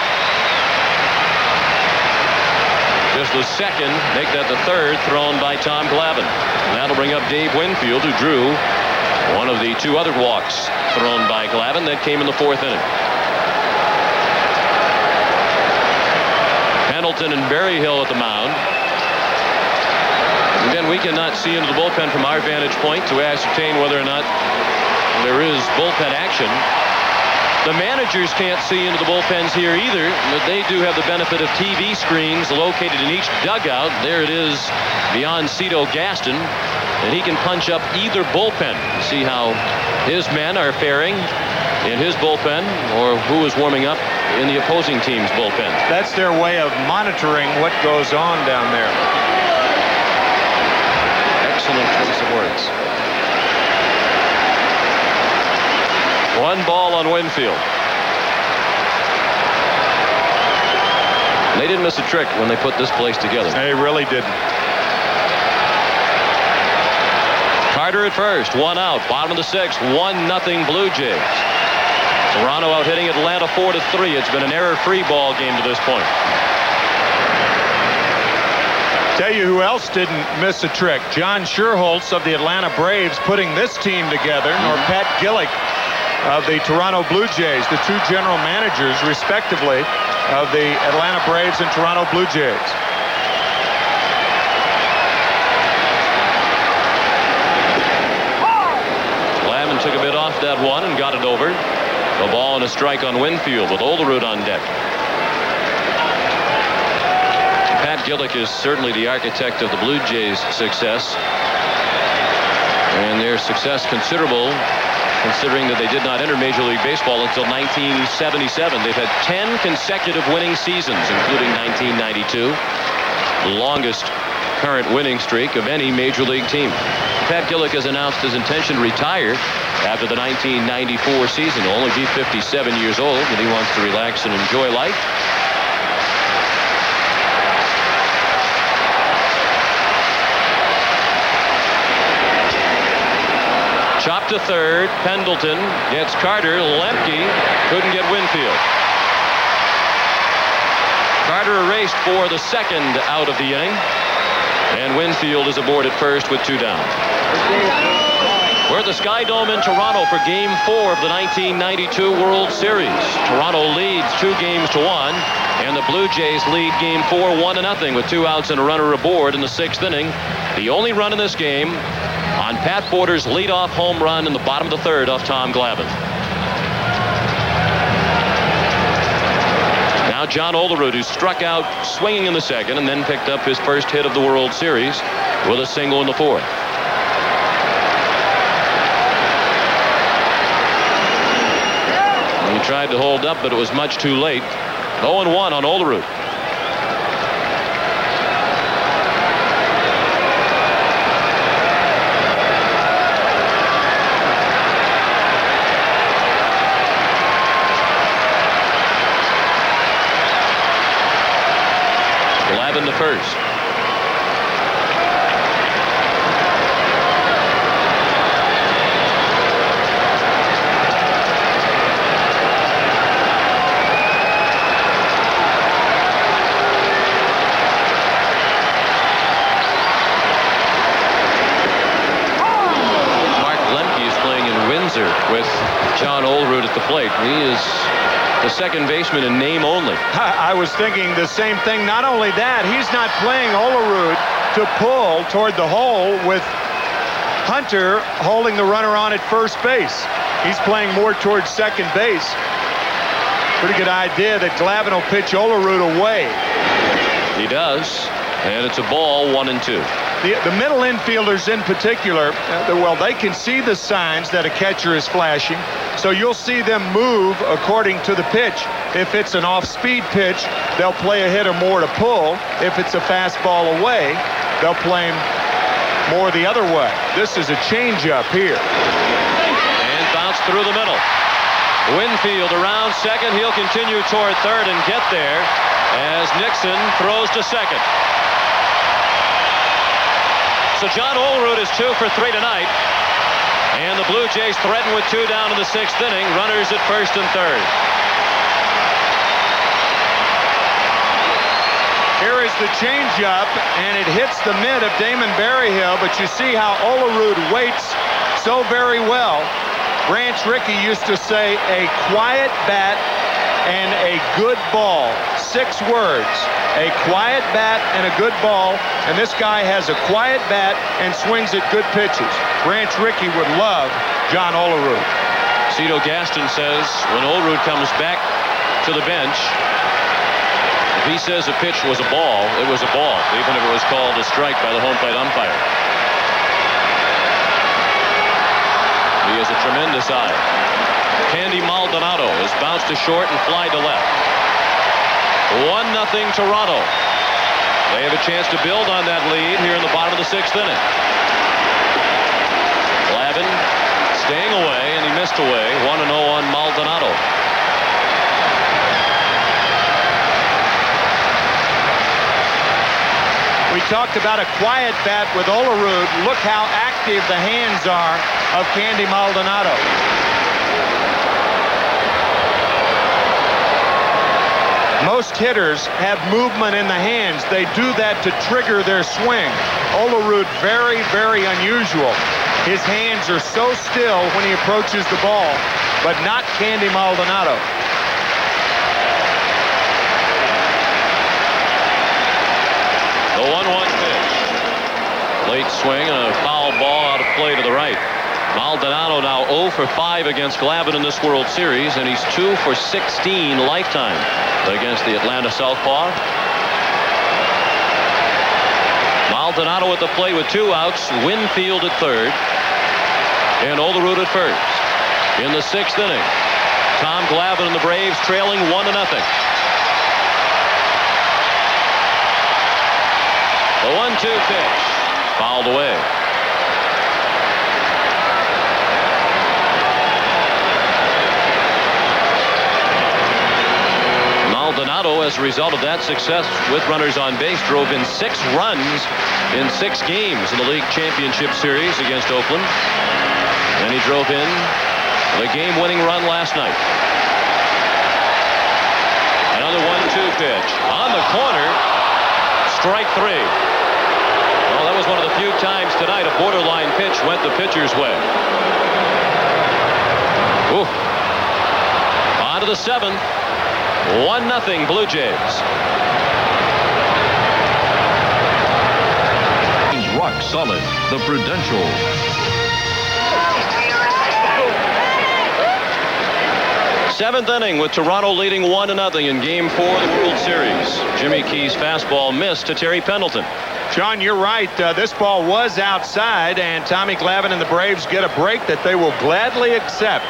Just the second, make that the third, thrown by Tom Glavine. And that'll bring up Dave Winfield, who drew one of the 2 other walks thrown by Glavine that came in the 4th inning. Pendleton and Berryhill at the mound. Again, we cannot see into the bullpen from our vantage point to ascertain whether or not there is bullpen action. The managers can't see into the bullpens here either, but they do have the benefit of TV screens located in each dugout. There it is beyond Cito Gaston, and he can punch up either bullpen to see how his men are faring in his bullpen or who is warming up in the opposing team's bullpen. That's their way of monitoring what goes on down there. Excellent choice of words. 1 ball on Winfield. They didn't miss a trick when they put this place together. They really didn't. Carter at first, 1 out, bottom of the 6th, 1-0 Blue Jays. Toronto out hitting Atlanta 4-3. It's been an error-free ball game to this point. Tell you who else didn't miss a trick. John Schuerholz of the Atlanta Braves putting this team together, nor Pat Gillick of the Toronto Blue Jays, the 2 general managers, respectively, of the Atlanta Braves and Toronto Blue Jays. Glavine took a bit off that one and got it over. A ball and a strike on Winfield with Olerud on deck. Pat Gillick is certainly the architect of the Blue Jays' success. And their success considerable considering that they did not enter Major League Baseball until 1977. They've had 10 consecutive winning seasons, including 1992, the longest current winning streak of any Major League team. Pat Gillick has announced his intention to retire after the 1994 season. He'll only be 57 years old, and he wants to relax and enjoy life. Chop to third. Pendleton gets Carter. Lemke couldn't get Winfield. Carter erased for the second out of the inning. And Winfield is aboard at first with 2 down. We're at the Sky Dome in Toronto for Game 4 of the 1992 World Series. Toronto leads 2-1, and the Blue Jays lead Game 4 1-0 with 2 outs and a runner aboard in the 6th inning. The only run in this game on Pat Porter's leadoff home run in the bottom of the 3rd off Tom Glavine. Now John Olerud, who struck out swinging in the 2nd and then picked up his first hit of the World Series with a single in the 4th. He tried to hold up, but it was much too late. 0-1 on Olerud. Glavine to first. Mark Lemke is playing in Windsor with John Olerud at the plate. He is the second baseman in name only. I was thinking the same thing. Not only that, he's not playing Olerud to pull toward the hole with Hunter holding the runner on at first base. He's playing more towards second base. Pretty good idea that Glavine will pitch Olerud away. He does, and it's a ball, 1-2. The middle infielders in particular, well, they can see the signs that a catcher is flashing, so you'll see them move according to the pitch. If it's an off-speed pitch, they'll play a hitter more to pull. If it's a fastball away, they'll play him more the other way. This is a changeup here. And bounce through the middle. Winfield around second. He'll continue toward third and get there as Nixon throws to second. So John Olerud is 2 for 3 tonight. And the Blue Jays threaten with 2 down in the 6th inning. Runners at first and third. Here is the changeup, and it hits the mid of Damon Berryhill, but you see how Olerud waits so very well. Branch Rickey used to say, a quiet bat and a good ball. 6 words. A quiet bat and a good ball, and this guy has a quiet bat and swings at good pitches. Branch Rickey would love John Olerud. Cito Gaston says when Olerud comes back to the bench, if he says a pitch was a ball, it was a ball, even if it was called a strike by the home plate umpire. He has a tremendous eye. Candy Maldonado is bounced to short and fly to left. 1-0 Toronto. They have a chance to build on that lead here in the bottom of the 6th inning. Glavine staying away, and he missed away. 1-0 on Maldonado. We talked about a quiet bat with Olerud. Look how active the hands are of Candy Maldonado. Most hitters have movement in the hands. They do that to trigger their swing. Olerud, very, very unusual. His hands are so still when he approaches the ball, but not Candy Maldonado. The 1-1 pitch. Late swing and a foul ball out of play to the right. Maldonado now 0 for 5 against Glavine in this World Series, and he's 2 for 16 lifetime against the Atlanta Southpaw. Maldonado at the plate with 2 outs, Winfield at third, and Olerud at first. in the 6th inning. Tom Glavine and the Braves trailing 1-0. The 1-2 pitch fouled away. Maldonado, as a result of that success with runners on base, drove in 6 runs in 6 games in the league championship series against Oakland. And he drove in the game-winning run last night. Another 1-2 pitch on the corner. Strike 3. Well, that was one of the few times tonight a borderline pitch went the pitcher's way. Ooh. On to the 7th. 1-0 Blue Jays. Rock solid. The Prudential. Seventh inning with Toronto leading 1-0 in Game 4 of the World Series. Jimmy Key's fastball missed to Terry Pendleton. John, you're right. This ball was outside, and Tommy Glavine and the Braves get a break that they will gladly accept.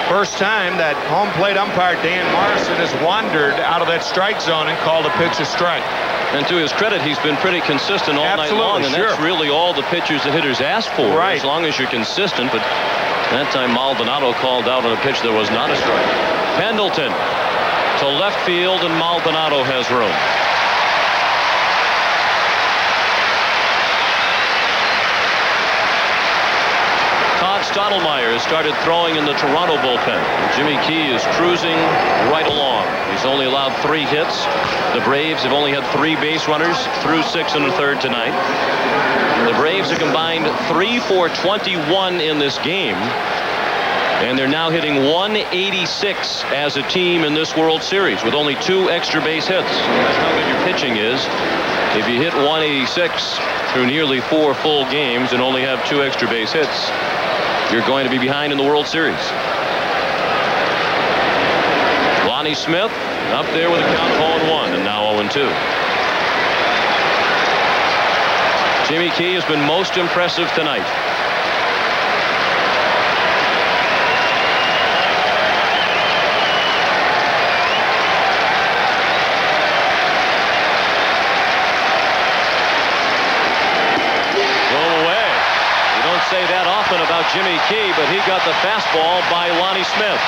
First time that home plate umpire Dan Morrison has wandered out of that strike zone and called a pitch a strike. And to his credit, he's been pretty consistent all night long, and that's really all the pitchers the hitters ask for, as long as you're consistent. But that time Maldonado called out on a pitch that was not a strike. Pendleton to left field, and Maldonado has room. Todd Stottlemyre has started throwing in the Toronto bullpen. Jimmy Key is cruising right along. He's only allowed 3 hits. The Braves have only had 3 base runners through 6 1/3 tonight. The Braves have combined 3 for 21 in this game, and they're now hitting 186 as a team in this World Series with only 2 extra base hits. That's how good your pitching is. If you hit 186 through nearly 4 full games and only have 2 extra base hits, you're going to be behind in the World Series. Lonnie Smith up there with a count of 0-1 and now 0-2. Jimmy Key has been most impressive tonight. Say that often about Jimmy Key, but he got the fastball by Lonnie Smith.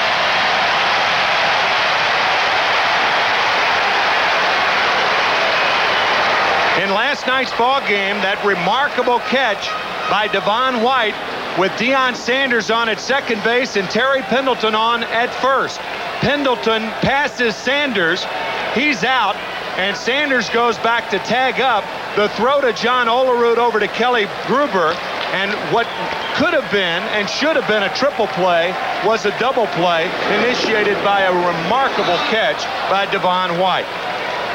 In last night's ball game, that remarkable catch by Devon White with Deion Sanders on at second base and Terry Pendleton on at first. Pendleton passes Sanders. He's out, and Sanders goes back to tag up. The throw to John Olerud over to Kelly Gruber, and what could have been and should have been a triple play was a double play initiated by a remarkable catch by Devon White.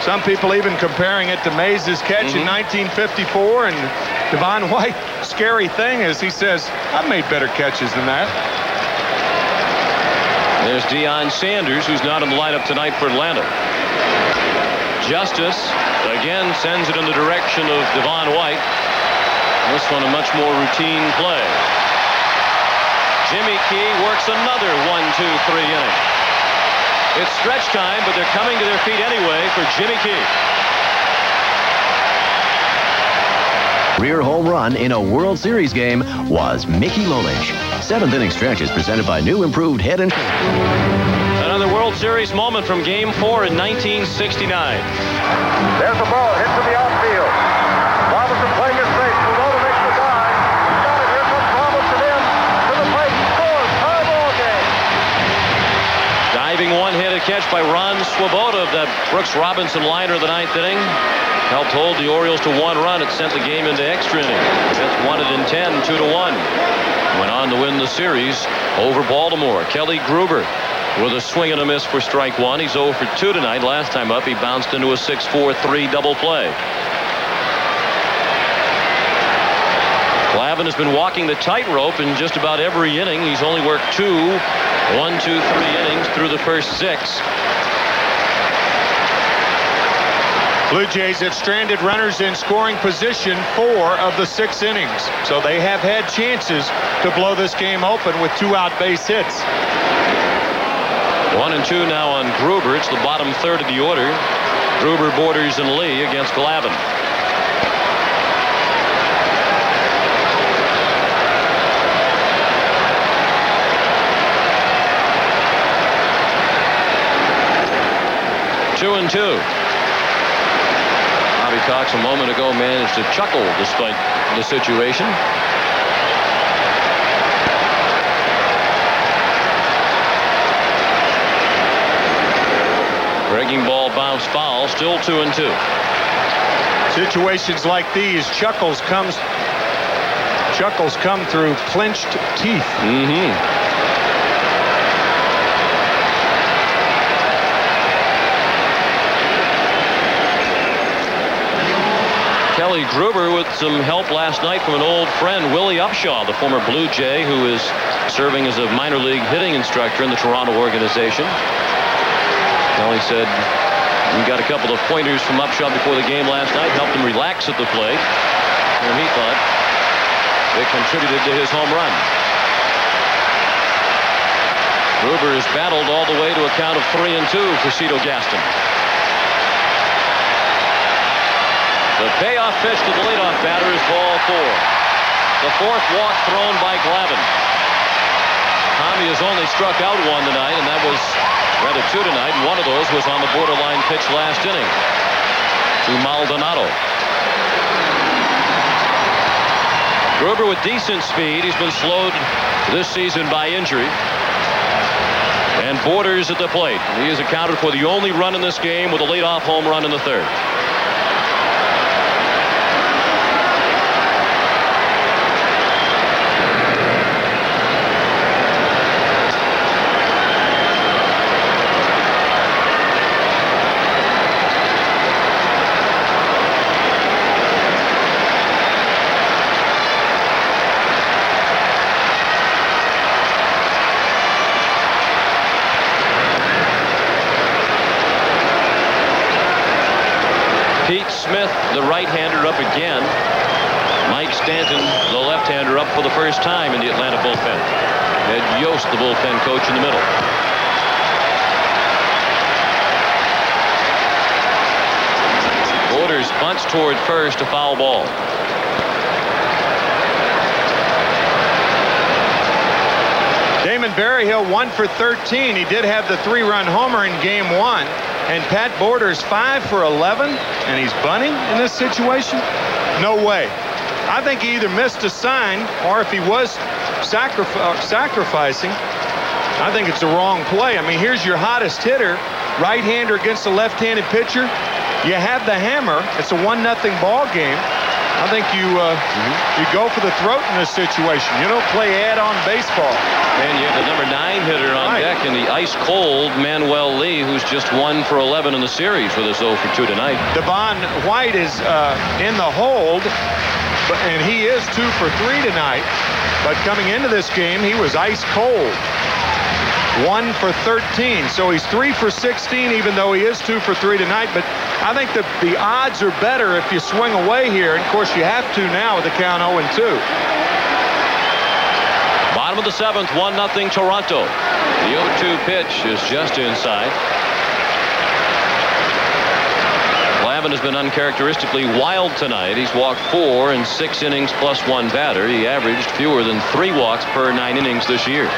Some people even comparing it to Mays' catch in 1954, and Devon White, scary thing is he says, I've made better catches than that. There's Deion Sanders, who's not in the lineup tonight for Atlanta. Justice again sends it in the direction of Devon White. This one a much more routine play. Jimmy Key works another 1-2-3 inning. It's stretch time, but they're coming to their feet anyway for Jimmy Key. Career home run in a World Series game was Mickey Lolich. 7th inning stretch is presented by new improved Head and Shoulders. Another World Series moment from Game 4 in 1969. There's the ball hit to the outfield. Robinson playing his safe. Kuroda makes the dive. He's got it. Here comes Robinson in to the plate. Scores. Tie ball game. Diving one-handed catch by Ron Swoboda of that Brooks Robinson liner of the 9th inning. Helped hold the Orioles to 1 run. It sent the game into extra innings. That's won it in 10, 2-1. Went on to win the series over Baltimore. Kelly Gruber with a swing and a miss for strike 1. He's 0 for 2 tonight. Last time up, he bounced into a 6-4-3 double play. Glavine has been walking the tightrope in just about every inning. He's only worked 2 1-2-3 innings through the first 6. Blue Jays have stranded runners in scoring position 4 of the 6 innings. So they have had chances to blow this game open with 2 out base hits. 1-2 now on Gruber. It's the bottom third of the order. Gruber, Borders, and Lee against Glavine. Two and two. Bobby Cox a moment ago managed to chuckle despite the situation. Breaking ball bounced foul. Still 2 and 2. Situations like these, chuckles come through clenched teeth. Kelly Gruber with some help last night from an old friend, Willie Upshaw, the former Blue Jay, who is serving as a minor league hitting instructor in the Toronto organization. Kelly said he got a couple of pointers from Upshaw before the game last night, helped him relax at the plate, and he thought it contributed to his home run. Gruber has battled all the way to a count of 3-2 for Cito Gaston. The payoff pitch to the leadoff batter is ball 4. The 4th walk thrown by Glavine. Tommy has only struck out 1 tonight, and that was rather 2 tonight, and one of those was on the borderline pitch last inning to Maldonado. Gruber with decent speed. He's been slowed this season by injury. And Borders at the plate. He has accounted for the only run in this game with a leadoff home run in the 3rd. Pete Smith, the right-hander, up again. Mike Stanton, the left-hander, up for the first time in the Atlanta bullpen. Ed Yost, the bullpen coach, in the middle. Borders bunts toward first, a foul ball. Damon Berryhill 1 for 13. He did have the 3-run homer in game 1. And Pat Borders 5 for 11, and he's bunting in this situation? No way. I think he either missed a sign, or if he was sacrificing, I think it's the wrong play. I mean, here's your hottest hitter, right-hander against a left-handed pitcher. You have the hammer. It's a 1-0 ball game. I think you go for the throat in this situation. You don't play add-on baseball. And you have the number 9 hitter on deck in the ice-cold Manuel Lee, who's just 1 for 11 in the series with his 0 for 2 tonight. Devon White is in the hold, and he is 2 for 3 tonight. But coming into this game, he was ice-cold. 1 for 13. So he's 3 for 16, even though he is 2 for 3 tonight. But I think the odds are better if you swing away here. And, of course, you have to now with the count 0-2. Bottom of the 7th, 1-0 Toronto. The 0-2 pitch is just inside. Glavine has been uncharacteristically wild tonight. He's walked 4 in 6 innings plus 1 batter. He averaged fewer than 3 walks per 9 innings this year.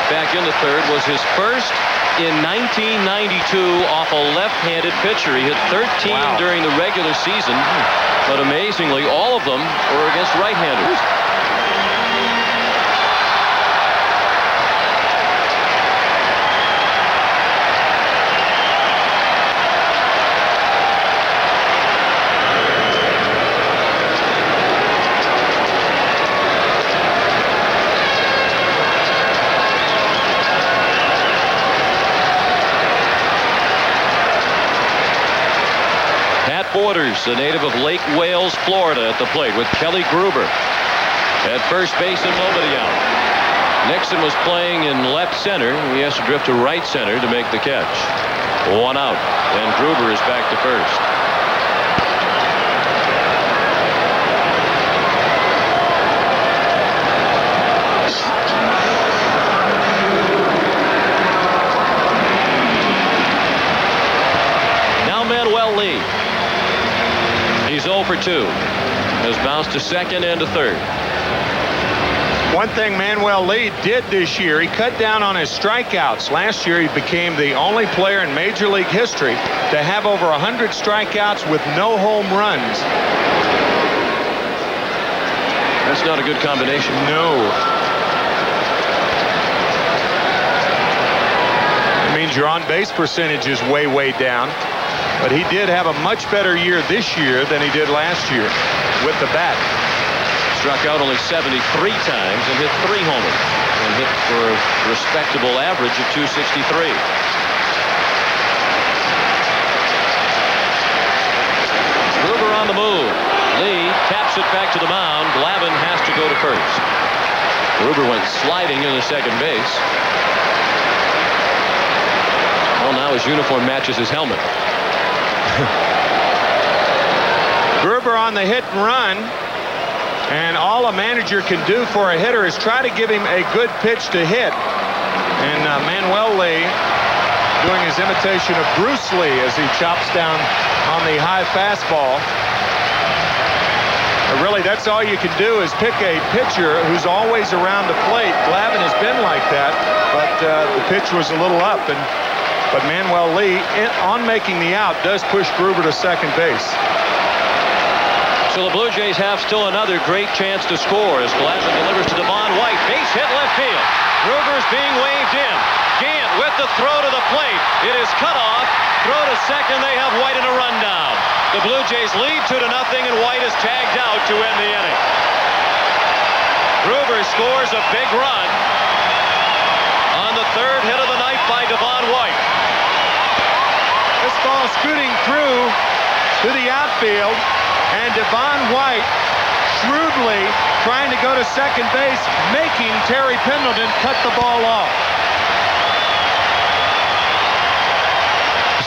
Back in the 3rd was his first in 1992 off a left-handed pitcher. He hit 13 during the regular season, but amazingly, all of them were against right-handers. Peters, a native of Lake Wales, Florida, at the plate with Kelly Gruber at first base and nobody out. Nixon was playing in left center. He has to drift to right center to make the catch. 1 out, and Gruber is back to first. Now Manuel Lee. He's 0 for 2. Has bounced to second and to third. One thing Manuel Lee did this year, he cut down on his strikeouts. Last year, he became the only player in Major League history to have over 100 strikeouts with no home runs. That's not a good combination. No. It means your on-base percentage is way, way down. But he did have a much better year this year than he did last year with the bat. Struck out only 73 times and hit 3 homers and hit for a respectable average of 263. Gruber on the move. Lee taps it back to the mound. Glavine has to go to first. Gruber went sliding into second base. Well, now his uniform matches his helmet. Gruber on the hit and run. And all a manager can do for a hitter is try to give him a good pitch to hit. And Manuel Lee doing his imitation of Bruce Lee as he chops down on the high fastball. Really, that's all you can do is pick a pitcher who's always around the plate. Glavine has been like that, but the pitch was a little up. But Manuel Lee, on making the out, does push Gruber to second base. So the Blue Jays have still another great chance to score as Glavine delivers to Devon White. Base hit left field. Gruber's being waved in. Gant with the throw to the plate. It is cut off. Throw to second. They have White in a rundown. The Blue Jays lead 2-0, and White is tagged out to end the inning. Gruber scores a big run on the third hit of the night by Devon White. This ball scooting through to the outfield. And Devon White shrewdly trying to go to second base, making Terry Pendleton cut the ball off.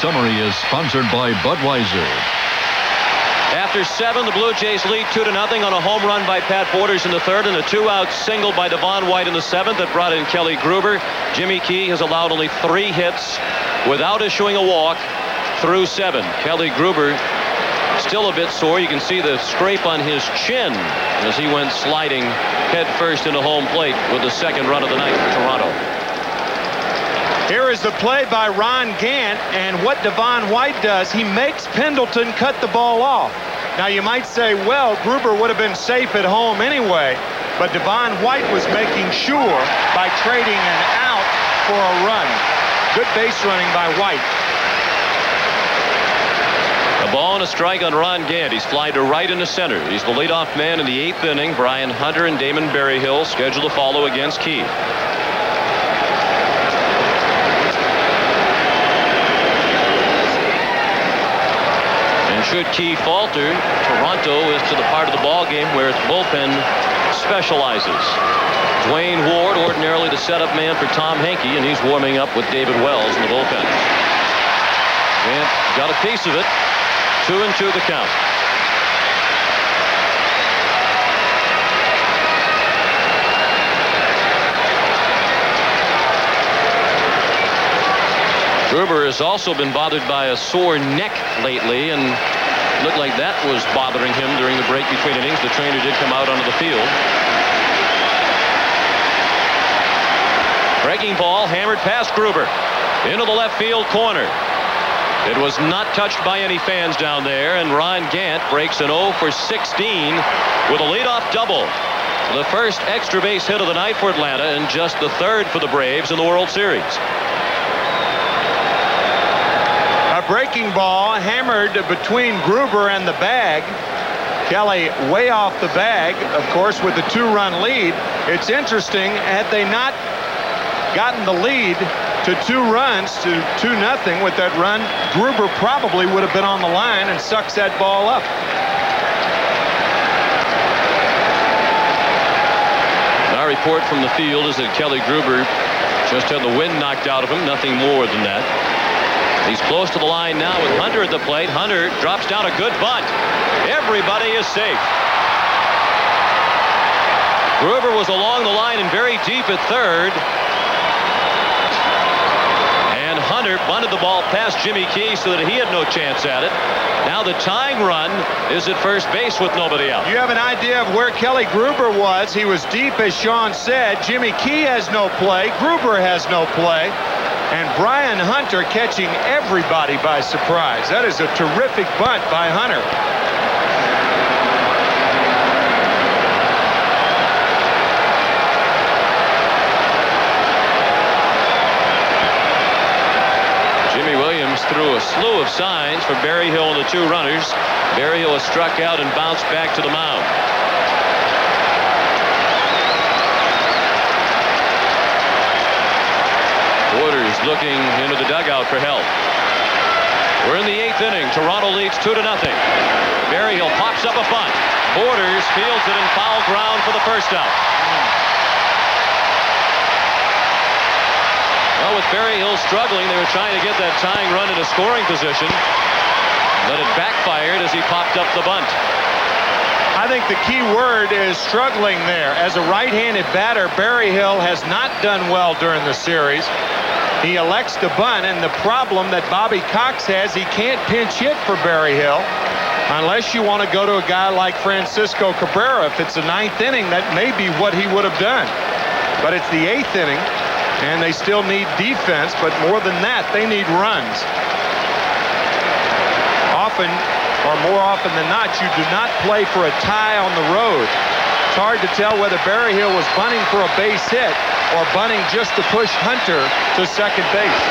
Summary is sponsored by Budweiser. After 7, the Blue Jays lead 2-0 on a home run by Pat Borders in the third and a 2-out single by Devon White in the 7th that brought in Kelly Gruber. Jimmy Key has allowed only 3 hits without issuing a walk through 7. Kelly Gruber still a bit sore. You can see the scrape on his chin as he went sliding head first into home plate with the second run of the night for Toronto. Here is the play by Ron Gant, and what Devon White does, he makes Pendleton cut the ball off. Now you might say, well, Gruber would have been safe at home anyway, but Devon White was making sure by trading an out for a run. Good base running by White. A ball and a strike on Ron Gant. He's fly to right into center. He's the leadoff man in the 8th inning. Brian Hunter and Damon Berryhill scheduled to follow against Key. And should Key falter, Toronto is to the part of the ball game where its bullpen specializes. Dwayne Ward, ordinarily the setup man for Tom Henke, and he's warming up with David Wells in the bullpen. Gant got a piece of it. 2-2 the count. Gruber has also been bothered by a sore neck lately, and looked like that was bothering him during the break between innings. The trainer did come out onto the field. Breaking ball hammered past Gruber into the left field corner. It was not touched by any fans down there, and Ron Gant breaks an 0 for 16 with a leadoff double. The first extra base hit of the night for Atlanta, and just the third for the Braves in the World Series. A breaking ball hammered between Gruber and the bag. Kelly way off the bag, of course, with the 2-run lead. It's interesting, had they not gotten the lead to 2 runs to 2-0 with that run, Gruber probably would have been on the line and sucks that ball up. Our report from the field is that Kelly Gruber just had the wind knocked out of him, nothing more than that. He's close to the line now with Hunter at the plate. Hunter drops down a good bunt. Everybody is safe. Gruber was along the line and very deep at third. And Hunter bunted the ball past Jimmy Key so that he had no chance at it. Now the tying run is at first base with nobody out. You have an idea of where Kelly Gruber was. He was deep, as Sean said. Jimmy Key has no play. Gruber has no play. And Brian Hunter catching everybody by surprise. That is a terrific bunt by Hunter. Jimmy Williams threw a slew of signs for Berryhill and the 2 runners. Berryhill was struck out and bounced back to the mound. Borders looking into the dugout for help. We're in the 8th inning. Toronto leads 2-0. Berryhill pops up a bunt. Borders fields it in foul ground for the first out. Well, with Berryhill struggling, they were trying to get that tying run in a scoring position, but it backfired as he popped up the bunt. I think the key word is struggling there. As a right-handed batter, Berryhill has not done well during the series. He elects to bunt, and the problem that Bobby Cox has, he can't pinch hit for Berryhill unless you want to go to a guy like Francisco Cabrera. If it's the 9th inning, that may be what he would have done. But it's the 8th inning, and they still need defense, but more than that, they need runs. Often, or more often than not, you do not play for a tie on the road. It's hard to tell whether Berryhill was bunting for a base hit or bunting just to push Hunter to second base.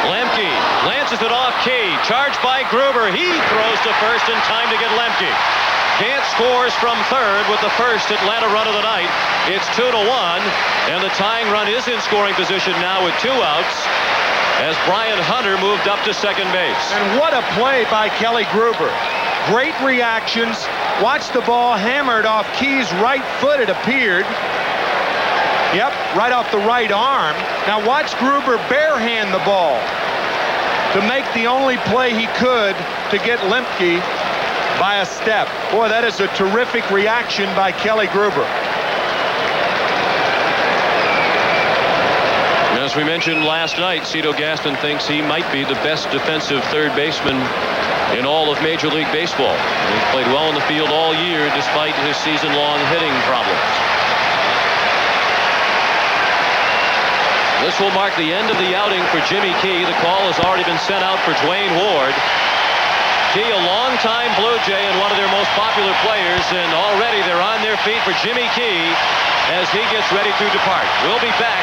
Lemke lances it off Key. Charged by Gruber. He throws to first in time to get Lemke. Gant scores from third with the first Atlanta run of the night. It's 2-1, and the tying run is in scoring position now with 2 outs as Brian Hunter moved up to second base. And what a play by Kelly Gruber. Great reactions. Watch the ball hammered off Key's right foot, it appeared. Yep, right off the right arm. Now watch Gruber barehand the ball to make the only play he could to get Lemke by a step. Boy, that is a terrific reaction by Kelly Gruber. As we mentioned last night, Cito Gaston thinks he might be the best defensive third baseman in all of Major League Baseball. He's played well in the field all year despite his season-long hitting problems. This will mark the end of the outing for Jimmy Key. The call has already been sent out for Dwayne Ward. Key, a longtime Blue Jay and one of their most popular players, and already they're on their feet for Jimmy Key as he gets ready to depart. We'll be back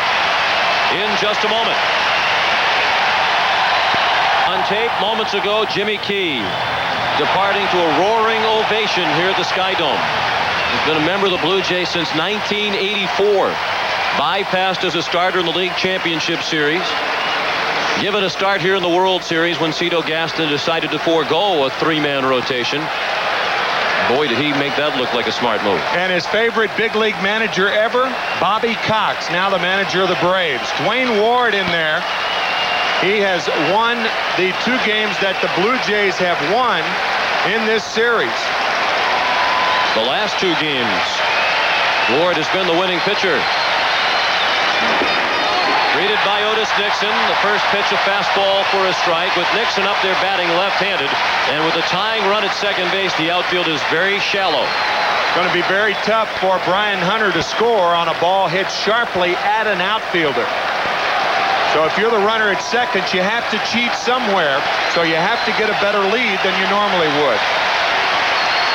in just a moment. On tape moments ago, Jimmy Key departing to a roaring ovation here at the Sky Dome. He's been a member of the Blue Jays since 1984. Bypassed as a starter in the League Championship Series. Given a start here in the World Series when Cito Gaston decided to forego a 3-man rotation. Boy, did he make that look like a smart move. And his favorite big league manager ever, Bobby Cox, now the manager of the Braves. Dwayne Ward in there. He has won the 2 games that the Blue Jays have won in this series. The last 2 games, Ward has been the winning pitcher. Greeted by Otis Nixon. The first pitch, a fastball for a strike, with Nixon up there batting left-handed. And with a tying run at second base, the outfield is very shallow. Going to be very tough for Brian Hunter to score on a ball hit sharply at an outfielder. So if you're the runner at second, you have to cheat somewhere. So you have to get a better lead than you normally would.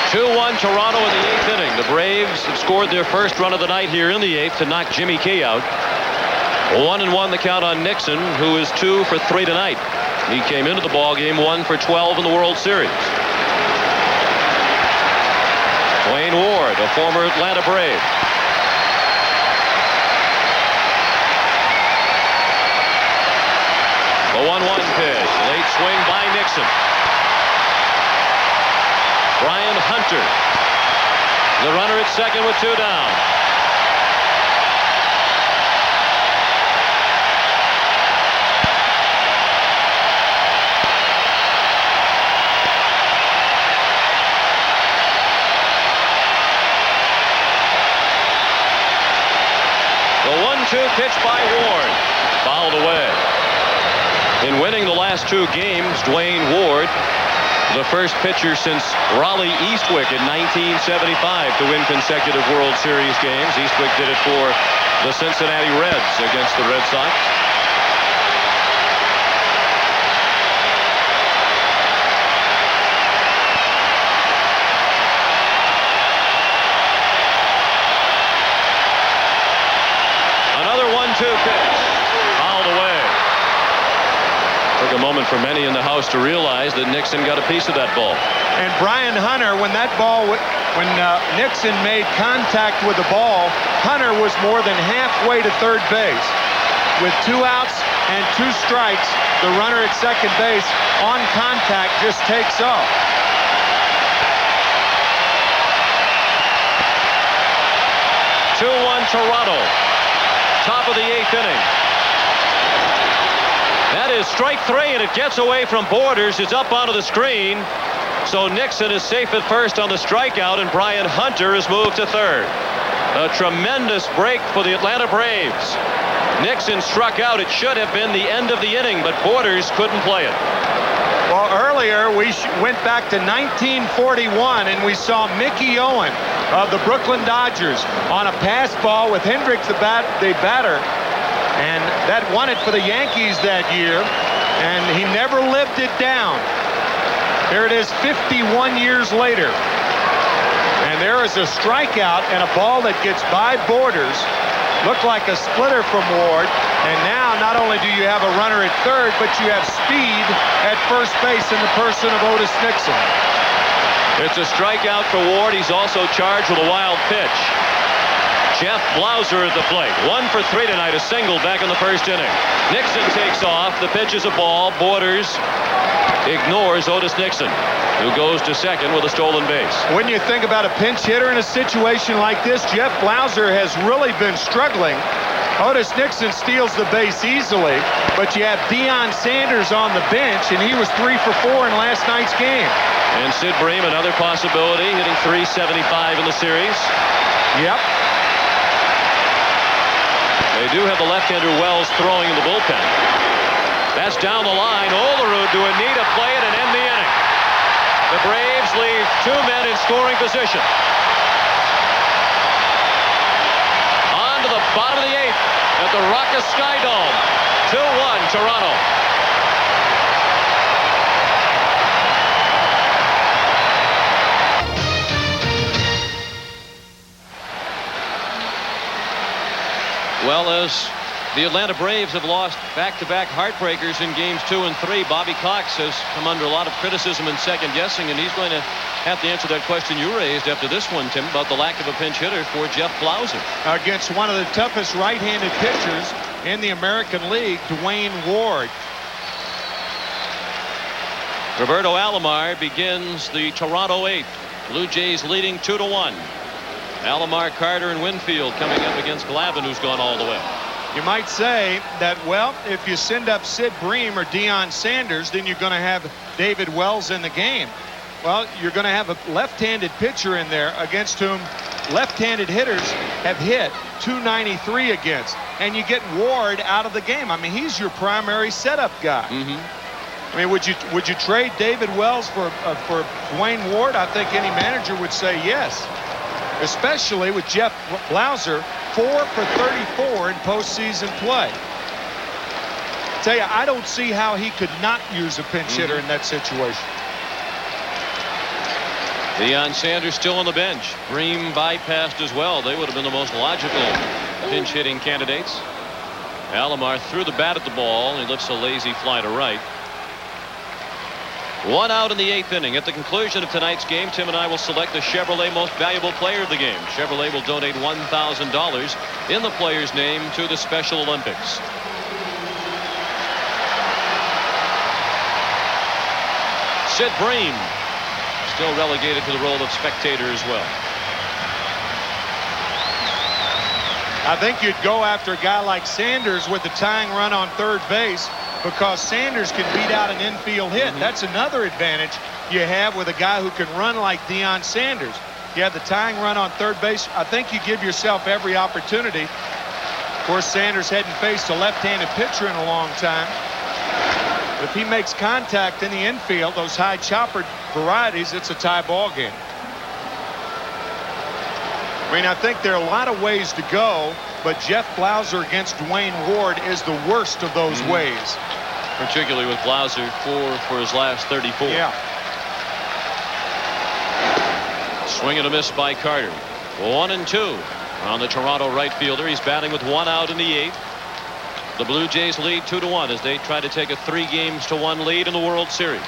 2-1 Toronto in the 8th inning. The Braves have scored their first run of the night here in the 8th to knock Jimmy Key out. 1-1 the count on Nixon, who is 2 for 3 tonight. He came into the ball game 1 for 12 in the World Series. Dwayne Ward, a former Atlanta Brave. Late swing by Nixon. Brian Hunter, the runner at second with 2 down. The 1-2 pitch by Ward, fouled away. In winning the last 2 games, Dwayne Ward, the first pitcher since Raleigh Eastwick in 1975 to win consecutive World Series games. Eastwick did it for the Cincinnati Reds against the Red Sox. Another 1-2 pitch, fouled away. Took a moment for many in the house to realize that Nixon got a piece of that ball. And Brian Hunter, when Nixon made contact with the ball, Hunter was more than halfway to third base. With 2 outs and 2 strikes, the runner at second base on contact just takes off. Toronto. Top of the 8th inning. That is strike 3, and it gets away from Borders. It's up onto the screen. So Nixon is safe at first on the strikeout, and Brian Hunter is moved to third. A tremendous break for the Atlanta Braves. Nixon struck out. It should have been the end of the inning, but Borders couldn't play it. Well, earlier we went back to 1941 and we saw Mickey Owen of the Brooklyn Dodgers on a pass ball with Hendricks the batter, and that won it for the Yankees that year, and he never lived it down. Here it is 51 years later, and there is a strikeout and a ball that gets by Borders. Looked like a splitter from Ward, and now not only do you have a runner at third, but you have speed at first base in the person of Otis Nixon. It's a strikeout for Ward. He's also charged with a wild pitch. Jeff Blauser at the plate. 1 for 3 tonight, a single back in the first inning. Nixon takes off. The pitch is a ball. Borders ignores Otis Nixon, who goes to second with a stolen base. When you think about a pinch hitter in a situation like this, Jeff Blauser has really been struggling. Otis Nixon steals the base easily, but you have Deion Sanders on the bench, and he was 3 for 4 in last night's game. And Sid Bream, another possibility, hitting .375 in the series. Yep. They do have the left-hander Wells throwing in the bullpen. That's down the line. Olerud to Anita, play it and end the inning. The Braves leave 2 men in scoring position. On to the bottom of the 8th at the Ruckus Skydome. 2-1 Toronto. Well, as the Atlanta Braves have lost back-to-back heartbreakers in games 2 and 3, Bobby Cox has come under a lot of criticism and second-guessing, and he's going to have to answer that question you raised after this one, Tim, about the lack of a pinch hitter for Jeff Blauser. Against one of the toughest right-handed pitchers in the American League, Dwayne Ward. Roberto Alomar begins the Toronto 8th. Blue Jays leading 2-1. Alomar, Carter, and Winfield coming up against Glavine, who's gone all the way. You might say that, well, if you send up Sid Bream or Deion Sanders, then you're going to have David Wells in the game. Well, you're going to have a left-handed pitcher in there against whom left-handed hitters have hit .293 against, and you get Ward out of the game. I mean, he's your primary setup guy. I mean, would you trade David Wells for Dwayne Ward? I think any manager would say yes. Especially with Jeff Blauser, 4 for 34 in postseason play. Tell you, I don't see how he could not use a pinch hitter in that situation. Deion Sanders still on the bench. Bream bypassed as well. They would have been the most logical pinch hitting candidates. Alomar threw the bat at the ball. He lifts a lazy fly to right. 1 out in the 8th inning. At the conclusion of tonight's game, Tim and I will select the Chevrolet Most Valuable Player of the game. Chevrolet will donate $1,000 in the player's name to the Special Olympics. Sid Bream still relegated to the role of spectator as well. I think you'd go after a guy like Sanders with the tying run on third base because Sanders can beat out an infield hit. That's another advantage you have with a guy who can run like Deion Sanders. You have the tying run on third base. I think you give yourself every opportunity. Of course, Sanders hadn't faced a left-handed pitcher in a long time. But if he makes contact in the infield, those high chopper varieties, it's a tie ball game. I mean, I think there are a lot of ways to go, but Jeff Blauser against Dwayne Ward is the worst of those ways. Particularly with Blauser 4 for his last 34. Yeah. Swing and a miss by Carter. 1-2 on the Toronto right fielder. He's batting with 1 out in the 8th. The Blue Jays lead 2-1 as they try to take a 3-1 lead in the World Series.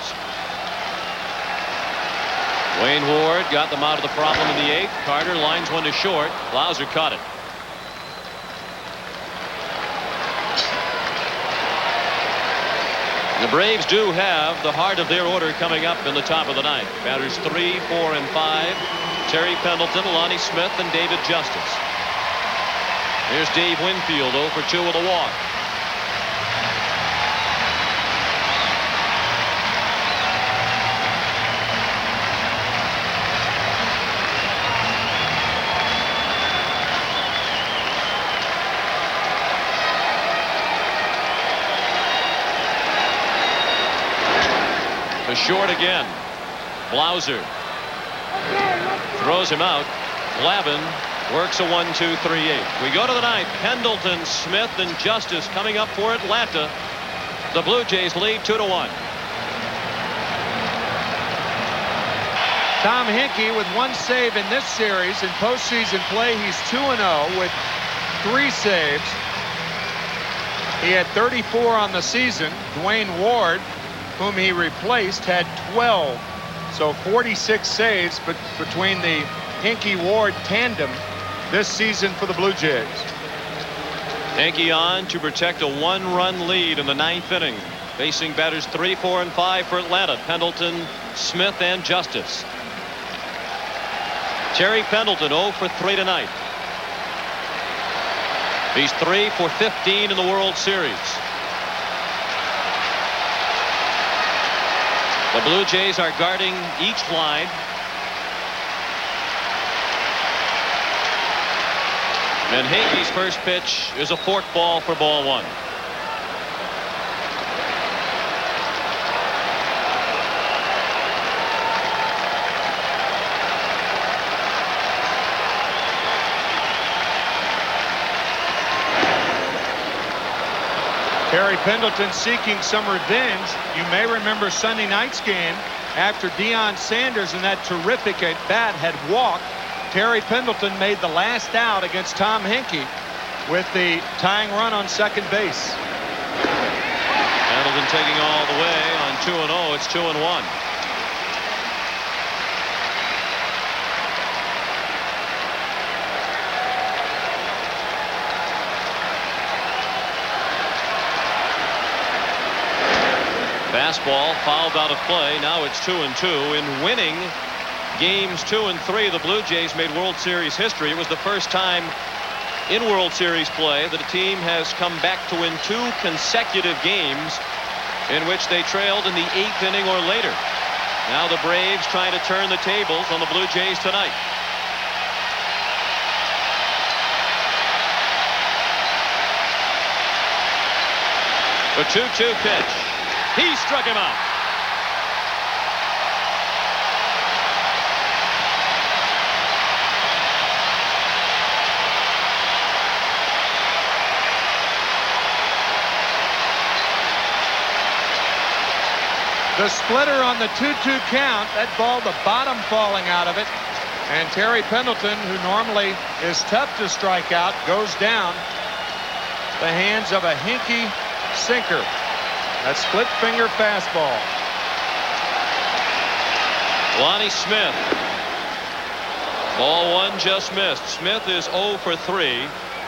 Wayne Ward got them out of the problem in the 8th. Carter lines one to short. Blauser caught it. The Braves do have the heart of their order coming up in the top of the 9th. Batters 3, 4, and 5. Terry Pendleton, Lonnie Smith, and David Justice. Here's Dave Winfield 0 for 2 with a walk. Short again. Blauser throws him out. Glavine works a 1-2-3-8. We go to the 9th. Pendleton, Smith, and Justice coming up for Atlanta. The Blue Jays lead 2-1. Tom Hinkie with 1 save in this series. In postseason play, he's 2-0 with 3 saves. He had 34 on the season. Dwayne Ward, whom he replaced, had 12. So 46 saves but between the Hinkie-Ward tandem this season for the Blue Jays. Hinkie on to protect a 1-run lead in the 9th inning. Facing batters 3, 4, and 5 for Atlanta. Pendleton, Smith, and Justice. Terry Pendleton 0 for 3 tonight. He's 3 for 15 in the World Series. The Blue Jays are guarding each line. And Hinkie's first pitch is a fork ball for ball 1. Terry Pendleton seeking some revenge. You may remember Sunday night's game after Deion Sanders and that terrific at bat had walked. Terry Pendleton made the last out against Tom Hinkie with the tying run on second base. Pendleton taking all the way on 2-0. It's 2-1. Fastball fouled out of play. Now it's 2-2. In winning games 2 and 3, the Blue Jays made World Series history. It was the first time in World Series play that a team has come back to win 2 consecutive games in which they trailed in the 8th inning or later. Now the Braves trying to turn the tables on the Blue Jays tonight. The 2-2 pitch. He struck him out. The splitter on the 2-2 count, that ball, the bottom falling out of it. And Terry Pendleton, who normally is tough to strike out, goes down. The hands of a Hinkie sinker. That split finger fastball. Lonnie Smith. Ball 1 just missed. Smith is 0 for 3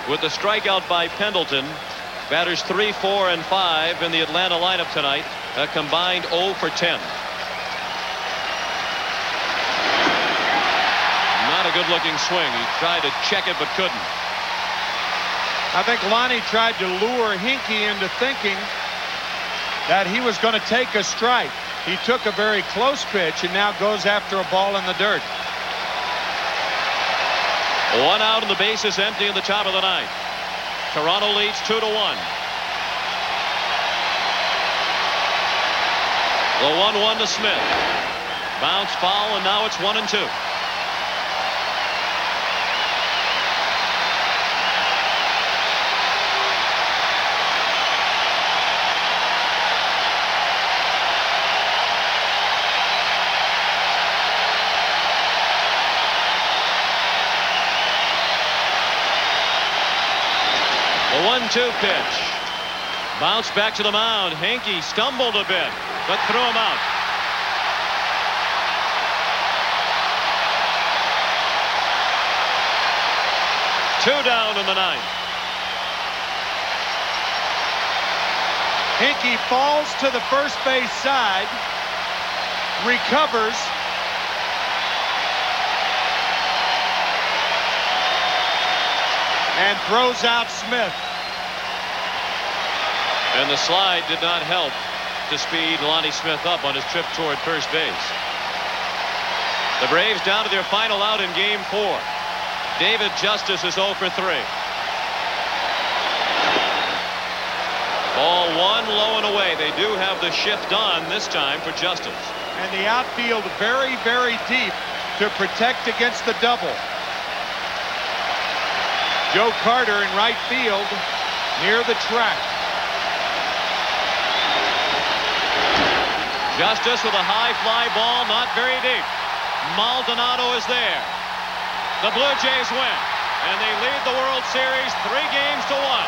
with the strikeout by Pendleton. Batters 3, 4, and 5 in the Atlanta lineup tonight. A combined 0 for 10. good-looking swing. He tried to check it but couldn't. I think Lonnie tried to lure Hinkie into thinking that he was going to take a strike. He took a very close pitch and now goes after a ball in the dirt. 1 out and the bases empty in the top of the 9th. Toronto leads 2-1. The 1-1 to Smith. Bounce foul, and now it's 1-2. The 1-2 pitch. Bounce back to the mound. Hinkie stumbled a bit, but threw him out. Two down in the 9th. Hinkie falls to the first base side, recovers, and throws out Smith. And the slide did not help to speed Lonnie Smith up on his trip toward first base. The Braves down to their final out in Game 4. David Justice is 0 for 3. Ball 1, low and away. They do have the shift on this time for Justice. And the outfield very, very deep to protect against the double. Joe Carter in right field near the track. Justice with a high fly ball, not very deep. Maldonado is there. The Blue Jays win, and they lead the World Series 3-1.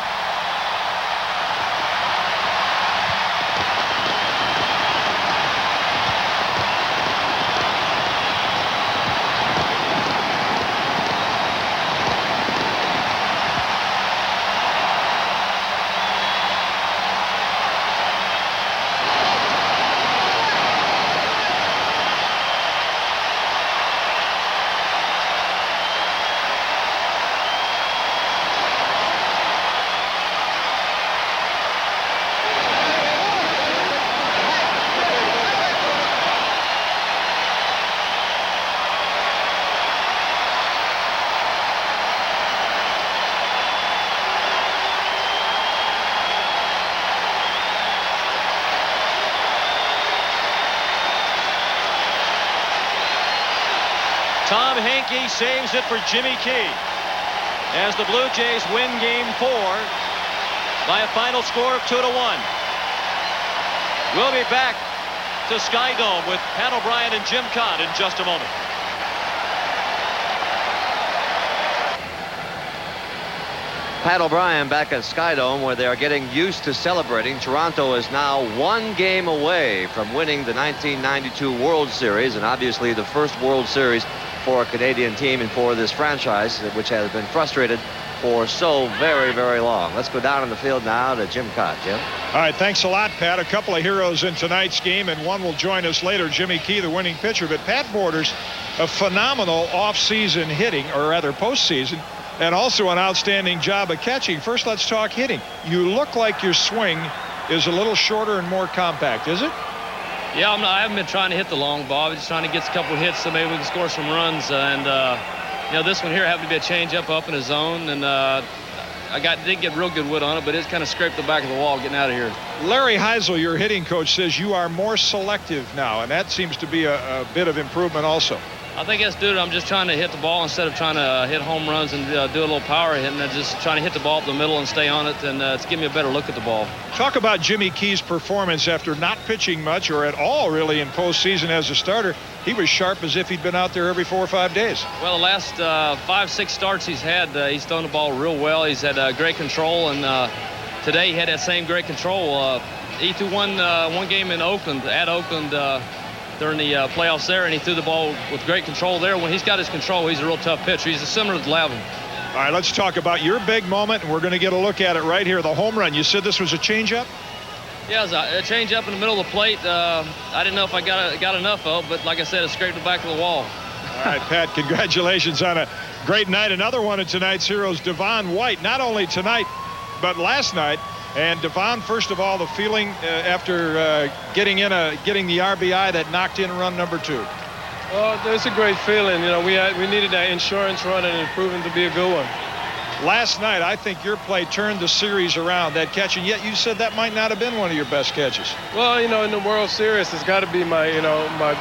Tom Hinkie saves it for Jimmy Key as the Blue Jays win Game 4 by a final score of 2-1. We'll be back to Sky Dome with Pat O'Brien and Jim Kaat in just a moment. Pat O'Brien back at Sky Dome, where they are getting used to celebrating. Toronto is now 1 game away from winning the 1992 World Series, and obviously the first World Series for a Canadian team and for this franchise, which has been frustrated for so very, very long. Let's go down on the field now to Jim Kaat. Jim? All right, thanks a lot, Pat. A couple of heroes in tonight's game, and one will join us later, Jimmy Key, the winning pitcher. But Pat Borders, a phenomenal offseason hitting, or rather postseason, and also an outstanding job of catching. First, let's talk hitting. You look like your swing is a little shorter and more compact, is it? Yeah, I haven't been trying to hit the long ball. I'm just trying to get a couple of hits so maybe we can score some runs. And, this one here happened to be a changeup up in the zone. And didn't get real good wood on it, but it kind of scraped the back of the wall getting out of here. Larry Heisel, your hitting coach, says you are more selective now, and that seems to be a bit of improvement also. I think that's due to I'm just trying to hit the ball instead of trying to hit home runs and do a little power hitting. I'm just trying to hit the ball up the middle and stay on it, and it's give me a better look at the ball. Talk about Jimmy Key's performance after not pitching much or at all really in postseason as a starter. He was sharp as if he'd been out there every 4 or 5 days. Well, the last 5-6 starts he's had, he's thrown the ball real well. He's had great control, and today he had that same great control. He threw one game in Oakland, at Oakland, during the playoffs there, and he threw the ball with great control there. When he's got his control, he's a real tough pitcher. He's similar to Lavin. All right, let's talk about your big moment, and we're going to get a look at it right here, the home run. You said this was a changeup? Yeah, it was a changeup in the middle of the plate. I didn't know if I got enough of it, but like I said, it scraped the back of the wall. All right, Pat, congratulations on a great night. Another one of tonight's heroes, Devon White, not only tonight, but last night. And Devon, first of all, the feeling after getting the RBI that knocked in run number 2. Well, it's a great feeling. You know, we needed that insurance run, and it proved to be a good one. Last night, I think your play turned the series around, that catch, and yet you said that might not have been one of your best catches. Well, you know, in the World Series, it's got to be my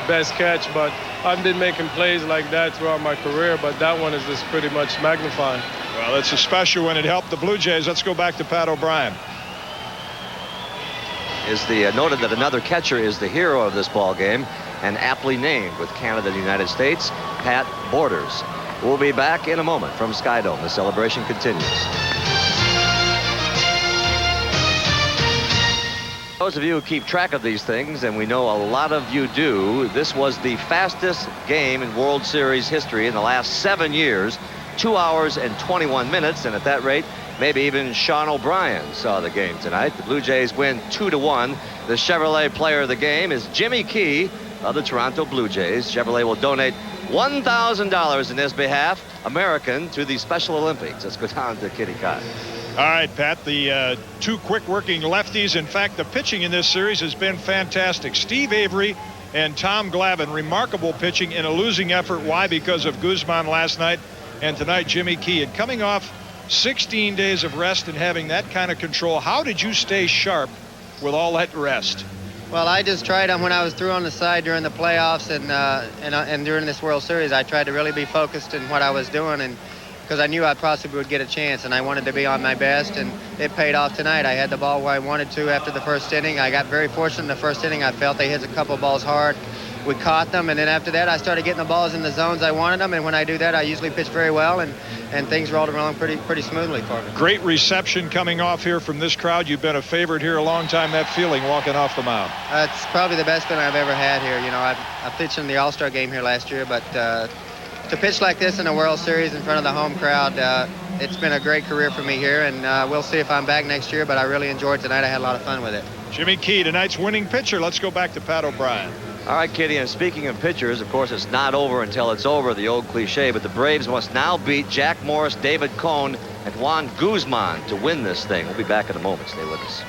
best catch, but I've been making plays like that throughout my career, but that one is just pretty much magnifying. Well, it's a special one. It helped the Blue Jays. Let's go back to Pat O'Brien. Is noted that another catcher is the hero of this ball game, and aptly named with Canada and the United States, Pat Borders. We'll be back in a moment from Skydome. The celebration continues. Those of you who keep track of these things, and we know a lot of you do, this was the fastest game in World Series history in the last 7 years. 2 hours and 21 minutes, and at that rate, maybe even Sean O'Brien saw the game tonight. The Blue Jays win 2-1. The Chevrolet player of the game is Jimmy Key of the Toronto Blue Jays. Chevrolet will donate $1,000 in his behalf, American, to the Special Olympics. Let's go down to Kitty Cott. All right, Pat, the 2 quick-working lefties. In fact, the pitching in this series has been fantastic. Steve Avery and Tom Glavine, remarkable pitching in a losing effort. Why? Because of Guzman last night, and tonight Jimmy Key. And coming off 16 days of rest and having that kind of control, how did you stay sharp with all that rest? Well, I just tried when I was through on the side during the playoffs and during this World Series. I tried to really be focused in what I was doing, and because I knew I possibly would get a chance, and I wanted to be on my best, and it paid off tonight. I had the ball where I wanted to after the first inning. I got very fortunate in the first inning. I felt they hit a couple balls hard. We caught them, and then after that, I started getting the balls in the zones I wanted them, and when I do that, I usually pitch very well, and things rolled around pretty smoothly for me. Great reception coming off here from this crowd. You've been a favorite here a long time. That feeling walking off the mound. It's probably the best feeling I've ever had here. You know, I pitched in the All-Star game here last year, but to pitch like this in a World Series in front of the home crowd, it's been a great career for me here, and we'll see if I'm back next year, but I really enjoyed tonight. I had a lot of fun with it. Jimmy Key, tonight's winning pitcher. Let's go back to Pat O'Brien. All right, Kitty, and speaking of pitchers, of course, it's not over until it's over, the old cliche, but the Braves must now beat Jack Morris, David Cone, and Juan Guzman to win this thing. We'll be back in a moment. Stay with us.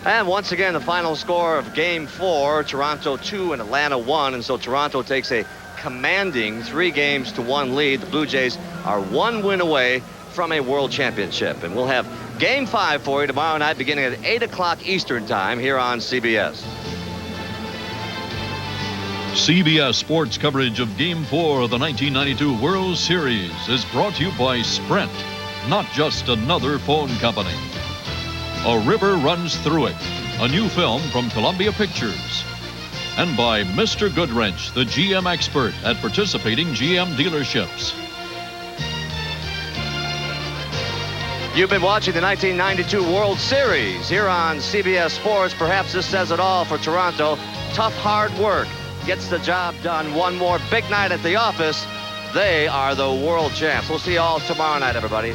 And once again, the final score of Game 4, Toronto 2 and Atlanta 1, and so Toronto takes a commanding 3-1 lead. The Blue Jays are 1 win away from a World Championship, and we'll have Game 5 for you tomorrow night beginning at 8 o'clock Eastern Time here on CBS. CBS Sports coverage of Game 4 of the 1992 World Series is brought to you by Sprint, not just another phone company. A River Runs Through It, a new film from Columbia Pictures. And by Mr. Goodwrench, the GM expert at participating GM dealerships. You've been watching the 1992 World Series here on CBS Sports. Perhaps this says it all for Toronto. Tough, hard work gets the job done. One more big night at the office. They are the world champs. We'll see you all tomorrow night, everybody.